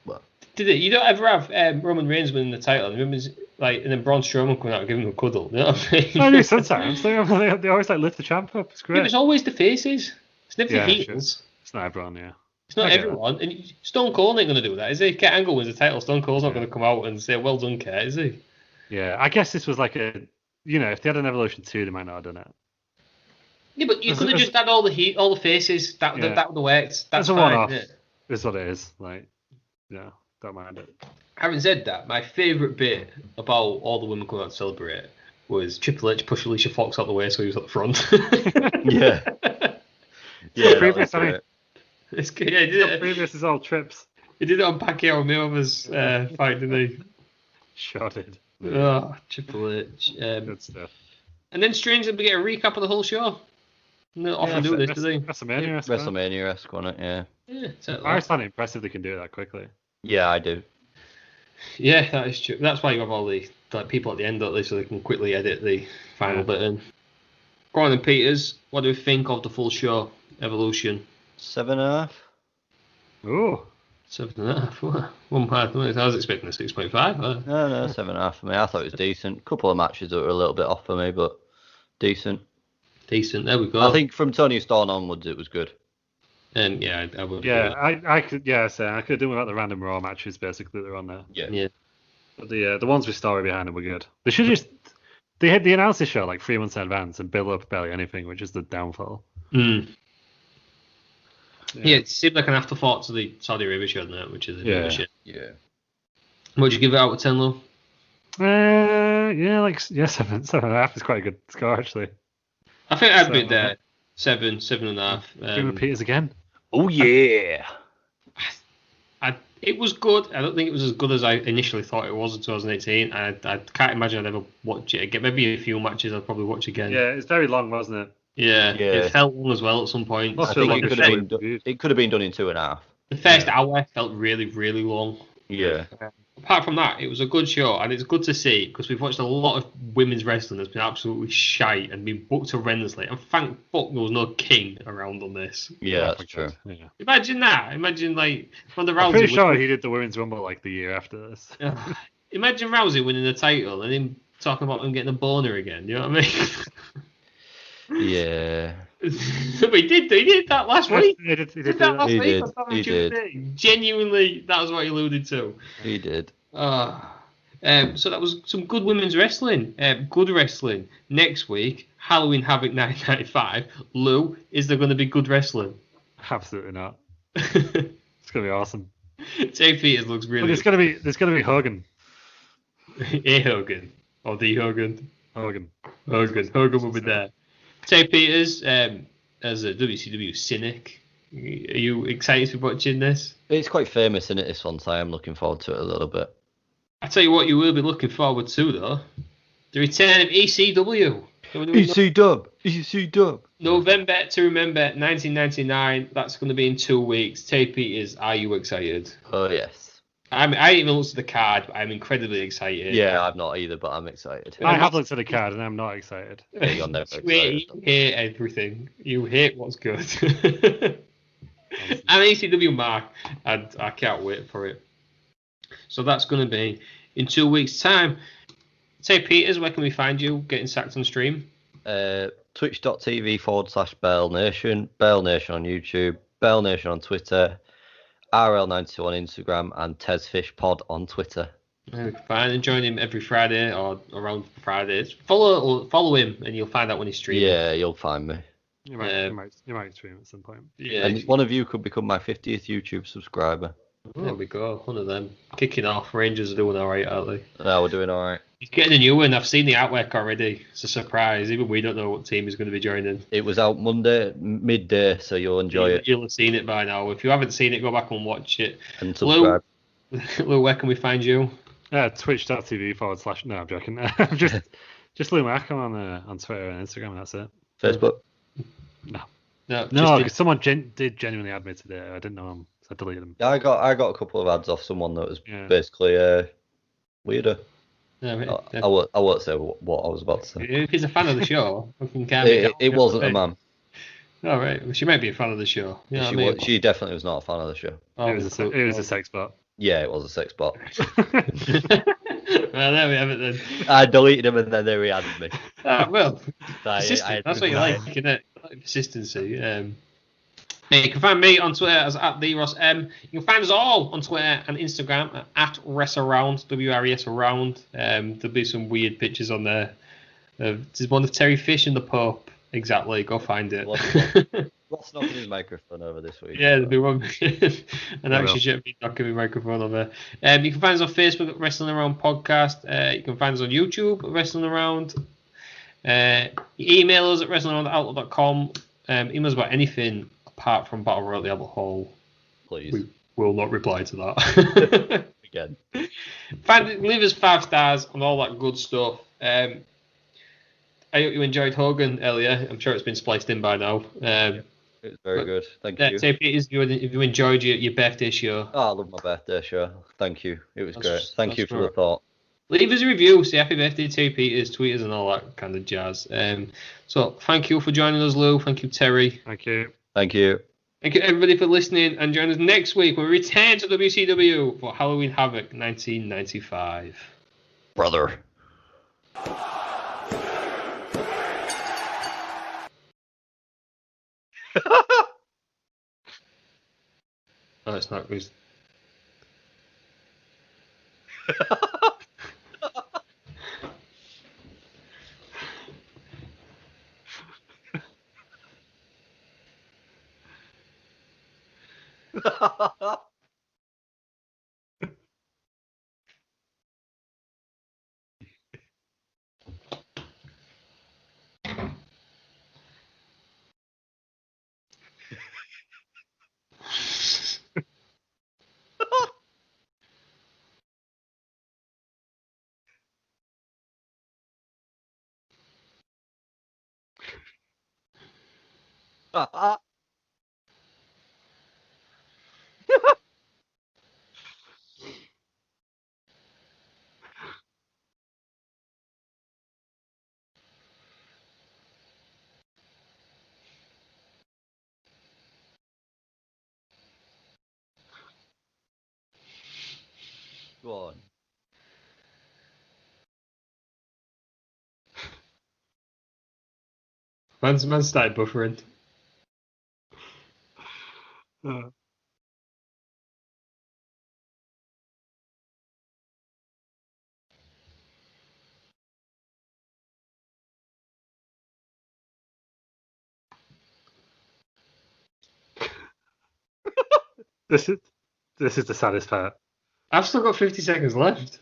I Did it? You don't ever have Roman Reigns winning the title, and then Braun Strowman coming out and giving him a cuddle. You know what I mean? I do sometimes. They always like lift the champ up. It's great. It was always the faces. It's never the heels. Sure. It's not everyone, yeah. It's not everyone. And Stone Cold ain't going to do that, is he? Kurt Angle wins the title. Stone Cold's not going to come out and say, well done, Kurt, is he? Yeah, I guess this was like if they had an Evolution 2, they might not have done it. Yeah, but you could have just had all the faces. That would have worked. That's a fine, one-off. isn't it? It's what it is. Like, yeah, don't mind it. Having said that, my favourite bit about all the women coming out to celebrate was Triple H push Alicia Fox out the way so he was at the front. Yeah. Yeah. Previous, I mean, it's good. Yeah, he did it. Previous is all trips. He did it on Pacquiao Mayweather's fight, didn't he? Sure did. Oh, Triple H. Good stuff. And then strangely, we get a recap of the whole show. No, often do this, do they? WrestleMania-esque, wasn't it? Yeah. I find it impressive they can do it that quickly. Yeah, I do. Yeah, that is true. That's why you have all the people at the end, don't they, so they can quickly edit the final bit in. Brian and Peters, what do we think of the full show? Evolution. 7.5. Ooh. 7.5. One part. I was expecting a 6.5. No, 7.5 for me. I thought it was decent. A couple of matches that were a little bit off for me, but decent. Decent. There we go. I think from Tony Storm onwards, it was good. Yeah, I would. Yeah, I could. Yeah, I could do without the random Raw matches basically that are on there. Yeah. But the ones with story behind them were good. They should just they announced this show like 3 months in advance and build up barely anything, which is the downfall. Yeah, it seemed like an afterthought to the Saudi Arabia show, didn't it? Which is a bit of shit. Yeah. What'd you give it out of 10, Lou? 7.5 is quite a good score actually. I think I'd be there. 7.5. Give Peters again. Oh yeah. It was good. I don't think it was as good as I initially thought it was in 2018. I can't imagine I'd ever watch it again. Maybe a few matches I'd probably watch again. Yeah, it's very long, wasn't it? Yeah. It felt long as well at some point. I think it could have been done in 2.5. The first hour felt really, really long. Yeah. Apart from that, it was a good show, and it's good to see because we've watched a lot of women's wrestling that's been absolutely shite and been booked horrendously. And thank fuck there was no King around on this. Yeah, that's true. Yeah. Imagine that. Imagine like Ronda Rousey. I'm pretty sure he did the Women's Rumble like the year after this. Imagine Rousey winning the title and him talking about him getting a boner again. You know what I mean? Yeah. But he did that last week. He did that last week. He did. Genuinely, that was what he alluded to. He did. So that was some good women's wrestling. Good wrestling. Next week, Halloween Havoc 1995. Lou, is there going to be good wrestling? Absolutely not. It's going to be awesome. Jay Peters looks really. But there's going to be Hogan. A Hogan. Or the Hogan. Hogan will be there. Jay Peters, as a WCW cynic, are you excited to be watching this? It's quite famous, isn't it, this one, so I am looking forward to it a little bit. I tell you what you will be looking forward to, though. The return of ECW. ECW. November to Remember 1999. That's going to be in 2 weeks. Jay Peters, are you excited? Oh, yes. I ain't even looked at the card, but I'm incredibly excited. Yeah, I'm not either, but I'm excited. I have looked at the card and I'm not excited. Yeah, you're never excited. You hate everything. You hate what's good. I'm an ECW mark, and I can't wait for it. So that's going to be in 2 weeks' time. Say, Peters, where can we find you getting sacked on stream? Twitch.tv/Bell Nation, Bell Nation on YouTube, Bell Nation on Twitter, RL92 on Instagram, and TezFishPod on Twitter. Fine, and join him every Friday or around Fridays. Follow him, and you'll find out when he's streaming. Yeah, you'll find me. You might stream at some point. Yeah, and one of you could become my 50th YouTube subscriber. There we go, one of them. Kicking off, Rangers are doing alright, aren't they? No, we're doing alright. He's getting a new one. I've seen the artwork already. It's a surprise. Even we don't know what team he's going to be joining. It was out Monday, midday, so you'll enjoy it. You'll have seen it by now. If you haven't seen it, go back and watch it. And subscribe. Lou, where can we find you? Twitch.tv/. No, I'm joking. just Lou Mack. I'm on Twitter and Instagram, and that's it. Facebook? No, because someone did genuinely add me today. I didn't know him, so I deleted him. Yeah, I got a couple of ads off someone that was basically weirder. No, I won't say what I was about to say. If he's a fan of the show, it wasn't a man. All right, well, she might be a fan of the show. You know She definitely was not a fan of the show. It was a sex bot. Yeah, it was a sex bot. Well, there we have it then. I deleted him and then they re-added me. Well, I persistent. That's what you deny like, isn't it? Like consistency. You can find me on Twitter as @TheRossM. You can find us all on Twitter and Instagram at @ResAround, WRES Around. There'll be some weird pictures on there. There's one of Terry Fish and the Pope. Exactly, go find it. Ross knocking his microphone over this week. Yeah, there'll be one. And actually should be knocking my microphone over. You can find us on Facebook at Wrestling Around Podcast. You can find us on YouTube at Wrestling Around. Email us at wrestlingaround@outlook.com. Email us about anything apart from Battle Royale the Albert Hall. Please. We will not reply to that. Again. Leave us 5 stars and all that good stuff. I hope you enjoyed Hogan earlier. I'm sure it's been spliced in by now. It was very good. Thank you. Say, Peters, if you enjoyed your birthday show. Oh, I love my birthday show. Thank you. It was great. Thank you for the thought. Leave us a review. Say happy birthday to Peters, tweet us and all that kind of jazz. So thank you for joining us, Lou. Thank you, Terry. Thank you. Thank you. Thank you, everybody, for listening. And join us next week when we return to WCW for Halloween Havoc 1995. Brother. Oh, it's not. It's... Go on. Man's started buffering. This is the saddest part. I've still got 50 seconds left.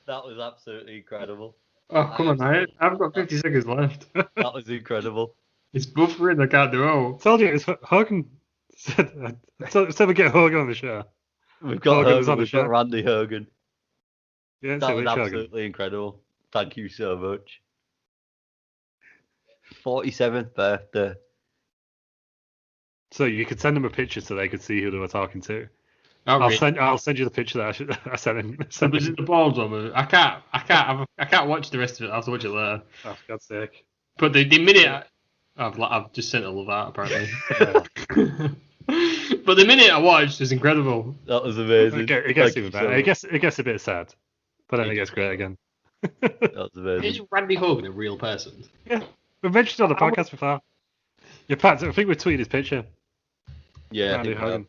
That was absolutely incredible. Oh, come on, I've got 50 seconds left. That was incredible. It's buffering, I can't do all. I told you, it's Hogan said we get Hogan on the show. We've got Hogan's on Hogan, the we've show. got Randy Hogan. Yeah, That was Hogan. absolutely incredible. Thank you so much. 47th birthday. So you could send them a picture so they could see who they were talking to. Oh, I'll send you the picture that I sent him. Was it the balls one? I can't watch the rest of it. I have to watch it later. Oh, for God's sake! But the minute I've just sent all of that apparently. But the minute I watched is incredible. That was amazing. It gets even better. It gets a bit sad, but then it gets great again. That was amazing. Is Randy Hogan a real person? Yeah, we mentioned it on the podcast before. Yeah, Pat, I think we tweeted his picture. Yeah, Randy Hogan.